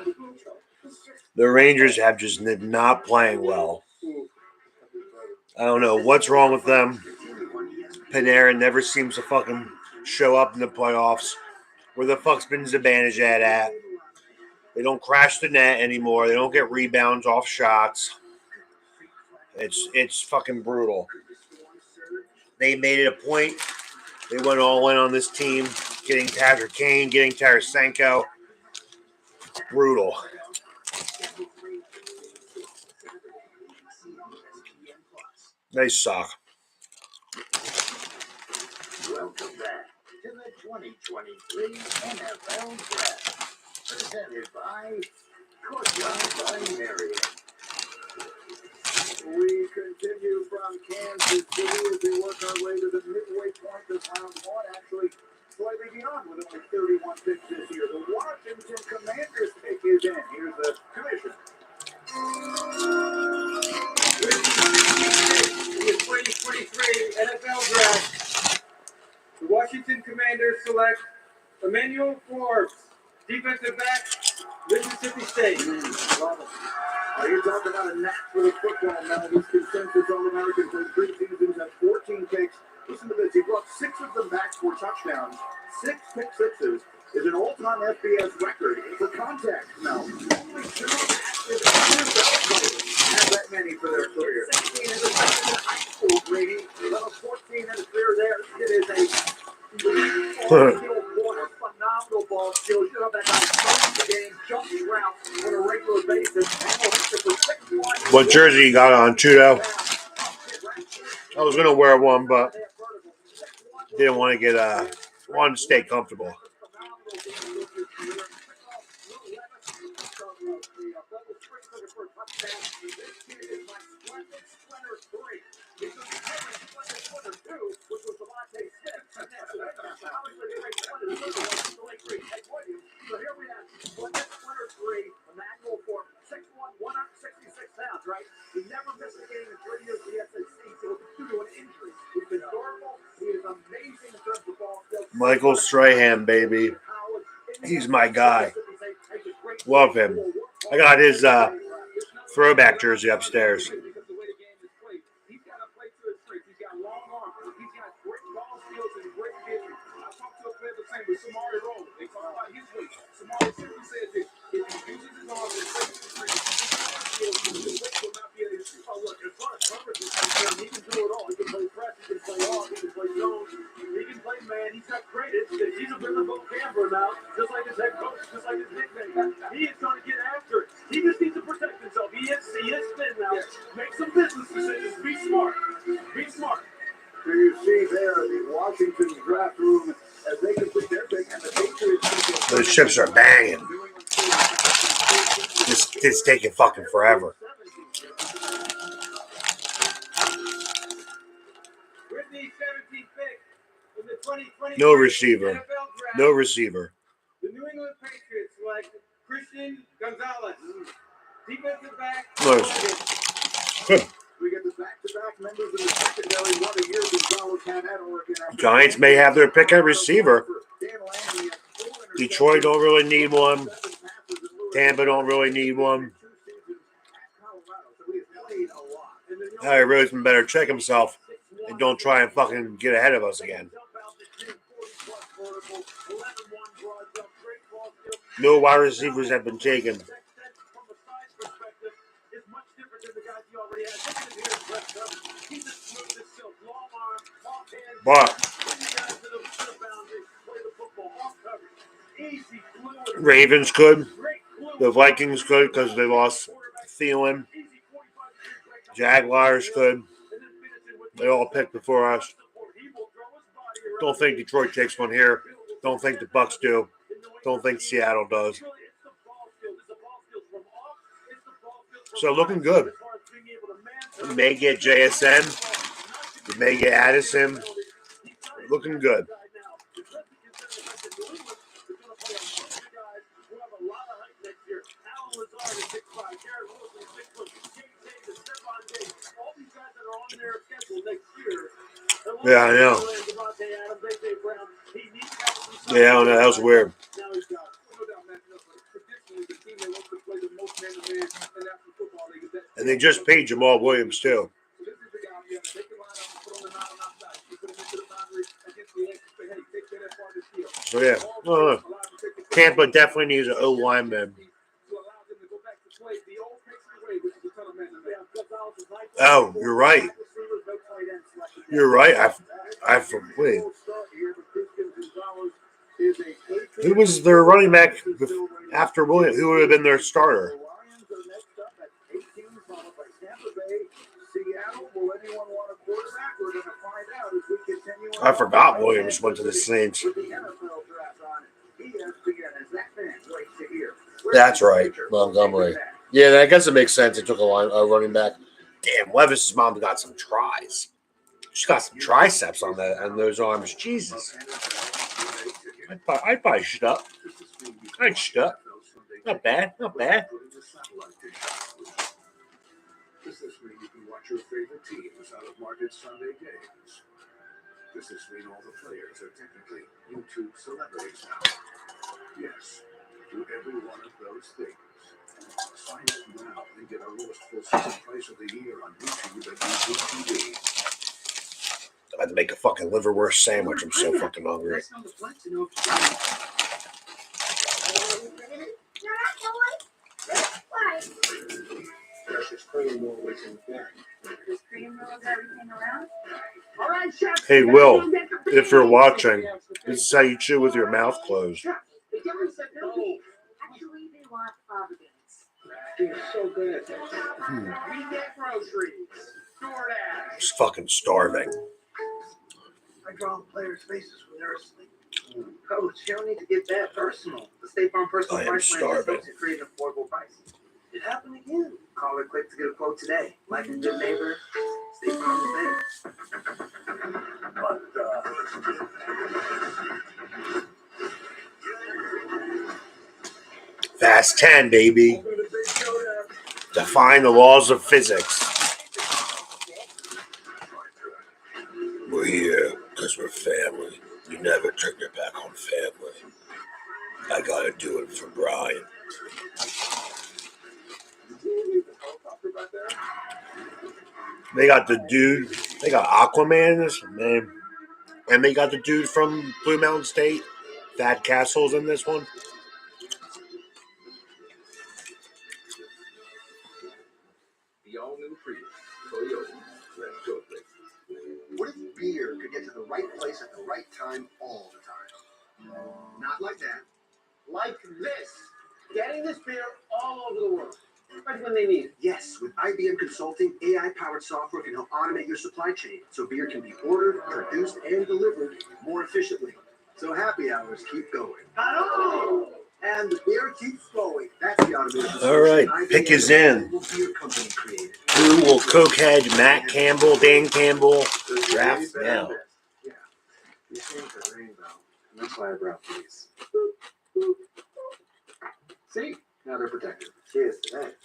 the Rangers have just not playing well. I don't know what's wrong with them. Panarin never seems to fucking show up in the playoffs. Where the fuck's been Zibanejad at? They don't crash the net anymore. They don't get rebounds off shots. It's fucking brutal. They made it a point. They went all in on this team, getting Patrick Kane, getting Tarasenko. Brutal. They suck. Welcome back to the 2023 NFL Draft, presented by Courtyard by Marriott. We continue from Kansas City as we work our way to the midway point of round one, actually slightly beyond with only 31 picks this year. The Washington Commanders pick is in. Here's the commission. The 2023 NFL Draft. The Washington Commanders select Emmanuel Forbes, defensive back, Mississippi State. Are you talking about a knack for the football now? This consensus All-American played 3 seasons at 14 picks. Listen to this. He brought 6 of them back for touchdowns. 6 pick sixes is an all-time FBS record for contact. Now, only 2 active NFL players have that many for their career. 16 in the high school, Brady. Level 14 in his career there. It is a phenomenal ball skills. You know that guy starts the game, jumps routes on a regular basis. What jersey you got on, Chudo? I was gonna wear one, but didn't want to get wanted to stay comfortable. Michael Strahan, baby. He's my guy. Love him. I got his throwback jersey upstairs. He is going to get after it. He just needs to protect himself. He is thin now. Make some business decisions. Be smart. Be smart. Do you see there the Washington draft room as they complete their pick and the Patriots? Those chips are banging. It's taking fucking forever. No receiver. No receiver. The New England Patriots select Christian Gonzalez, defensive back. We get the back-to-back members of the secondary. What a year Gonzalez had at Oregon. Giants may have their pick at receiver. Detroit don't really need one. Tampa don't really need one. Harry Roseman better check himself and don't try and fucking get ahead of us again. No wide receivers have been taken. But Ravens could. The Vikings could because they lost Thielen. Jaguars could. They all picked before us. Don't think Detroit takes one here. Don't think the Bucks do. Don't think Seattle does. So looking good. You may get JSN. You may get Addison. Looking good. Yeah, I know. Yeah, I don't know. That was weird. And they just paid Jamal Williams too. So yeah, Tampa definitely needs an O lineman. Oh, you're right. You're right. Wait. Who was their running back after Williams? Who would have been their starter? I forgot Williams went to the Saints. That's right, Montgomery. Yeah, I guess it makes sense. It took a running back. Damn, Levis's mom got some tries. She's got some triceps on those arms. Jesus. I'd probably shut up. I'd shut up. Not bad. Not bad. Does this mean you can watch your favorite teams out of market Sunday games? Does this mean all the players are technically YouTube celebrities now? Yes, do every one of those things. Sign up now and get our lowest full-season price of the year on YouTube and YouTube TV. I'm about to make a fucking liverwurst sandwich. I'm so fucking hungry. Hey, Will, if you're watching, this is how you chew with your mouth closed. Actually, they want fava beans. They're so good at that. We get groceries. DoorDash. Just fucking starving. I draw the players' faces when they're asleep. Coach, you don't need to get that personal. The State Farm Personal I am Price Plan starving. helps you create an affordable price. It happened again. Call it quick to get a quote today. Like a good neighbor, State Farm is there. Fast 10, baby. Define the laws of physics. We're here because we're family. You never turn your back on family. I gotta do it for Brian. They got the dude. They got Aquaman in this, man. And they got the dude from Blue Mountain State. Thad Castle's in this one. The all-new Prius, Toyota. Let's go places. What if beer could get to the right place at the right time all the time? Not like that. Like this. Getting this beer all over the world. Right when they need it. Yes, with IBM Consulting, AI-powered software can help automate your supply chain so beer can be ordered, produced, and delivered more efficiently. So happy hours keep going. Hello! And the beer keeps flowing. That's the automation. All right, pick is in. Beer company created. Who will cokehead Matt Campbell, Dan Campbell draft now? Yeah, you changed the rainbow, and that's why I brought these. See? Now they're protected. Cheers to that.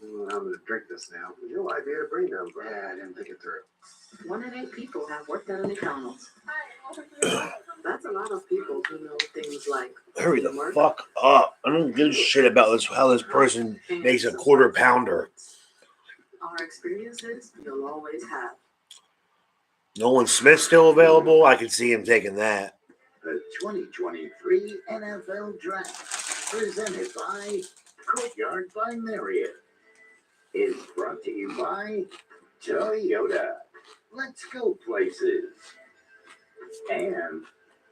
I'm going to drink this now. You know, I made a brain down, but I didn't think it through. 1 in 8 people have worked at a McDonald's. That's a lot of people who know things like Hurry the fuck up. I don't give a shit about this. How this person makes a quarter pounder. our experiences you'll always have. Nolan Smith still available? I can see him taking that. The 2023 NFL Draft, presented by Courtyard by Marriott, is brought to you by Toyota. Let's go places. And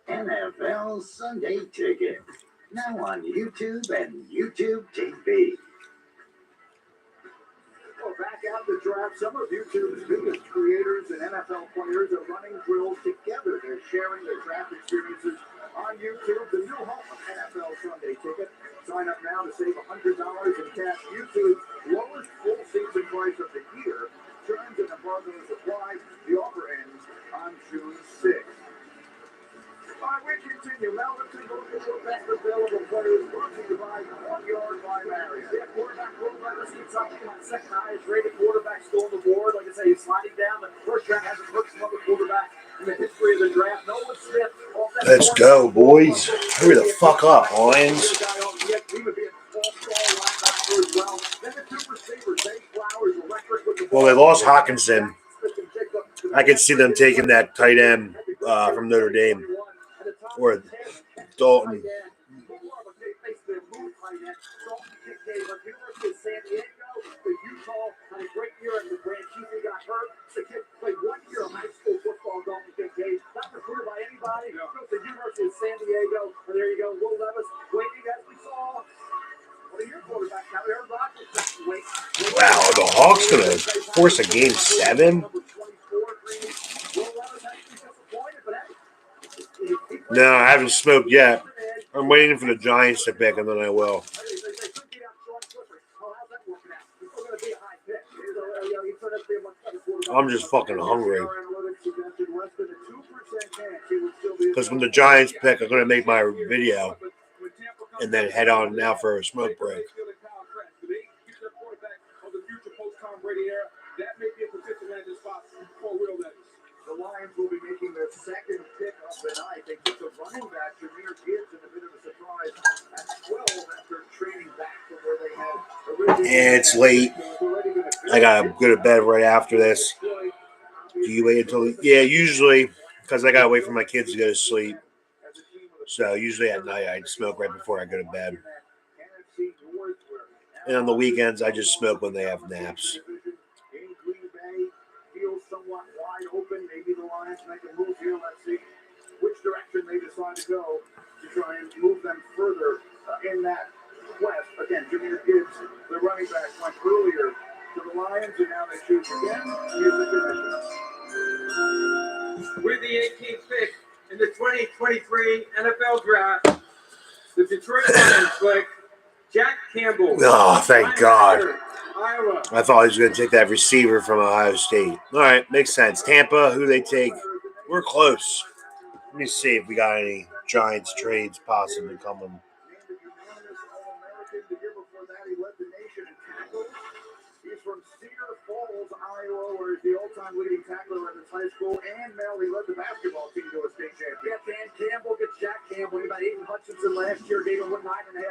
NFL Sunday Ticket, now on YouTube and YouTube TV. Well, back at the draft, some of YouTube's biggest creators and NFL players are running drills together. They're sharing their draft experiences on YouTube. The new home of NFL Sunday Ticket. Sign up now to save $100 in cash. YouTube's lowest full season price of the year. Terms and embargoes apply. The offer ends on June 6th. All right, we continue. Now let's go to the best available players brought to you by Courtyard by Marriott. Yeah, quarterback Will Levis keeps up being the second highest rated quarterback still on the board. Like I say, he's sliding down. The first round hasn't hurt some other quarterback in the history of the draft. Nolan Smith. Let's go, boys. Hurry the fuck up, Lions. He would be an all-star linebacker as well. Then the two receivers, they Well, they lost Hawkinson. I could see them taking that tight end from Notre Dame or Dalton. Wow, are the Hawks going to force a game 7? No, I haven't smoked yet. I'm waiting for the Giants to pick, and then I will. I'm just fucking hungry. Because when the Giants pick, I'm going to make my video and then head on now for a smoke break. The Lions will be making their second pick of the night. They took the running back, Jahmyr Gibbs, in a bit of a surprise at 12 after trading back from where they had originally. And it's late. I got to go to bed right after this. Do you wait until... Yeah, usually, because I got to wait for my kids to go to sleep. So usually at night, I smoke right before I go to bed. And on the weekends, I just smoke when they have naps. Somewhat wide open. Maybe the Lions make a move here. Let's see which direction they decide to go to try and move them further in that quest. Again, Jahmyr Gibbs, the running back, went earlier to the Lions, and now they choose again. Here's the division. With the 18th pick in the 2023 NFL Draft, the Detroit Lions select Jack Campbell. Oh, thank God. Iowa. I thought he was going to take that receiver from Ohio State. All right, makes sense. Tampa, who they take? We're close. Let me see if we got any Giants trades possibly coming. He's from Cedar Falls, Iowa, where he's the all-time leading tackler at his high school, and Mel, he led the basketball team to a state championship. Dan Campbell gets Jack Campbell. He about Aiden Hutchinson last year, gave him 9.5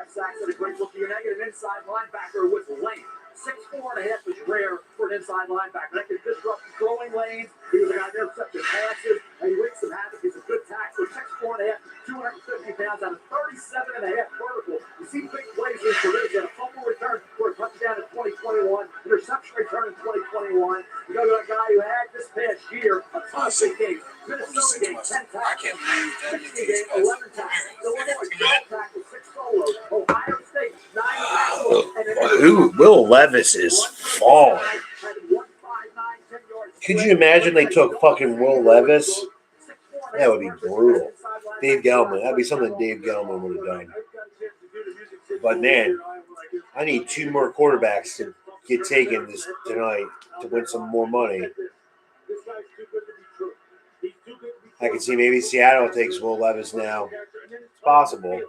sacks and a great rookie. And I get an inside linebacker with length. 6'4.5" is rare for an inside linebacker. That can disrupt throwing lanes. He was a guy that intercepted passes, and he wreaks some havoc. He's a good tackler. 6'4.5", 250 pounds out of 37.5 vertical. You see big plays in his career. He had a fumble return for a touchdown in 2021, interception return in 2021. You go to a guy who had this past year a ton of big games. Minnesota game, 10 tackles. 60 game, 11 tackles. Illinois, 12 tackles, 6 solos. Ohio State, 9 tackles. Will Levis is falling. Could you imagine they took fucking Will Levis? That would be brutal. Dave Gettleman. That'd be something Dave Gettleman would have done. But man, I need 2 more quarterbacks to get taken tonight to win some more money. I can see maybe Seattle takes Will Levis now. It's possible.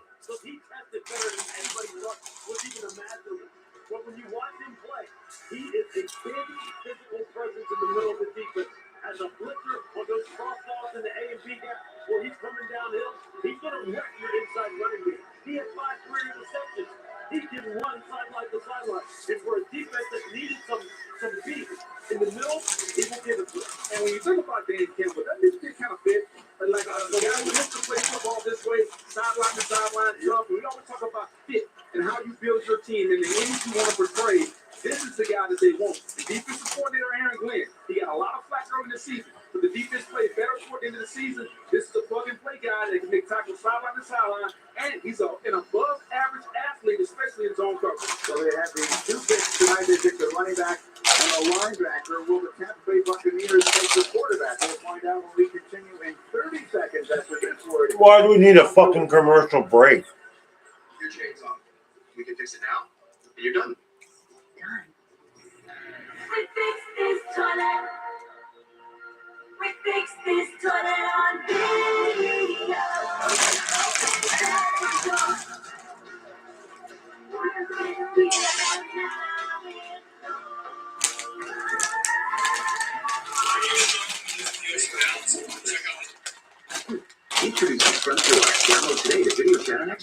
But when you watch him play, he is a big physical presence in the middle of the defense. As a blitzer on those cross balls in the A and B gap where he's coming downhill, he's going to wreck your inside running game. He had 5 career interceptions. He can run sideline to sideline. And for a defense that needed some beat in the middle, he will give it to us. And when you think about Dan Campbell, that kid kind of fit. Like the guy who used to play football this way, sideline to sideline, jump. We always talk about fit and how you build your team and the image you want to portray. This is the guy that they want. The defensive coordinator, Aaron Glenn, he got a lot of flack early in the season, but the defense played better toward the end of the season. This is a plug-and-play guy that can make tackles sideline to sideline, and he's an above-average athlete, especially in zone coverage. So they have the 2 picks tonight. They pick the running back and a linebacker. Will the Tampa Bay Buccaneers take the quarterback? We'll find out when we continue in 30 seconds after this word. Why do we need a fucking commercial break? Your chain's off. We can fix it now, and you're done. We fix this toilet. We fix this toilet on video.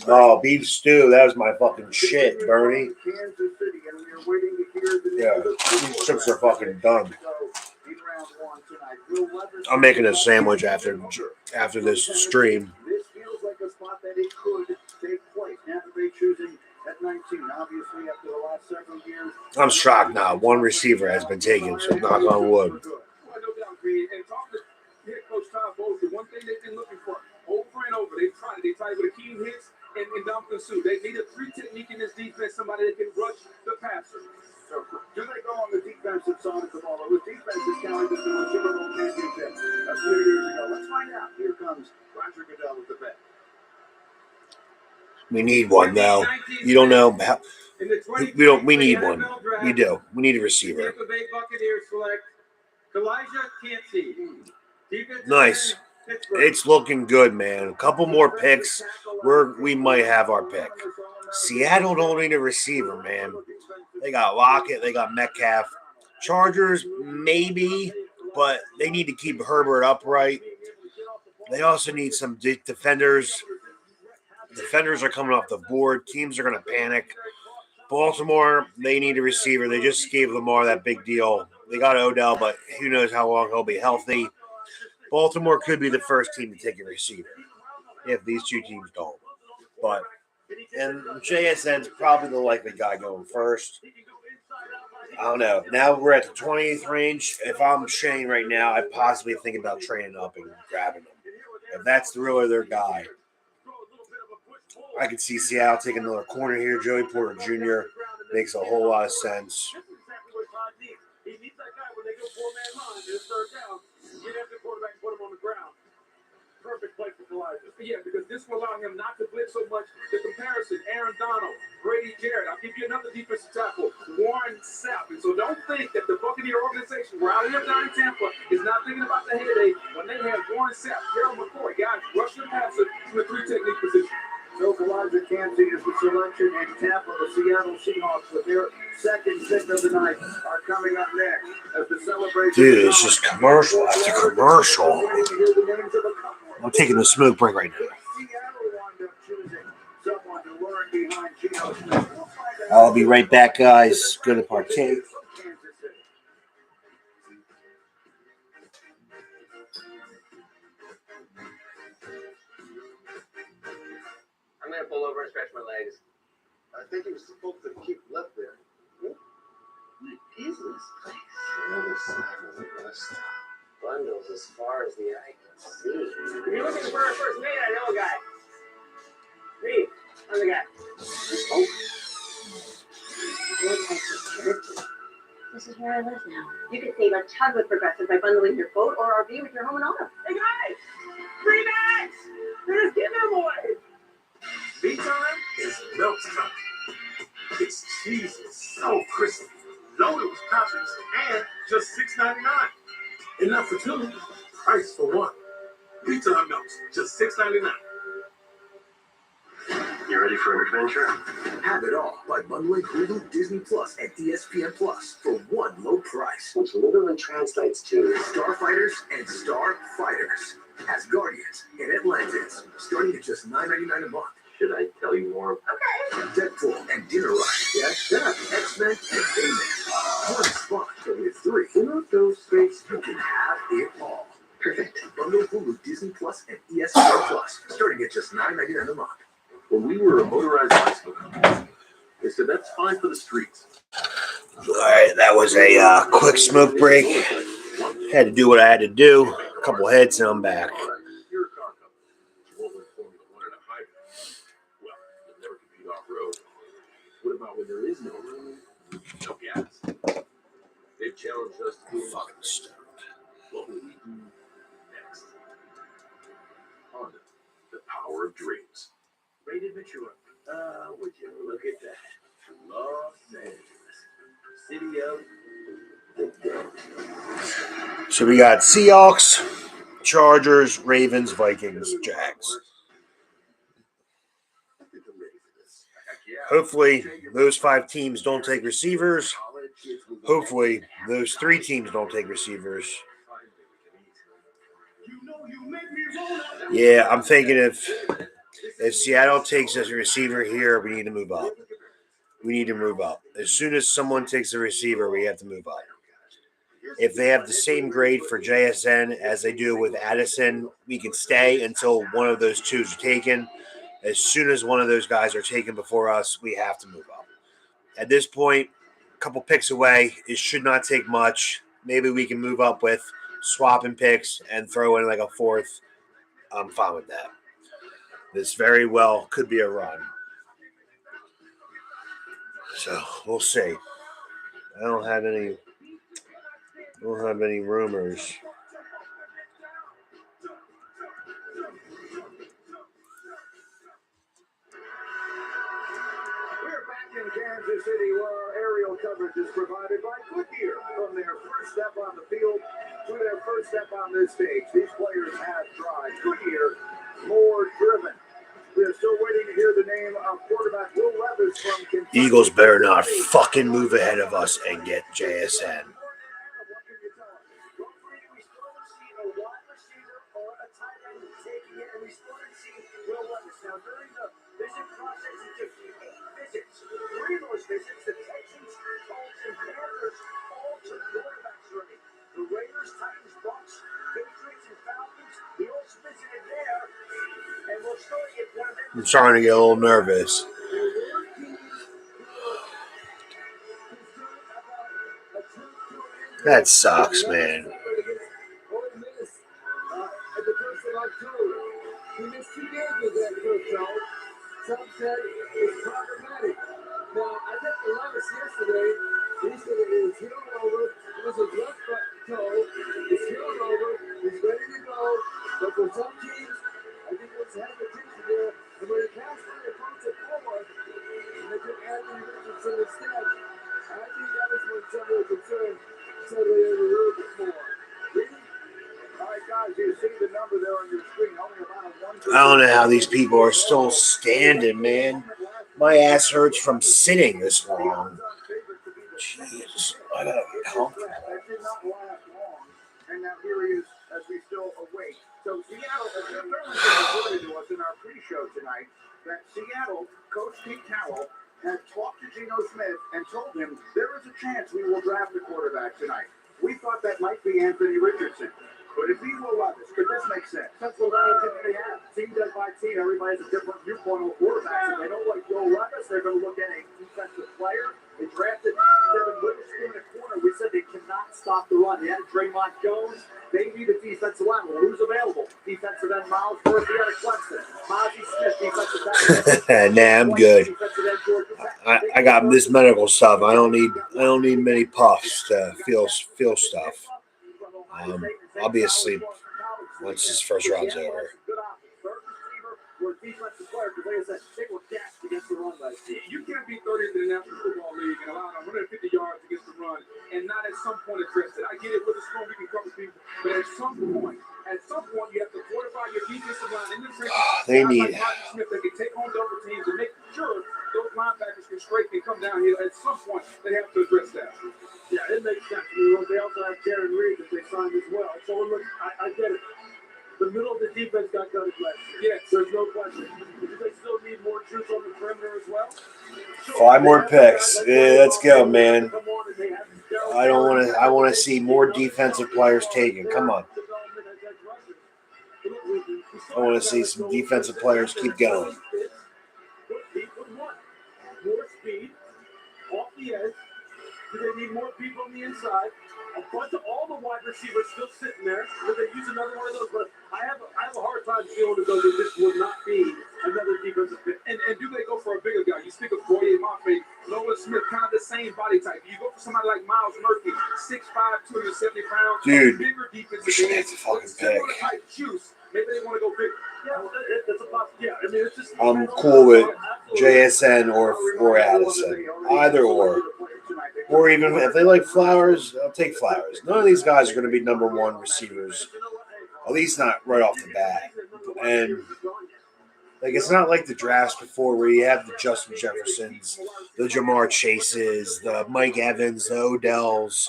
Oh, beef stew. That was my fucking shit, Bernie. Kansas City, and we you're waiting to hear the name Yeah, of the these chips are fucking done. So, in round one tonight, Will Levis- I'm making a sandwich after this stream. This feels like a spot that it could take place. Tampa Bay choosing at 19. Obviously, after the last several years. I'm shocked now. One receiver has been taken, so knock on wood. Well, no doubt, Green. And talking to head coach Todd Bowles, the one thing they've been looking for over and over, they've tried it. They tried it with Akeem Hicks and Ndamukong Suh. They need a three technique in this defense, somebody that can rush the passer. So, do they go on the defensive side of the ball? It was defensive carried them to a Super Bowl championship a few years ago. Let's find out. Here comes Roger Goodell with the bet. We need one though. You don't know how. We need one. We do. We need a receiver. Tampa Bay Buccaneers select Kalijah Cansey. Nice. It's looking good, man. A couple more picks. We might have our pick. Seattle don't need a receiver, man. They got Lockett. They got Metcalf. Chargers, maybe, but they need to keep Herbert upright. They also need some defenders. Defenders are coming off the board. Teams are going to panic. Baltimore, they need a receiver. They just gave Lamar that big deal. They got Odell, but who knows how long he'll be healthy. Baltimore could be the first team to take a receiver if these two teams don't. And JSN's probably the likely guy going first. I don't know. Now we're at the 20th range. If I'm Shane right now, I'd possibly think about trading up and grabbing him. If that's really their guy, I could see Seattle taking another corner here. Joey Porter Jr. makes a whole lot of sense. He needs that guy when they go four-man line. It's third down. Get after the quarterback and put him on the ground. Perfect play for Kalijah. Yeah, because this will allow him not to blitz so much. The comparison, Aaron Donald, Brady Jarrett. I'll give you another defensive tackle, Warren Sapp. And so don't think that the Buccaneer organization, where I live down in Tampa, is not thinking about the heyday when they have Warren Sapp, Gerald McCoy, guys rushing the passer from the three technique position. So Kalijah Cansey is the selection in Tampa. The Seattle Seahawks with their second pick of the night are coming up next as the celebration. Dude, it's just commercial after commercial. I'm taking a smoke break right now. I'll be right back, guys. Good to partake. I'm gonna pull over and stretch my legs. I think he was supposed to keep left there. What is this place? Another side of the west. Bundles as far as the eye can see. If you're looking for a first mate, I know a guy. Me, I'm the guy. Oh. This is where I live now. You could save a ton with Progressive by bundling your boat or RV with your home and auto. Hey guys! Free bags! They're just giving them away! Big time is milk time. It's cheesy, so crispy, loaded with toppings, and just $6.99. Enough for two, price for one. Big time milks, just $6.99. You ready for an adventure? Have it all by bundling Hulu, Disney Plus, and ESPN Plus for one low price. Which literally translates to Starfighters and Starfighters. Asgardians and Atlanteans, starting at just $9.99 a month. Should I tell you more? Okay. Deadpool and Dinner Ride. Yes, X-Men and Bayman. One spot for the three. Who those space? You can have it all. Perfect. Bundle Hulu, Disney Plus, and ESPN Plus, starting at just $9.99 a month. When we were a motorized bicycle company, they said that's fine for the streets. All right, that was a quick smoke break. Had to do what I had to do. A couple hits, and I'm back. You're a car company. You won't let Formula One in a hybrid. Well, you'll never compete off-road. What about when there is no room? No gas. They've challenged us to do Fucking stupid. what will we do next? Honda, the power of dreams. Rated mature. Would you look at that? Los Angeles, city of the dead. So we got Seahawks, Chargers, Ravens, Vikings, Jags. Hopefully, those 5 teams don't take receivers. Hopefully, those 3 teams don't take receivers. Yeah, I'm thinking if Seattle takes as a receiver here, we need to move up. we need to move up. As soon as someone takes a receiver, we have to move up. If they have the same grade for JSN as they do with Addison, we can stay until one of those twos are taken. As soon as one of those guys are taken before us, we have to move up. At this point, a couple picks away, it should not take much. Maybe we can move up with swapping picks and throw in like a fourth. I'm fine with that. This very well could be a run. So we'll see. I don't have any rumors. We're back in Kansas City where our aerial coverage is provided by Goodyear. From their first step on the field to their first step on this stage, these players have tried. Goodyear, more driven. We're still waiting to hear the name of quarterback Will Levis from Kentucky. Eagles better not fucking move ahead of us and get JSN. The Raiders, Titans, Bucks, Patriots, and Falcons, the Eagles visited there, and we'll show you one of them. I'm starting to get a little nervous. That sucks, man. At the 1st of October. We missed 2 games with that first show. Some said it's problematic. Now, I talked to Levis yesterday. He said it is healed over. It was a left toe. It's healed over. He's ready to go. But for some teams, I think what's hesitation there, and when the pass play comes to forward, and they took Anthony Richardson instead, I think that was when some were concerned. Suddenly, a little bit more. All right, guys, you see the number there on your screen. Only about 1%. I don't know how these people are still standing, man. My ass hurts from sitting this long. Jeez, I gotta get comfortable. That did not last long, and now here he is as we still await. So Seattle has reported to us in our pre-show tonight that Seattle coach Pete Carroll had talked to Geno Smith and told him there is a chance we will draft a quarterback tonight. We thought that might be Anthony Richardson. Could it be Will Levis? Could this make sense? That's what I typically have. Team does by team. Everybody has a different viewpoint on quarterbacks. If they don't like Will Levis, they're going to look at a defensive player. They drafted Devin Witherspoon at corner. We said they cannot stop the run. They had Draymond Jones. They need a defensive line. Well, who's available? Defensive end Miles Murphy out of Clemson. Mozzie Smith, defensive back. Nah, I'm good. I got this medical stuff. I don't need many puffs to feel stuff. I'll be asleep once this first round's over. You can't be 30th in the National Football League and allow 150 yards against the run and not at some point address it. I get it with the storm, we can cover people, but at some point you have to fortify your defensive line in the trenches. They need Smith that can take on double teams and make sure those linebackers can straight and come down here. At some point, they have to address that. Yeah, it makes sense. They also have Darren Reed that they signed as well. So look, I get it. The middle of the defense got gutted last year. Yes, there's no question. Do they still need more troops on the perimeter as well? 5 more picks. Yeah, let's go, man. I want to see more defensive players taken. Come on. I want to see some defensive players keep going. More speed off the edge. Do they need more people on the inside? A bunch of all the wide receivers still sitting there. Will they use another one of those? But I have a hard time feeling as though that this will not be another defensive pick. And do they go for a bigger guy? You speak of Boye Mafe, Nolan Smith, kind of the same body type. You go for somebody like Miles Murphy, 6'5", 270 pounds. Dude, bigger defensive that's a fucking pick. Type juice. Maybe they want to go big. Yeah, that's a possibility. Yeah, I mean, it's just. I'm cool with JSN or Addison. Either or. Or even if they like Flowers, I'll take Flowers. None of these guys are going to be number one receivers. At least not right off the bat. And like it's not like the drafts before where you have the Justin Jeffersons, the Jamar Chases, the Mike Evans, the Odells,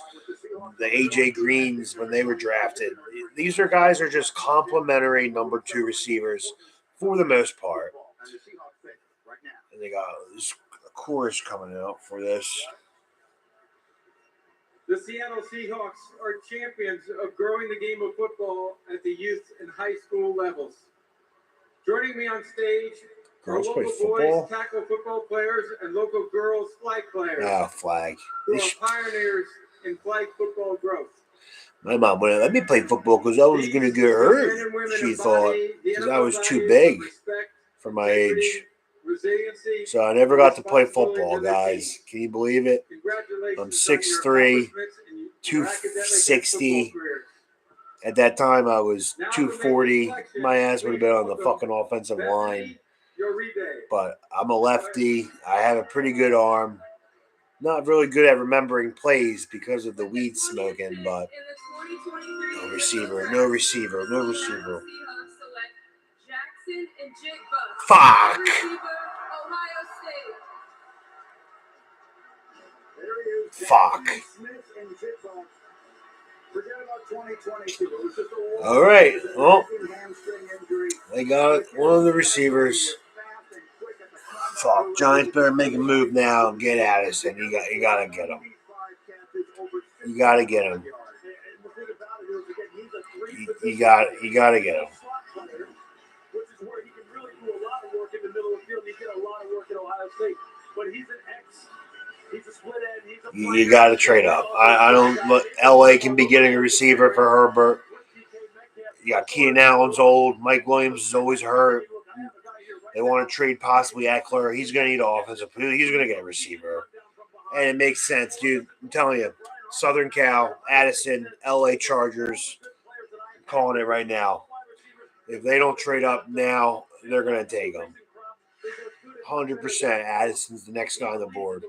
the AJ Greens when they were drafted. These are guys are just complimentary number 2 receivers for the most part. And they got chorus coming out for this. The Seattle Seahawks are champions of growing the game of football at the youth and high school levels. Joining me on stage are Girls play local football? boys tackle football players and local girls flag players Flag. who are pioneers in flag football growth. My mom wouldn't let me play football because I was going to get hurt. She thought because I was too big for my age. So I never got to play football, guys. Can you believe it? I'm 6'3", 260. At that time, I was 240. My ass would have been on the fucking offensive line. But I'm a lefty. I have a pretty good arm. Not really good at remembering plays because of the weed smoking, but no receiver. Fuck! Fuck. All right. Well, they got one of the receivers. Fuck. Giants better make a move now and get Addison. You gotta get him. You gotta get him. You gotta get him. You got to trade up. I don't. LA can be getting a receiver for Herbert. You got Keenan Allen's old. Mike Williams is always hurt. They want to trade possibly Eckler. He's going to need offensive. He's going to get a receiver. And it makes sense, dude. I'm telling you. Southern Cal, Addison, LA Chargers. I'm calling it right now. If they don't trade up now, they're going to take them. 100% Addison's the next guy on the board.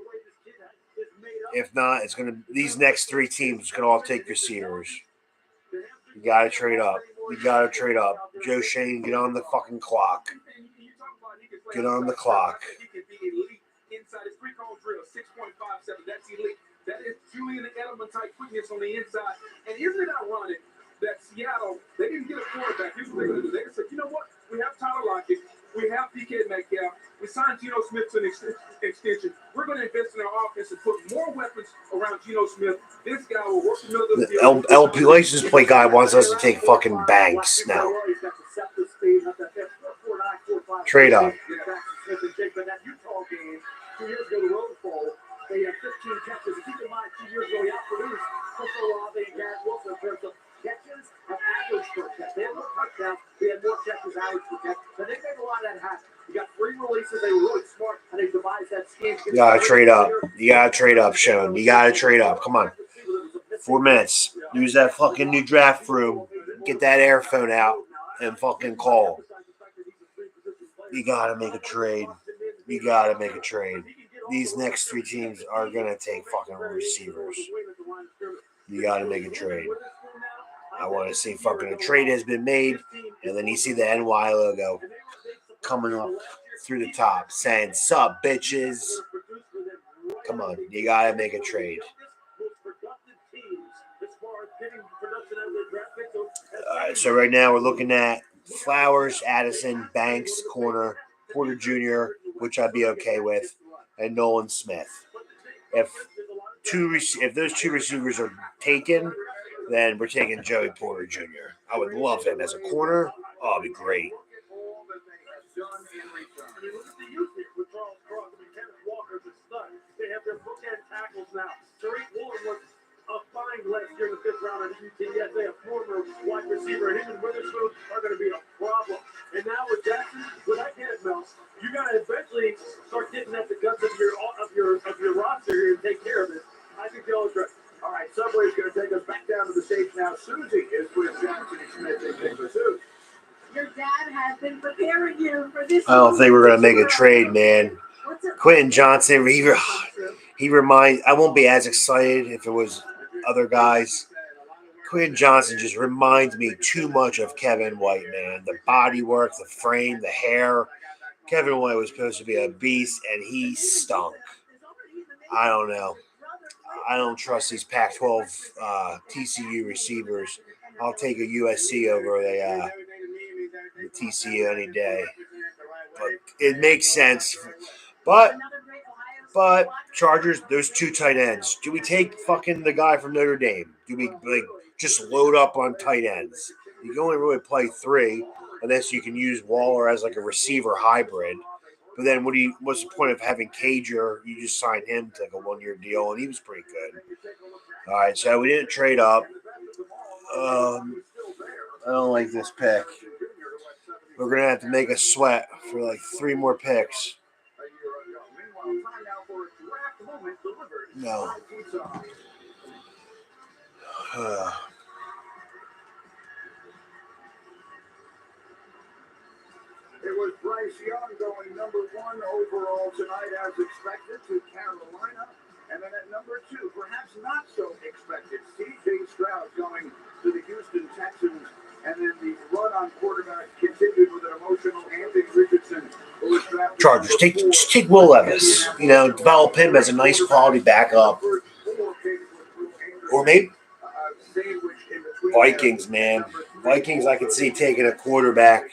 If not, it's gonna. These next three teams can all take receivers. You gotta trade up. Joe Shane, get on the fucking clock. Get on the clock. Inside his free-call drill, 6.57. That's elite. That is Julian Edelman type quickness on the inside. And isn't it ironic that Seattle, they didn't get a quarterback? Here's what they're going to do. They said, you know what? We have Tyler Lockett. We have PK Metcalf. We signed Geno Smith to an extension. We're going to invest in our offense and put more weapons around Geno Smith. This guy will work the middle of the field. The LP license plate guy wants us to take fucking Banks now. Trade up. Two years ago, the Rose Bowl, they had 15 catches. And keep in mind, 2 years ago, he outproduced Chris Olave and Garrett Wilson in terms of catches and average per catch. They had more touchdowns. They had more catches average per catch. But they made a lot of that happen. You got 3 releases. They were really smart, and they devised that scheme. You gotta trade up. Sean. You gotta trade up. Come on. 4 minutes. Use that fucking new draft room. Get that airphone out and fucking call. You gotta make a trade. These next 3 teams are going to take fucking receivers. You got to make a trade. I want to see fucking a trade has been made, and then you see the NY logo coming up through the top saying, "Sup, bitches." Come on. You got to make a trade. All right, so right now we're looking at Flowers, Addison, Banks, corner, Porter Jr., which I'd be okay with, and Nolan Smith. If those 2 receivers are taken, then we're taking Joey Porter Jr. I would love him as a corner. Oh, it'd be great. They have their bookend tackles now. Tariq Woolen was a fine last year in the 5th round at UTS. They have former wide receiver, and him and Witherspoon are going to be a problem. And now with Jackson, with that get it, Mel, you got to eventually start getting at the guts of your roster here and take care of this. I think they'll address it. All right, Subway's going to take us back down to the stage now. Susie is with Jackson Smith in pursuit. Your dad has been preparing you for this. I don't think we're going to make a trade, man. Quentin Johnson, he reminds. I won't be as excited if it was other guys. Quentin Johnson just reminds me too much of Kevin White, man. The body work, the frame, the hair. Kevin White was supposed to be a beast, and he stunk. I don't know. I don't trust these Pac-12 TCU receivers. I'll take a USC over the TCU any day. But it makes sense. But But Chargers, those two tight ends. Do we take fucking the guy from Notre Dame? Do we like just load up on tight ends? You can only really play 3, unless you can use Waller as like a receiver hybrid. But then what's the point of having Cager? You just sign him to like a 1-year deal, and he was pretty good. All right, so we didn't trade up. I don't like this pick. We're going to have to make a sweat for like 3 more picks. No. It was Bryce Young going number 1 overall tonight as expected to Carolina. And then at number 2, perhaps not so expected, C.J. Stroud going to the Houston Texans. And then the run on quarterback continued with an emotional Anthony Richardson, who was drafted. Chargers, take Will Levis. You know, develop him as a nice quality backup. Or maybe Vikings, man. Vikings, I can see taking a quarterback.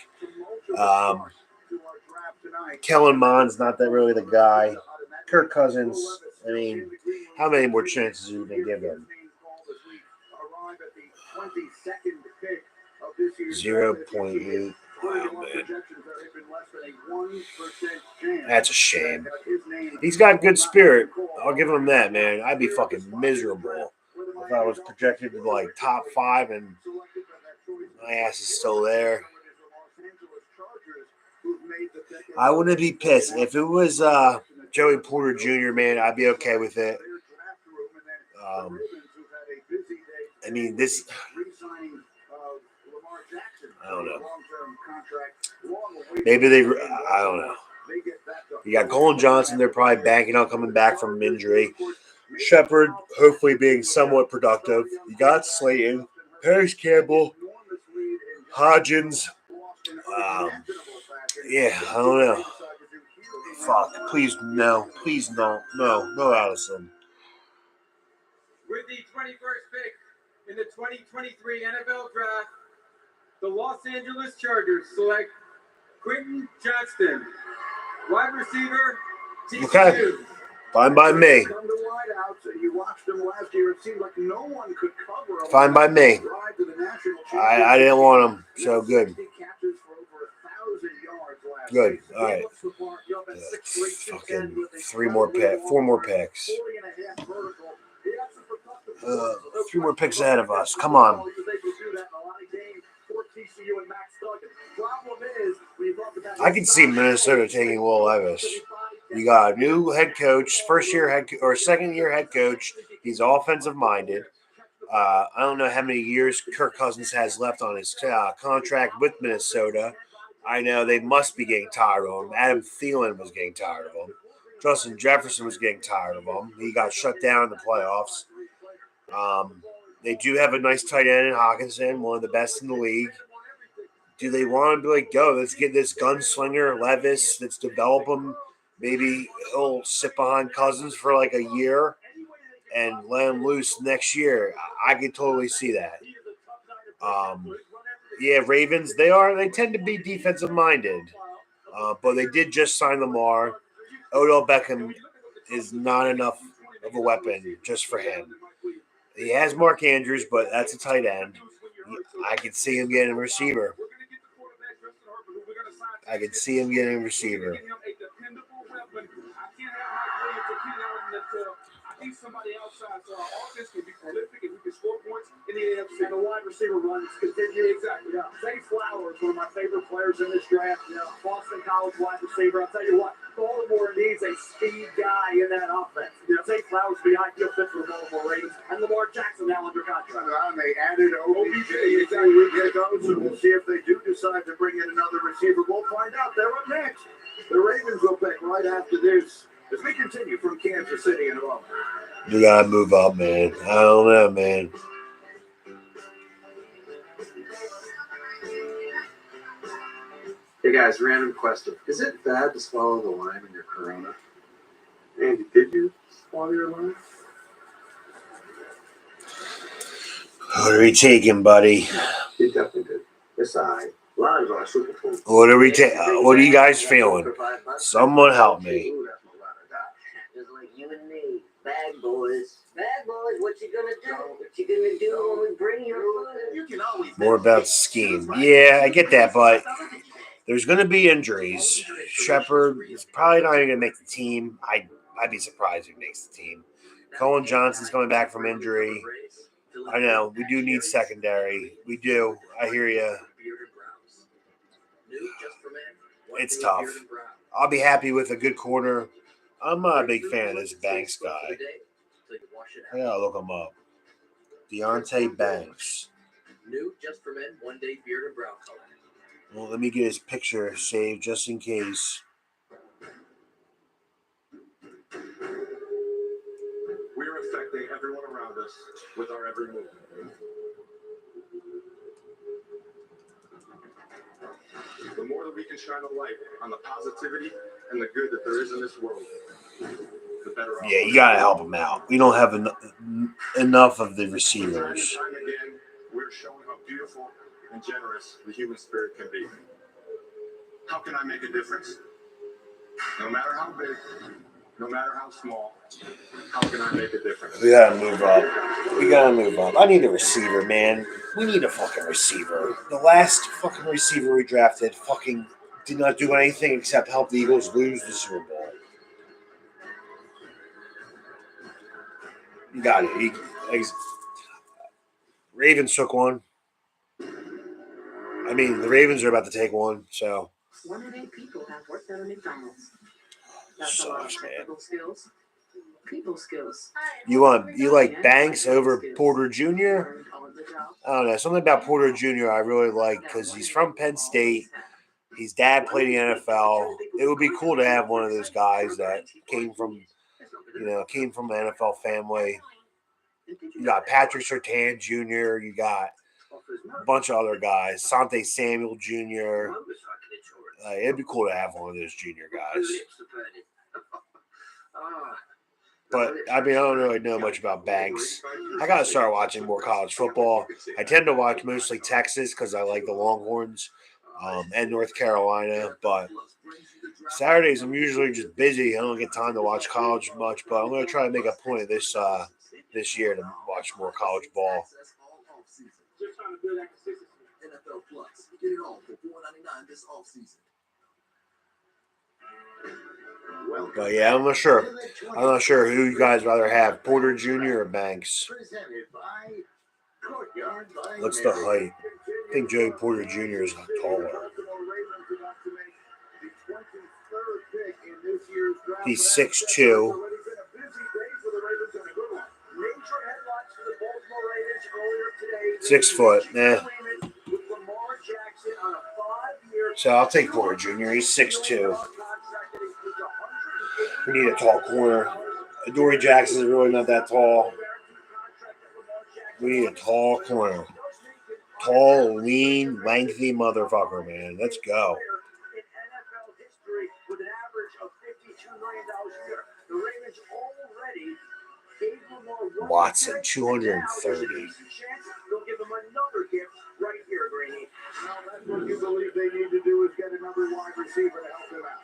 Kellen Mond's not that really the guy. Kirk Cousins, I mean, how many more chances are you going to give him? 0.8. Wow, man. That's a shame. He's got good spirit. I'll give him that, man. I'd be fucking miserable if I was projected to like top 5 and my ass is still there. I wouldn't be pissed. If it was Joey Porter Jr., man, I'd be okay with it. I mean, this... I don't know. Maybe I don't know. You got Colin Johnson. They're probably banking on coming back from injury. Shepard, hopefully being somewhat productive. You got Slayton, Paris Campbell, Hodgins. Yeah, I don't know. Fuck. Please, no. Please, no. No, Allison. With the 21st pick in the 2023 NFL Draft, the Los Angeles Chargers select Quentin Johnston, wide receiver, TCU. Okay. Fine by me. Fine by me. I didn't want him, so good. Good. All right. Fucking 4 more picks. 3 more picks ahead of us. Come on. I can see Minnesota taking Will Levis. You got a new head coach, second-year head coach. He's offensive-minded. I don't know how many years Kirk Cousins has left on his contract with Minnesota. I know they must be getting tired of him. Adam Thielen was getting tired of him. Justin Jefferson was getting tired of him. He got shut down in the playoffs. They do have a nice tight end in Hawkinson, one of the best in the league. Do they want to be like, go, let's get this gunslinger, Levis, let's develop him. Maybe he'll sit behind Cousins for like a year and let him loose next year. I could totally see that. Yeah, Ravens, they tend to be defensive-minded. But they did just sign Lamar. Odell Beckham is not enough of a weapon just for him. He has Mark Andrews, but that's a tight end. I could see him getting a receiver. I think somebody outside, so our offense can be prolific and we can score points in the AFC. And the wide receiver runs continue. Exactly. Yeah. Zay Flowers, one of my favorite players in this draft. Yeah. Boston College wide receiver. I'll tell you what, Baltimore needs a speed guy in that offense. Yeah. Zay Flowers be ideal fit for the Baltimore Ravens. And Lamar Jackson now under contract. And they added OBJ. Exactly. So we'll see if they do decide to bring in another receiver. We'll find out. They're up next. The Ravens will pick right after this. As we continue from Kansas City in a moment. You gotta move up, man. I don't know, man. Hey guys, random question. Is it bad to swallow the lime in your Corona? Andy, did you swallow your lime? What are we taking, buddy? You definitely did. It's all right. Limes are superfood. What are we taking? What are you guys feeling? Someone help me. like you and me, bad boys. Bad boys, what you gonna do? What you gonna do when we bring your food? You can always More about the scheme. Yeah, I get that, but there's going to be injuries. Shepard is probably not even going to make the team. I'd be surprised if he makes the team. Colin Johnson's coming back from injury. I know, we do need secondary. We do. I hear you. It's tough. I'll be happy with a good corner. I'm not a big fan of this Banks guy. I gotta look him up. Deontay Banks. New just for men, 1 day beard and brow color. Well, let me get his picture saved just in case. We're affecting everyone around us with our every move. The more that we can shine a light on the positivity and the good that there is in this world, the better. Yeah, you gotta help him out. We don't have enough of the receivers. Time and again, we're showing how beautiful and generous the human spirit can be. How can I make a difference? No matter how big, no matter how small, how can I make a difference? We gotta move up. I need a receiver, man. We need a fucking receiver. The last fucking receiver we drafted fucking did not do anything except help the Eagles lose the Super Bowl. You got it. Ravens took one. I mean, the Ravens are about to take one, so. 1 in 8 people have worked at a McDonald's. That's a lot of technical skills. People skills. You like Banks over Porter Jr.? I don't know. Something about Porter Jr. I really like because he's from Penn State. His dad played in the NFL. It would be cool to have one of those guys that came from an NFL family. You got Patrick Surtain Jr. You got a bunch of other guys. Sante Samuel Jr. It'd be cool to have one of those junior guys. But, I mean, I don't really know much about Banks. I got to start watching more college football. I tend to watch mostly Texas because I like the Longhorns and North Carolina. But Saturdays, I'm usually just busy. I don't get time to watch college much. But I'm going to try to make a point of this year to watch more college ball. NFL Plus. Get it all for $4.99 this offseason. But yeah, I'm not sure. I'm not sure who you guys rather have, Porter Jr. or Banks. What's the height? I think Joey Porter Jr. is taller. He's 6'2". 6 foot. So I'll take Porter Jr. He's 6'2". We need a tall corner. Adoree Jackson is really not that tall. We need a tall corner. Tall, lean, lengthy motherfucker, man. Let's go. Watson, 230.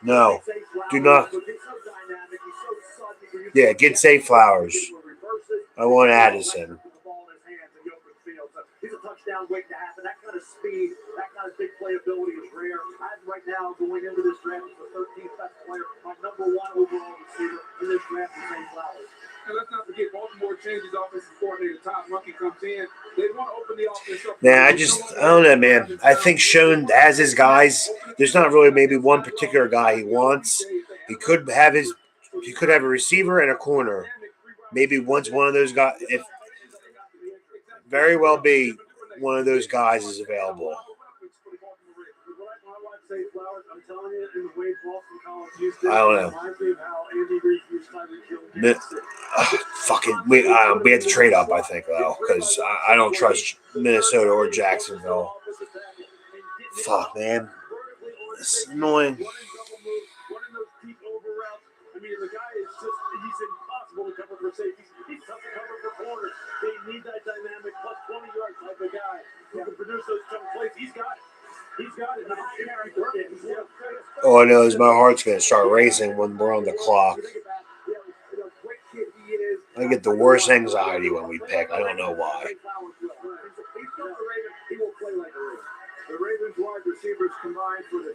No, do not. Yeah, get Zay Flowers. I want Addison. He's a touchdown waiting to happen. That kind of speed, that kind of big playability is rare. I'm right now going into this draft as the 13th best player, my number 1 overall receiver in this draft is Zay Flowers. And let's not forget, Baltimore changes offensive coordinator. Todd Monken comes in. They want to open the offense up. Nah, I don't know, man. I think Schoen has his guys. There's not really maybe one particular guy he wants. He could have a receiver and a corner. Maybe once one of those guys, if very well be one of those guys is available. I don't know. We had to trade up, I think, though, because I don't trust Minnesota or Jacksonville. Fuck, man. It's annoying. I mean, the guy is just, he's impossible to cover for safeties. He's tough to cover for corners. They need that dynamic plus 20-yard type of guy who can produce those jump plays. He's got it. All I know is my heart's going to start racing when we're on the clock. I get the worst anxiety when we pick. I don't know why.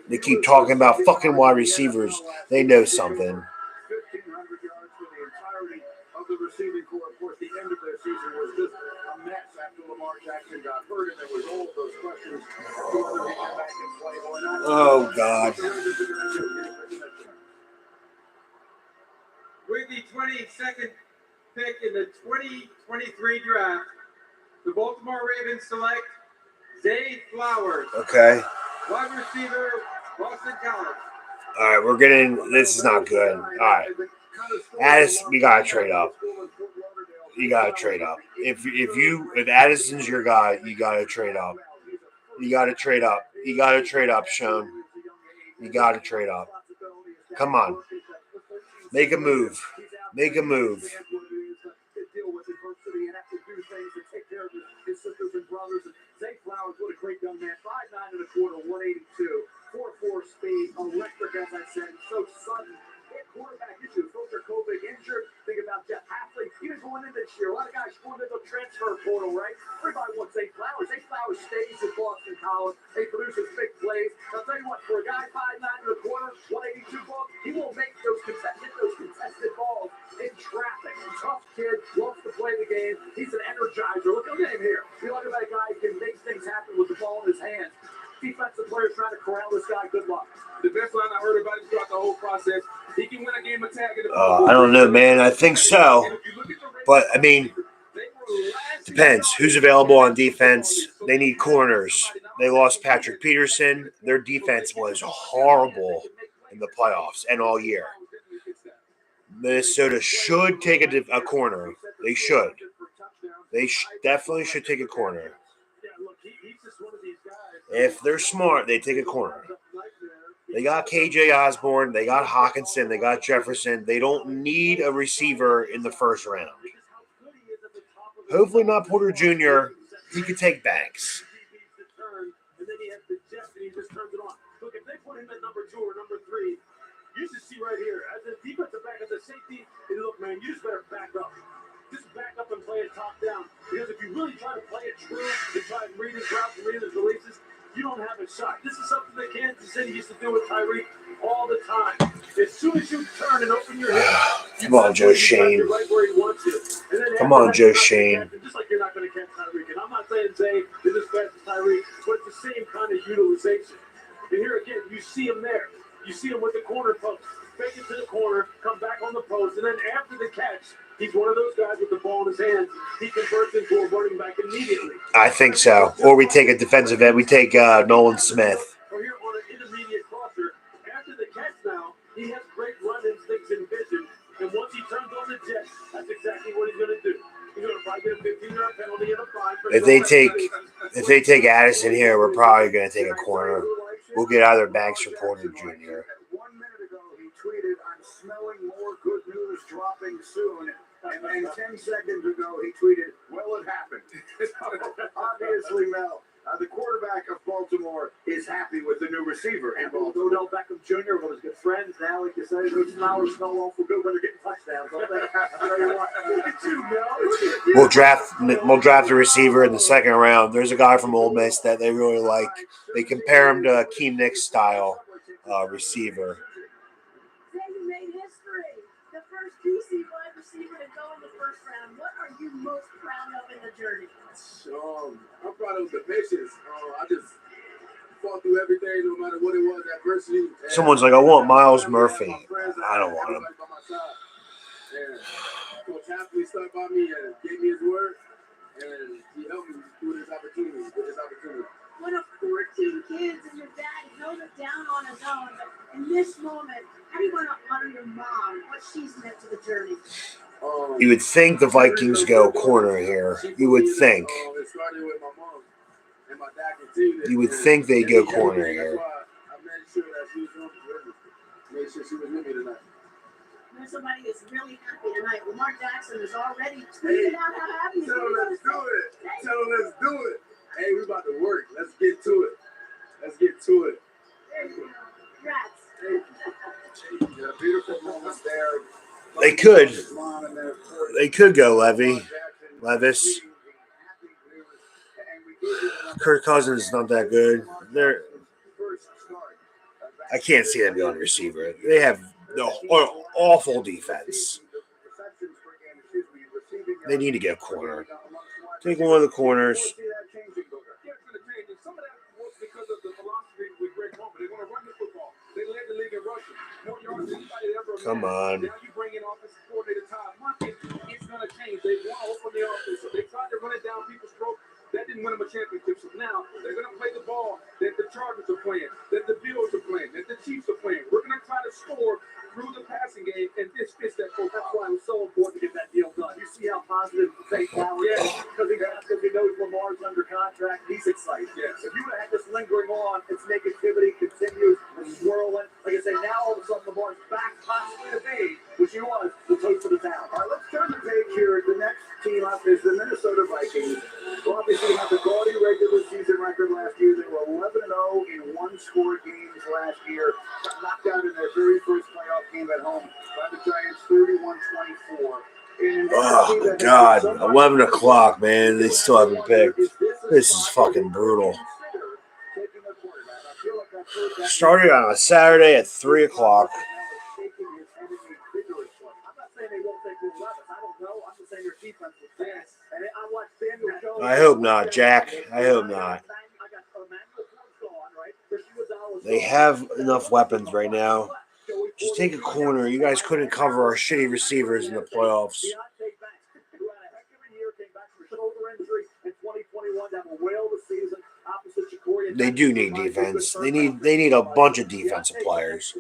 They keep talking about fucking wide receivers. They know something. 1,500 yards for the entirety of the receiving corps. Of course, the end of their season was just a mess after Lamar Jackson got hurt, and there was all of those questions whether he come back and play or not. Oh, God. With the 22nd pick in the 2023 draft, the Baltimore Ravens select Zay Flowers. Okay. Wide receiver, Boston College. All right, we're getting. This is not good. All right. Addis, we gotta trade up. You gotta trade up. If Addison's your guy, you gotta trade up. You gotta trade up. You gotta trade up, Sean. You gotta trade up. Come on. Make a move. Make a move. Zay Flowers, what a great young man. 5'9 1/4, 182, 4.4 speed, electric, as I said, so sudden. Quarterback issues. Filter Kovic injured. Think about Jeff Hafley. Even going in this year, a lot of guys going into the transfer portal, right? Everybody wants Zay Flowers. Zay Flowers stays at Boston College. He produces big plays. I'll tell you what, for a guy 5'9 1/4, 182 balls, he will make those contested balls in traffic. Tough kid, loves to play the game. He's an energizer. Look at him here. You look at that guy who can make things happen with the ball in his hands. Defensive players trying to corral this guy. Good luck. The best line I heard about him throughout the whole process. He can win a game of tag. I don't know, man. I think so. But, I mean, depends. Who's available on defense? They need corners. They lost Patrick Peterson. Their defense was horrible in the playoffs and all year. Minnesota should take a corner. They should. They definitely should take a corner. If they're smart, they take a corner. They got KJ Osborne. They got Hawkinson. They got Jefferson. They don't need a receiver in the first round. Hopefully not Porter Jr. He could take Banks. And then he has the chest and he just turns it on. Look, if they put him at number 2 or number 3, you should see right here, as a defensive back, as a safety, and look, man, you just better back up. Just back up and play it top down. Because if you really try to play it true and try to read his routes and read his releases, you don't have a shot. This is something that Kansas City used to do with Tyreek all the time. As soon as you turn and open your head, come on, Joe Shane. right where he wants you. And then Come on, Joe Shane. just like you're not going to catch Tyreek. And I'm not saying Zay is as fast as Tyreek, but it's the same kind of utilization. And here again, you see him there. You see him with the corner post. Fake it to the corner, come back on the post, and then after the catch, he's one of those guys with the ball in his hands. He converts into a running back immediately. I think so. Or we take a defensive end. We take Nolan Smith. Or here on an intermediate crosser, after the catch now, he has great run instincts and vision. And once he turns on the jet, that's exactly what he's going to do. He's going to probably get a 15-yard penalty and a fine. If they take Addison here, we're probably going to take a corner. We'll get either Banks or Porter Jr. 1 minute ago, he tweeted, "I'm smelling more good news dropping soon." And 10 seconds ago, he tweeted, "Well, it happened." Obviously, Mel, the quarterback of Baltimore is happy with the new receiver. And Odell Beckham Jr., one of his good friends. Now, like you say, those flowers smell awful good when they're getting touchdowns. Don't they? I tell you what, look at you, Mel. We'll draft a receiver in the second round. There's a guy from Ole Miss that they really like. They compare him to Keem Nicks style receiver. Zay, you made history. The first DC wide receiver to go in the first round. What are you most proud of in the journey? I'm proud of the patience. I just fought through everything, no matter what it was, adversity. Someone's like, I want Miles Murphy. I don't want him. And Coach Hafley stuck by me and gave me his word, and he helped me through this opportunity. One of 14 kids, and your dad held it down on his own. But in this moment, how do you want to honor your mom? What she's meant to the journey? You would think the Vikings go corner here. You would think. It started with my mom, and my dad continued it. You would think they go corner here. That's why I made sure that she was with me. Made sure she was with me tonight. There's somebody that's really happy tonight. Lamar Jackson is already tweeting out how happy he is. Tell him let's do it. Tell him let's do it. Hey, we about to work. Let's get to it. Let's get to it. There you go. Congrats. Beautiful moments there. They could. They could go Levis. Kirk Cousins is not that good. I can't see them going receiver. They have awful defense. They need to get a corner. Take one of the corners. Come on. Now you bring in offensive coordinator Todd Monken. It's going to change. They want to open the offense. So they tried to run it down people's throats. That didn't win them a championship. So now they're going to play the ball that the Chargers are playing, that the Bills are playing, that the Chiefs are playing. We're going to try to score through the passing game and dismiss that focus. That's why it was so important to get that deal done. You see how positive St. Cloud is? Because he knows Lamar's under contract. He's excited. Yes. If you would have had this lingering on, its negativity continues and swirling. Like I say, now all of a sudden Lamar's back possibly to be, which he was, the toast of the town. All right, let's turn the page here. The next team up is the Minnesota Vikings. Well, obviously, have the gaudy regular season record last year. They were 11-0 in one-score games last year. Got knocked out in their very first playoff game at home by the Giants, 31-24. Oh, my God. 11 o'clock, man. They still haven't picked. This is fucking brutal. Started on a Saturday at 3 o'clock. I hope not, Jack. I hope not. They have enough weapons right now. Just take a corner. You guys couldn't cover our shitty receivers in the playoffs. They do need defense. They need a bunch of defensive players.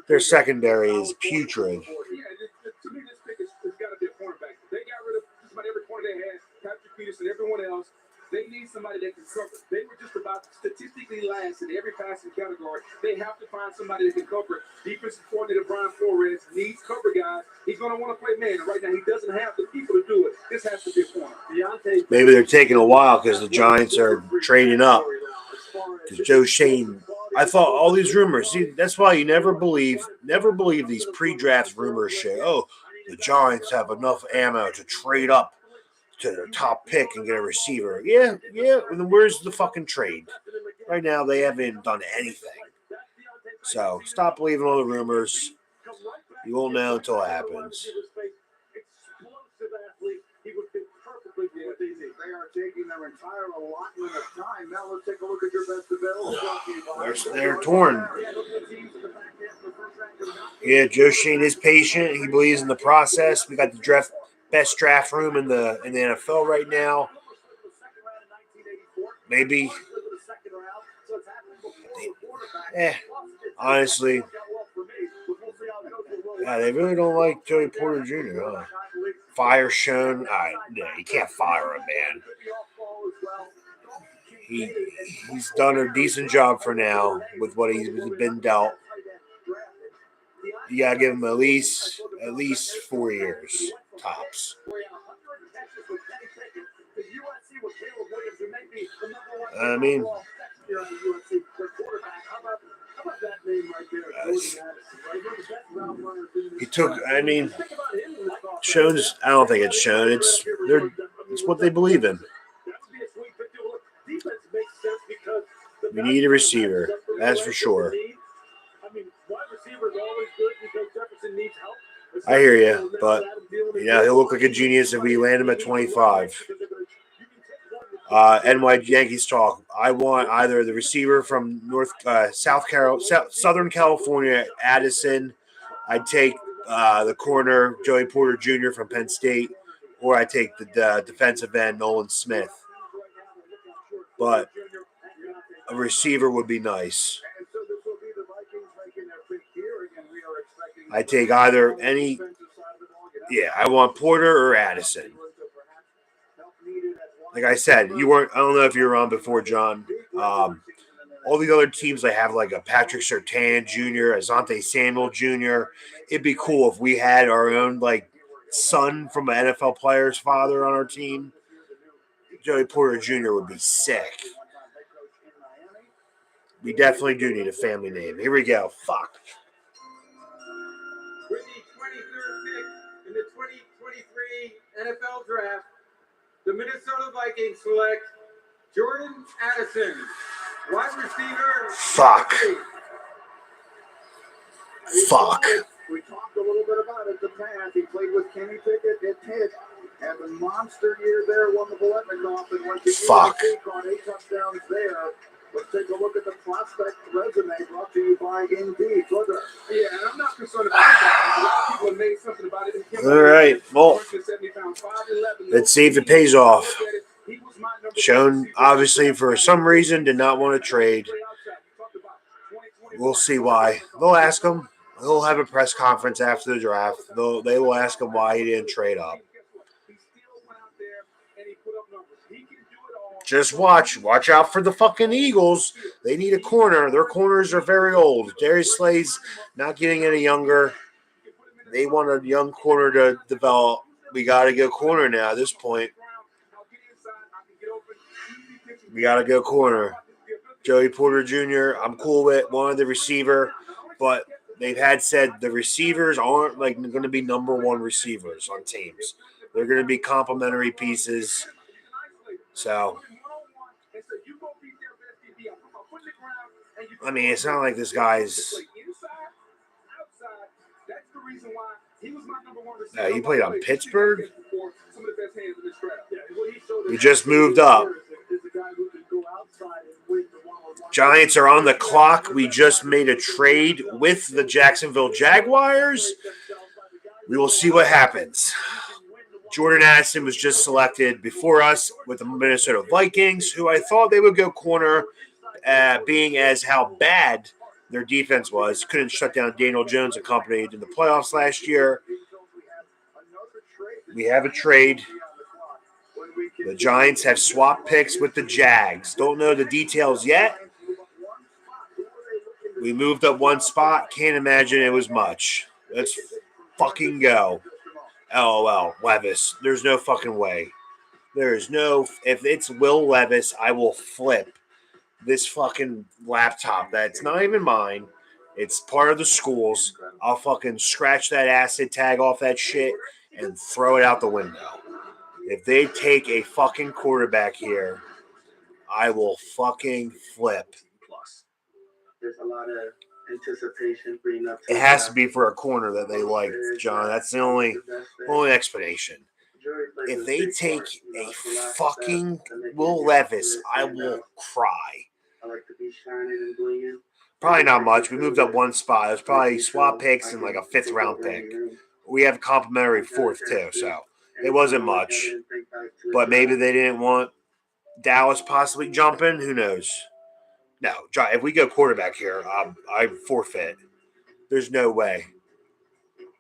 Their secondary is putrid. To me, this pick has got to be a cornerback. They got rid of just about every corner they had, Patrick Peterson, everyone else. They need somebody that can cover. They were just about statistically last in every passing category. They have to find somebody that can cover. Defensive coordinator Brian Flores needs cover guys. He's going to want to play man. Right now, he doesn't have the people to do it. This has to be a corner. Maybe they're taking a while because the Giants are trading up. Because Joe Shane, I thought all these rumors. See, that's why you never believe these pre-draft rumors shit. Oh, the Giants have enough ammo to trade up to their top pick and get a receiver. Yeah. And then where's the fucking trade? Right now, they haven't done anything. So stop believing all the rumors. You won't know until it happens. They are taking their entire allotment of time. Now let's take a look at your best available. They're torn. Yeah, Joe Shane is patient. He believes in the process. We got the best draft room in the NFL right now. Maybe. Honestly. Yeah, they really don't like Joey Porter Jr., huh? Fire shown. Yeah, you can't fire him, man. He's done a decent job for now with what he's been dealt. You gotta give him at least 4 years tops. I mean, he took. I mean, shows. I don't think it's shown. It's what they believe in. We need a receiver. That's for sure. I hear you, but he'll look like a genius if we land him at 25. NY Yankees talk. I want either the receiver from Southern California, Addison. I'd take the corner, Joey Porter Jr. from Penn State, or I take the defensive end, Nolan Smith. But a receiver would be nice. I take either any. Yeah, I want Porter or Addison. Like I said, you weren't. I don't know if you were on before, John. All the other teams I have, like a Patrick Surtain Jr., Asante Samuel Jr. It'd be cool if we had our own son from an NFL player's father on our team. Joey Porter Jr. would be sick. We definitely do need a family name. Here we go. Fuck. With the 23rd pick In the 2023 NFL Draft, the Minnesota Vikings select Jordan Addison, wide receiver. Fuck. Fuck. We talked a little bit about it. The past, he played with Kenny Pickett at Pitt, had the monster year there, won the Biletnikoff, and went to Fuck. USC, caught 8 touchdowns there. Let's take a look at the prospect resume brought to you by Indeed. Look, Yeah, and I'm not concerned about that. A lot of people have made something about it. All right. Well, let's see if it pays off. Schoen, obviously, for some reason, did not want to trade. We'll see why. They'll ask him. He'll have a press conference after the draft. They will ask him why he didn't trade up. Just watch. Watch out for the fucking Eagles. They need a corner. Their corners are very old. Darius Slay's not getting any younger. They want a young corner to develop. We got to get a corner now at this point. We got to go corner. Joey Porter Jr., I'm cool with one of the receiver, but they've had said the receivers aren't like going to be number one receivers on teams. They're going to be complementary pieces. So, I mean, it's not like this guy's. He played on Pittsburgh. He just moved up. Giants are on the clock. We just made a trade with the Jacksonville Jaguars. We will see what happens. Jordan Addison was just selected before us with the Minnesota Vikings, who I thought they would go corner, being as how bad their defense was. Couldn't shut down Daniel Jones and company in the playoffs last year. We have a trade. The Giants have swapped picks with the Jags. Don't know the details yet. We moved up one spot. Can't imagine it was much. Let's fucking go. LOL. Levis. There's no fucking way. There is no. If it's Will Levis, I will flip this fucking laptop. That's not even mine. It's part of the school's. I'll fucking scratch that acid tag off that shit and throw it out the window. If they take a fucking quarterback here, I will fucking flip. There's a lot of anticipation bringing up. It has to be for a corner that they like, John. That's the only explanation. If they take a fucking Will Levis, I will cry. I like to be shining and blinging. Probably not much. We moved up one spot. It was probably swap picks and like a 5th round pick. We have a complimentary 4th too, so it wasn't much. But maybe they didn't want Dallas possibly jumping. Who knows? No, if we go quarterback here, I forfeit. There's no way.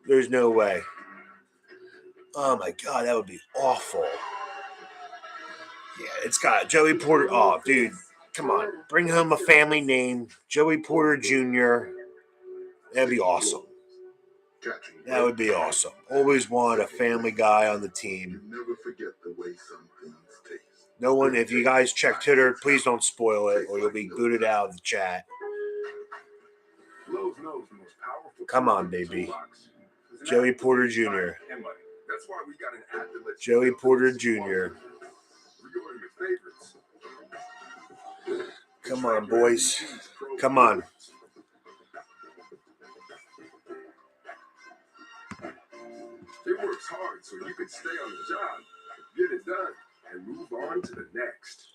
There's no way. Oh, my God, that would be awful. Yeah, it's got Joey Porter. Oh, dude, come on. Bring home a family name, Joey Porter Jr. That'd be awesome. That would be awesome. Always want a family guy on the team. Never forget the way some things taste. No one, if you guys check Twitter, please don't spoil it or you'll be booted out of the chat. Come on, baby. Joey Porter Jr. Joey Porter Jr. Come on, boys. Come on. It works hard so you can stay on the job, get it done, and move on to the next.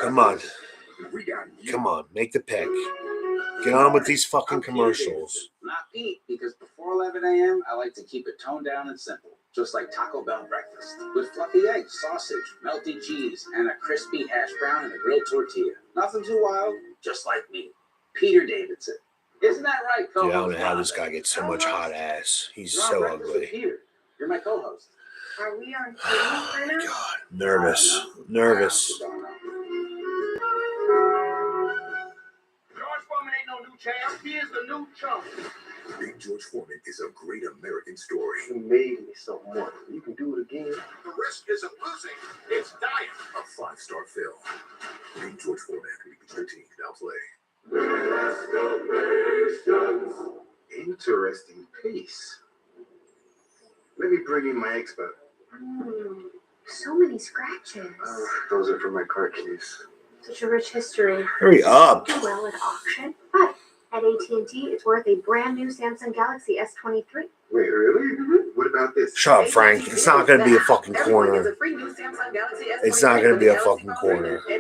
Come on. Come on. Make the pick. Get on with these fucking commercials. Not eat, because before 11 a.m., I like to keep it toned down and simple. Just like Taco Bell breakfast. With fluffy eggs, sausage, melted cheese, and a crispy hash brown and a grilled tortilla. Nothing too wild, just like me. Peter Davidson. Isn't that right, co-host? Dude, I don't know how this guy gets so much hot ass. He's so ugly. Peter. You're my co-host. Are we on TV right now? God, nervous. Nervous. George Foreman ain't no new champ. He is the new chump. Being George Foreman is a great American story. You made me so much. You can do it again. The risk isn't losing, it's dying. A 5-star film. Being George Foreman, PG-13, now play. Interesting piece. Maybe bringing my expo. So many scratches. Those are for my car keys. Such a rich history. Hurry up. Do well at auction, but at AT&T, it's worth a brand new Samsung Galaxy S23. Wait, really? What about this? Shut up, Frank. It's not going to be a fucking corner. It's not going to be a fucking corner. I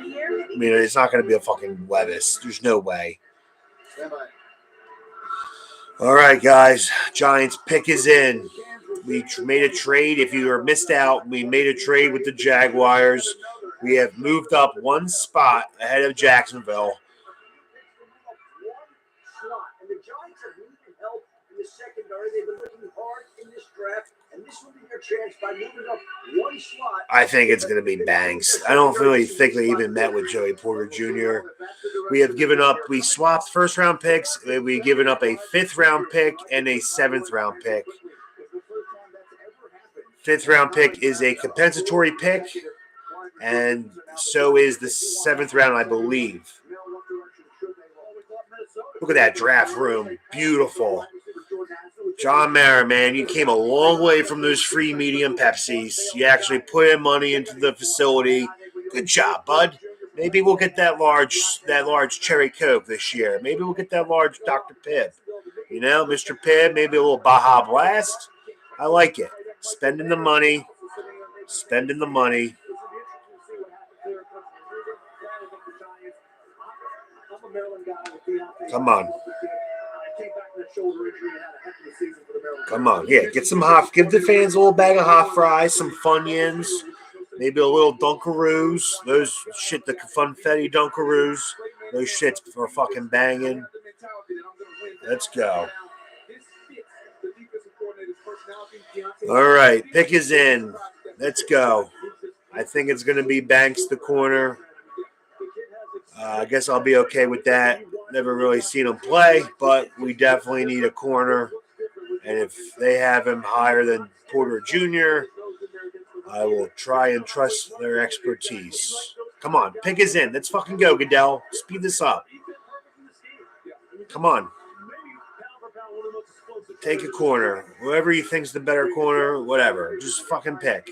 mean, it's not going to be a fucking Levis. There's no way. All right, guys. Giants pick is in. We made a trade. If you were missed out, we made a trade with the Jaguars. We have moved up one spot ahead of Jacksonville. And the Giants have needed help in the secondary. They've been looking hard in this draft, and this will be their chance by moving up one slot. I think it's going to be Banks. I don't really think they even met with Joey Porter Jr. We have given up, we swapped first-round picks. We've given up a fifth-round pick and a seventh-round pick. Fifth-round pick is a compensatory pick, and so is the seventh round, I believe. Look at that draft room. Beautiful. John Mara, man, you came a long way from those free medium Pepsis. You actually put in money into the facility. Good job, bud. Maybe we'll get that large cherry Coke this year. Maybe we'll get that large Dr. Pibb. You know, Mr. Pibb, maybe a little Baja Blast. I like it. Spending the money. Spending the money. Come on. Come on. Yeah, get some hot. Give the fans a little bag of hot fries, some Funyuns, maybe a little Dunkaroos. Those shit, the Funfetti Dunkaroos. Those shits are fucking banging. Let's go. All right, pick is in. Let's go. I think it's going to be Banks the corner. I guess I'll be okay with that. Never really seen him play, but we definitely need a corner. And if they have him higher than Porter Jr., I will try and trust their expertise. Come on, pick is in. Let's fucking go, Goodell. Speed this up. Come on. Take a corner. Whoever you think's the better corner, whatever. Just fucking pick.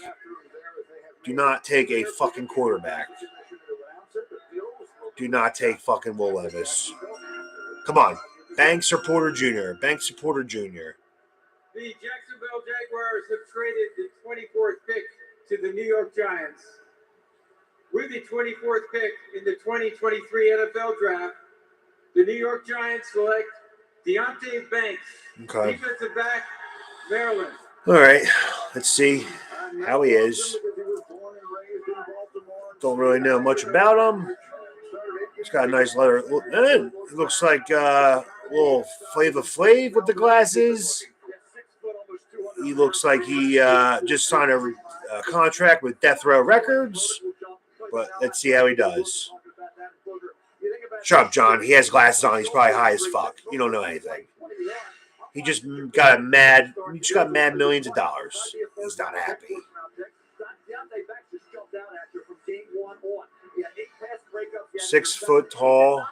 Do not take a fucking quarterback. Do not take fucking Will Levis. Come on. Banks or Porter Jr.? Banks or Porter Jr.? The Jacksonville Jaguars have traded the 24th pick to the New York Giants. With the 24th pick in the 2023 NFL Draft, the New York Giants select Deonte Banks, defensive back, Maryland. All right. Let's see how he is. Don't really know much about him. He's got a nice leather. It looks like a little Flava Flav with the glasses. He looks like he just signed a contract with Death Row Records. But let's see how he does. Shut up, John. He has glasses on. He's probably high as fuck. You don't know anything. He just got mad millions of dollars. He's not happy. 6 foot tall.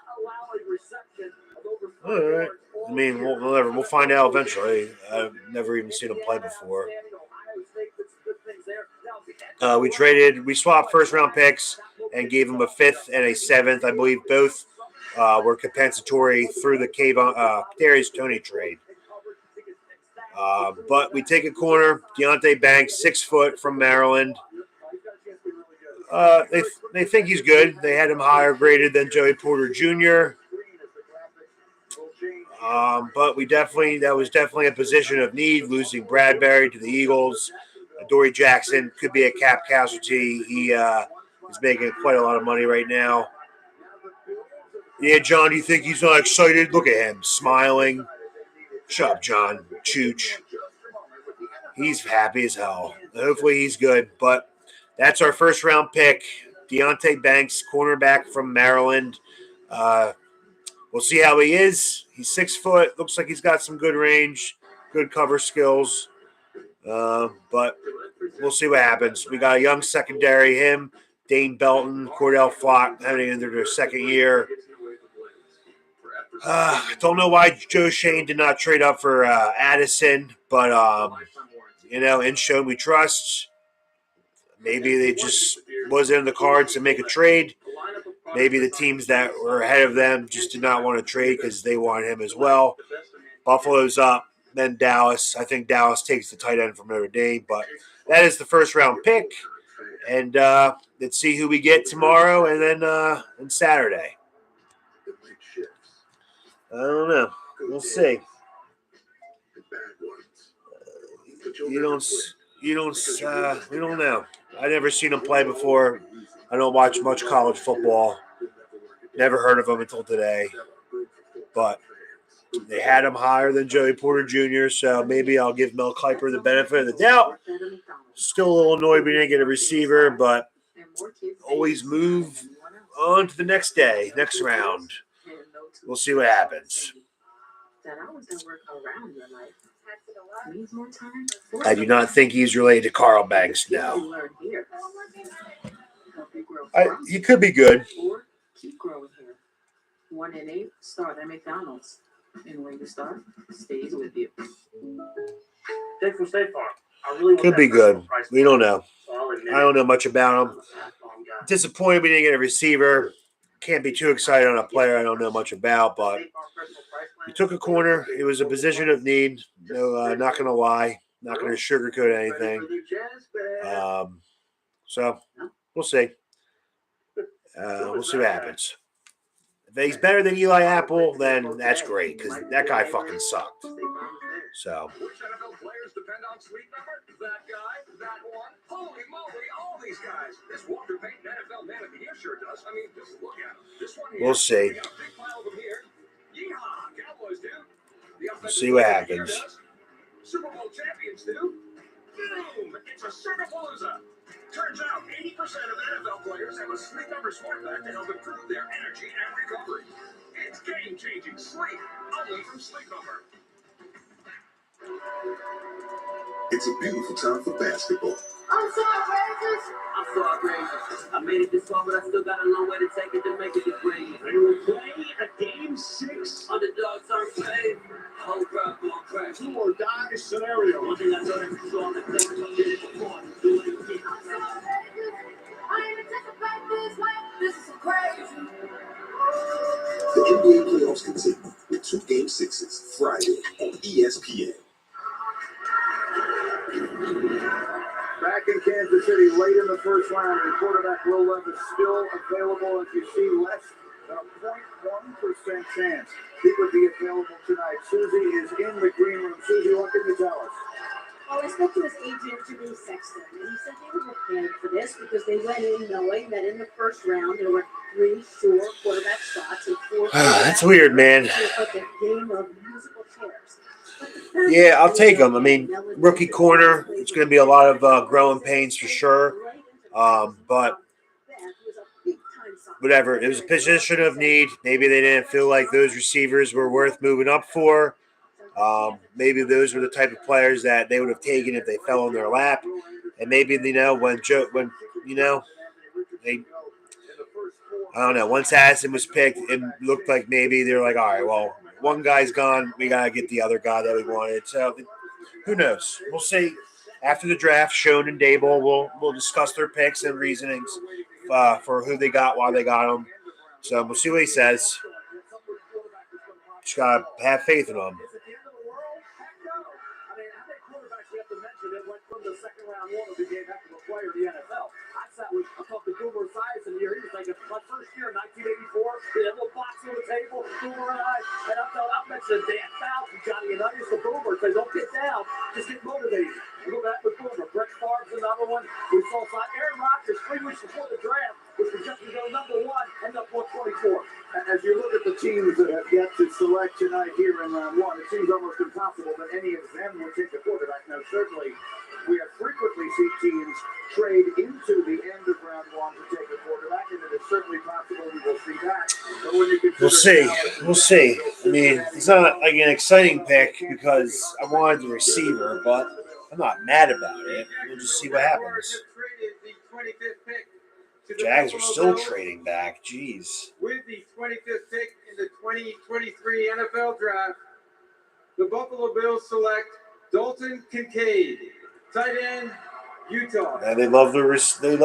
All right. I mean, we'll find out eventually. I've never even seen him play before. We swapped first round picks and gave him a 5th and a 7th. I believe both were compensatory through the Darius Toney trade. But we take a corner. Deonte Banks, 6 foot from Maryland. They think he's good. They had him higher graded than Joey Porter Jr. But that was definitely a position of need, losing Bradbury to the Eagles. Dory Jackson could be a cap casualty. He is making quite a lot of money right now. Yeah, John, do you think he's not excited? Look at him, smiling. Shut up, John. Chooch. He's happy as hell. Hopefully he's good, but that's our first round pick. Deonte Banks, cornerback from Maryland. We'll see how he is. He's 6 foot. Looks like he's got some good range, good cover skills. But we'll see what happens. We got a young secondary, him, Dane Belton, Cordell Flott heading into their second year. Don't know why Joe Shane did not trade up for Addison, but in Shown We Trust. Maybe they just wasn't in the cards to make a trade. Maybe the teams that were ahead of them just did not want to trade because they wanted him as well. Buffalo's up, then Dallas. I think Dallas takes the tight end from Notre Dame, but that is the first round pick. And let's see who we get tomorrow and then and Saturday. I don't know. We'll see. We don't know. I've never seen him play before. I don't watch much college football. Never heard of him until today. But they had him higher than Joey Porter Jr., so maybe I'll give Mel Kiper the benefit of the doubt. Still a little annoyed we didn't get a receiver, but always move on to the next day, next round. We'll see what happens. I do not think he's related to Carl Banks now. He could be good. Keep growing here. 1 in 8 start at McDonald's. And when you start, stays with you. Jake from State Farm. I really want Could that be good. personal price We don't know. so I'll admit I don't know much about him. Disappointed we didn't get a receiver. Can't be too excited on a player I don't know much about, but we took a corner. It was a position of need. No, not going to lie. Not going to sugarcoat anything. So we'll see. We'll see what happens. If he's better than Eli Apple, then that's great because that guy fucking sucked. So. Which NFL players depend on Sleep Number? That guy, that one. Holy moly, all these guys. This Walter Payton NFL Man of the Year sure does. I mean, just look at him. This one here. We'll see. We got a big pile of them here. Yeehaw, Cowboys do. We'll see what happens. Super Bowl champions do. Boom! It's a Superpalooza. Turns out 80% of NFL players have a Sleep Number smart pack to help improve their energy and recovery. It's game-changing sleep, only from Sleep Number. It's a beautiful time for basketball. I'm so outrageous. I made it this far, but I still got a long way to take it to make it this way. They will play a game 6. Underdogs aren't played. Whole crowd going crazy. Do or die scenario. One thing I know that's for sure, I'm the thing I did it before. Do it again. I ain't anticipating this, man. This is crazy. The NBA playoffs continue with 2 Game 6s Friday on ESPN. Back in Kansas City, late in the first round, and quarterback Will Levis still available. As you see, less than a 0.1% chance he would be available tonight. Susie is in the green room. Susie, what can you tell us? Well, I spoke to his agent, Jimmy Sexton, and he said they were prepared for this because they went in knowing that in the first round there were 3 sure quarterback spots and 4. That's weird, man. It's like a game of musical chairs. Yeah, I'll take him. I mean, rookie corner, it's going to be a lot of growing pains for sure. But whatever, it was a position of need. Maybe they didn't feel like those receivers were worth moving up for. Maybe those were the type of players that they would have taken if they fell in their lap. And maybe, I don't know, once Addison was picked, it looked like maybe they're like, all right, well, one guy's gone. We got to get the other guy that we wanted. So who knows? We'll see. After the draft, Schoen and Dable, we'll discuss their picks and reasonings for who they got, why they got them. So we'll see what he says. Just got to have faith in him. I talked to Boomer Esiason here. He was like, my first year in 1984, they had a little box on the table, Boomer and I mentioned Dan Fouts and Johnny Unitas to Boomer. Say, don't get down, just get motivated. Look at that with Boomer. Brett Favre's another one. We saw Aaron Rodgers 3 weeks before the draft was projected to go number 1, end up 124. And as you look at the teams that have yet to select tonight here in round 1, it seems almost impossible that any of them would take the quarterback. Now, certainly, we have frequently seen teams trade into the end of round 1 to take a quarterback, and it is certainly possible we will see that. But when you consider We'll see. I mean, it's not like an exciting pick because I wanted the receiver, but I'm not mad about it. We'll just see what happens. Jags are still trading back. Jeez. With the 25th pick in the 2023 NFL Draft, the Buffalo Bills select Dalton Kincaid, Tight end, Utah. And they love their So the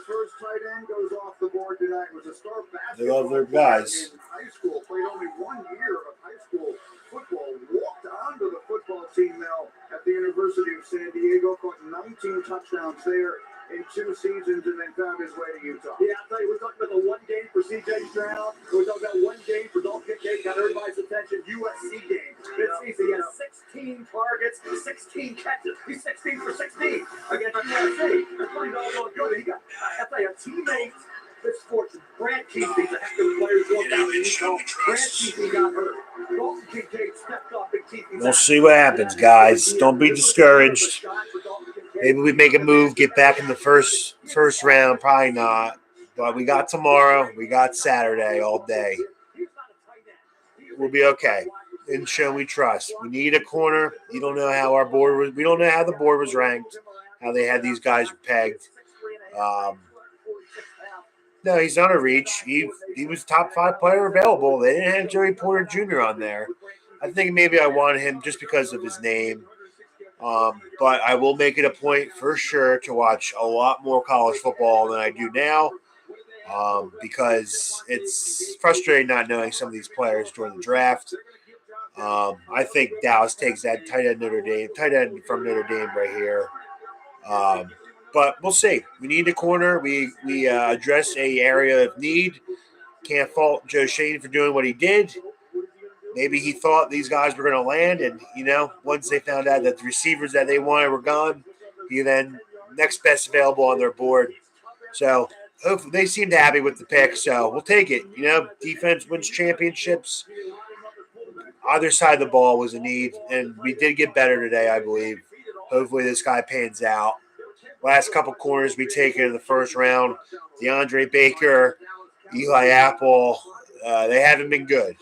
first tight end goes off the board tonight. Was a star they love their basketball player guys. in high school. Played only 1 year of high school football. Walked onto the football team now at the University of San Diego. Caught 19 touchdowns there in 2 seasons, and then found his way to Utah. Yeah, I'll tell you, we're talking about the one game for C.J. Stroud. We're talking about one game for Dalton Kincaid. Got everybody's attention. USC game. This season, he had 16 targets, 16 catches. He's 16 for 16 against USC. That's pretty doggone good. He got, I'll tell you, a teammate. This fortune. Brad Keithley's a heck of a player going down in Utah. Brad Keithley got hurt. Dalton Kincaid stepped up and Keithley. We'll see what happens, guys. Don't be discouraged. Maybe we make a move, get back in the first round. Probably not. But we got tomorrow. We got Saturday all day. We'll be okay. In show we trust. We need a corner. You don't know how our board was. We don't know how the board was ranked. How they had these guys pegged. No, he's not a reach. He was top 5 player available. They didn't have Joey Porter Jr. on there. I think maybe I wanted him just because of his name. But I will make it a point for sure to watch a lot more college football than I do now, because it's frustrating not knowing some of these players during the draft. I think Dallas takes that tight end from Notre Dame right here. But we'll see. We need a corner. We address a area of need. Can't fault Joe Schoen for doing what he did. Maybe he thought these guys were going to land, and, once they found out that the receivers that they wanted were gone, he then next best available on their board. So hopefully they seemed happy with the pick, so we'll take it. Defense wins championships. Either side of the ball was a need, and we did get better today, I believe. Hopefully this guy pans out. Last couple corners we taken in the first round, DeAndre Baker, Eli Apple, they haven't been good.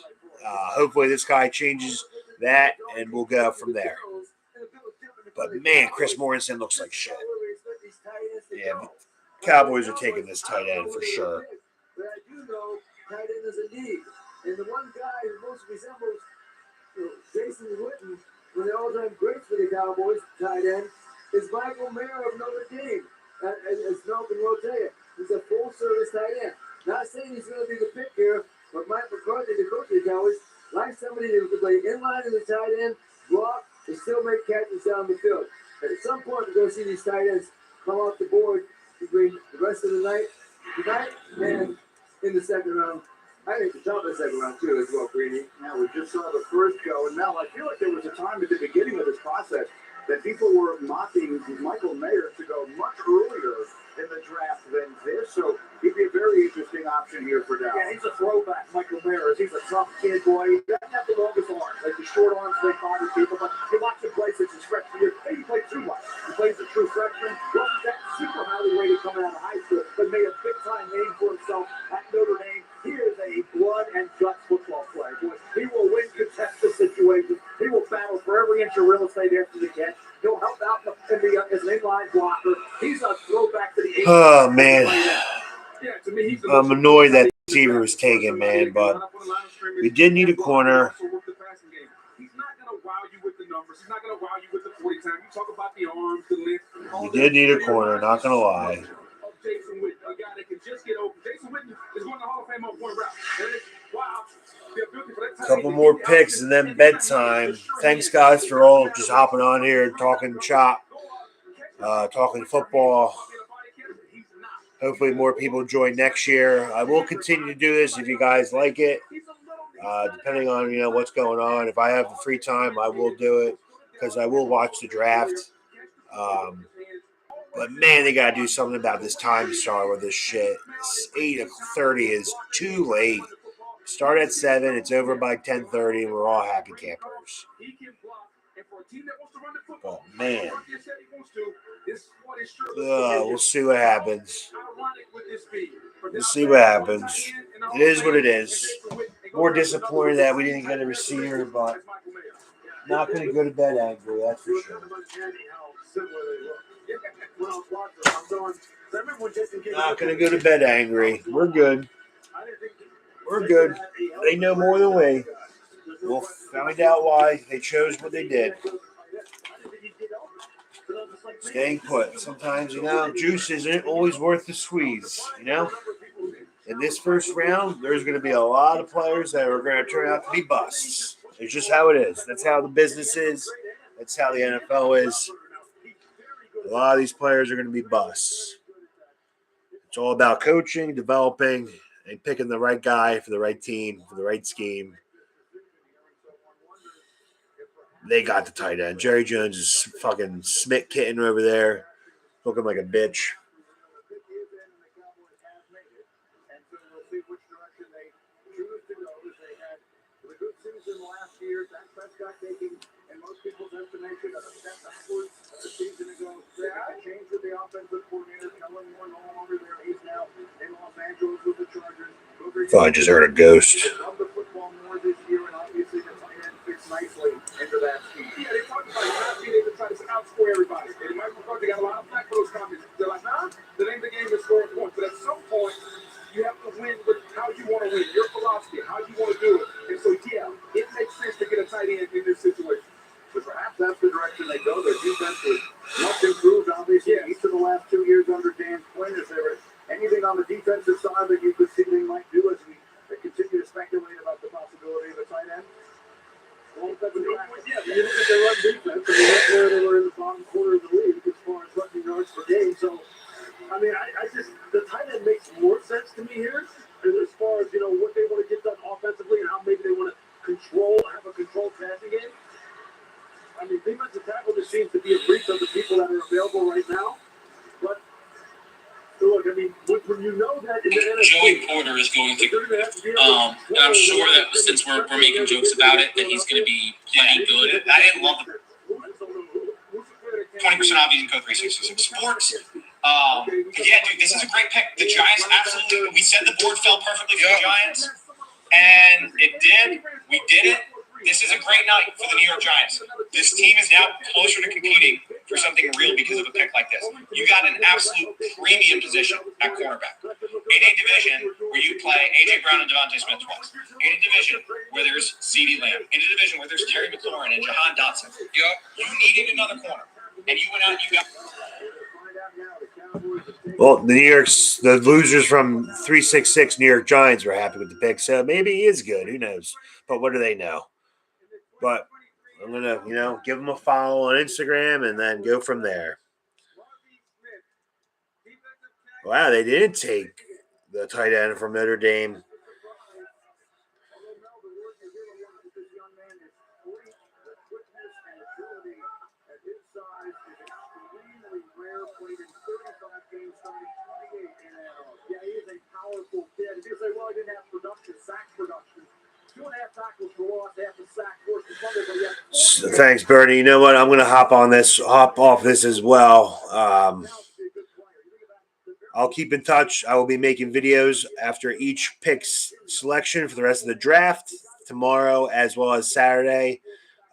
Hopefully this guy changes that, and we'll go from there. But, man, Chris Mortensen looks like shit. Yeah, the Cowboys are taking this tight end for sure. But I do know tight end is a need. And the one guy who most resembles Jason Witten, one of the all-time greats for the Cowboys, tight end, is Michael Mayer of Notre Dame. As Malcolm will tell you, he's a full-service tight end. Not saying he's going to be the pick here, but Mike McCarthy, the coach of the Cowboys, likes somebody who can play inline in the tight end, block, and still make catches down the field. And at some point, we're going to see these tight ends come off the board between the rest of the night, tonight, and in the second round. I think the top of the second round, too, as well, Greeny. Now, we just saw the first go, and now I feel like there was a time at the beginning of this process that people were mocking Michael Mayer to go much earlier in the draft than this, so he'd be a very interesting option here for Dallas. Yeah, he's a throwback, Michael Mayer. He's a tough kid, boy. He doesn't have the longest arms. Like the short arms, they bother people, but you watch him play since his freshman year. He played too much. He plays a true freshman. Wasn't that super highly rated coming out of high school, but made a big-time name for himself at Notre Dame. He is a blood and guts football player. Boy, he will win contested situations. He will battle for every inch of real estate after the catch. He'll help out as an inline blocker. He's a throwback to the 80s. Oh, man. I'm annoyed that the receiver was taken, man, but we did need a corner. He's not going to wow you with the numbers. He's not going to wow you with the 40 time. You talk about the arms, the length. We did need a corner, not going to lie. Jason Witten, a guy that can just get open. Jason Witten is going to the Hall of Fame on point route. Wow. Couple more picks and then bedtime. Thanks, guys, for all just hopping on here, talking shop, talking football. Hopefully more people join next year. I will continue to do this if you guys like it, depending on what's going on. If I have the free time, I will do it because I will watch the draft. But, man, they got to do something about this time star with this shit. 8:30 is too late. Start at 7. It's over by 10:30, and we're all happy campers. Oh, man. We'll see what happens. We'll see what happens. It is what it is. More disappointed that we didn't get a receiver, but not going to go to bed angry, that's for sure. Not going to go to bed angry. We're good. We're good. They know more than we. We'll find out why they chose what they did. Staying put. Sometimes, juice isn't always worth the squeeze, In this first round, there's going to be a lot of players that are going to turn out to be busts. It's just how it is. That's how the business is. That's how the NFL is. A lot of these players are going to be busts. It's all about coaching, developing, and picking the right guy for the right team, for the right scheme. They got the tight end. Jerry Jones is fucking Smith kitten over there, looking like a bitch. Last year, Dak Prescott taking, in most people's estimation, a step backwards a season ago. They had a change with the offensive coordinator, Kellen Moore, no longer there. He's now in Los Angeles with the Chargers. I just heard a ghost. Love the football more this year, and obviously the tight end fits nicely into that scheme. Yeah, they talked about not being able to try to outscore everybody. And Mike McCarthy got a lot of flack for those comments. They're like, nah, the name of the game is scoring points. But at some point, you have to win with how you want to win, your philosophy, how you want to do it. And so, yeah, it makes sense to get a tight end in this situation. But perhaps that's the direction they go. Their defense was much improved, obviously, each of the last 2 years under Dan Quinn. Is there anything on the defensive side that you could see they might do as we continue to speculate about the possibility of a tight end? Well, yeah, you look at their run defense, and that's where they were in the bottom quarter of the league as far as rushing yards per game. So, I mean, I just, the tight end makes more sense to me here as far as, what they want to get done offensively and how maybe they want to have a controlled passing game. I mean, defensive tackle just seems to be a breach of the people that are available right now. But, look, I mean, when you know that in the NFL, Joey Porter is going to, and I'm sure that since we're making jokes about it, that he's going to be plenty good. I didn't love the 20% off using code 366 Sports. Yeah, dude, this is a great pick. The Giants absolutely. We said the board fell perfectly for the Giants, and it did. We did it. This is a great night for the New York Giants. This team is now closer to competing for something real because of a pick like this. You got an absolute premium position at cornerback. In a division where you play A.J. Brown and Devontae Smith twice. In a division where there's CeeDee Lamb. In a division where there's Terry McLaurin and Jahan Dotson. You needed another corner. And you went out and you got... Well, the losers from 366 New York Giants were happy with the pick, so maybe he is good. Who knows? But what do they know? But I'm going to, give them a follow on Instagram and then go from there. Wow, they did take the tight end from Notre Dame. Yeah, he is a powerful kid. If you say, well, he didn't have production, sack production. 2.5 tackles for loss, half a sack, forced the fumble, but he had Thanks, Bernie. You know what? I'm going to hop off this as well. I'll keep in touch. I will be making videos after each pick's selection for the rest of the draft tomorrow as well as Saturday.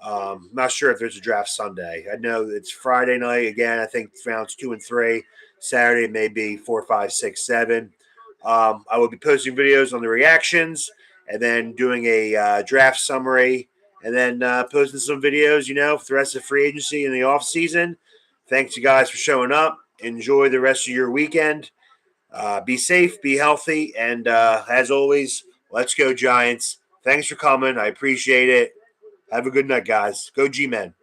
Not sure if there's a draft Sunday. I know it's Friday night again. I think rounds 2 and 3. Saturday maybe 4, 5, 6, 7. I will be posting videos on the reactions and then doing a draft summary and then posting some videos, for the rest of free agency in the off season. Thanks you guys for showing up. Enjoy the rest of your weekend. Be safe, be healthy, and as always, let's go Giants. Thanks for coming. I appreciate it. Have a good night, guys. Go G-Men.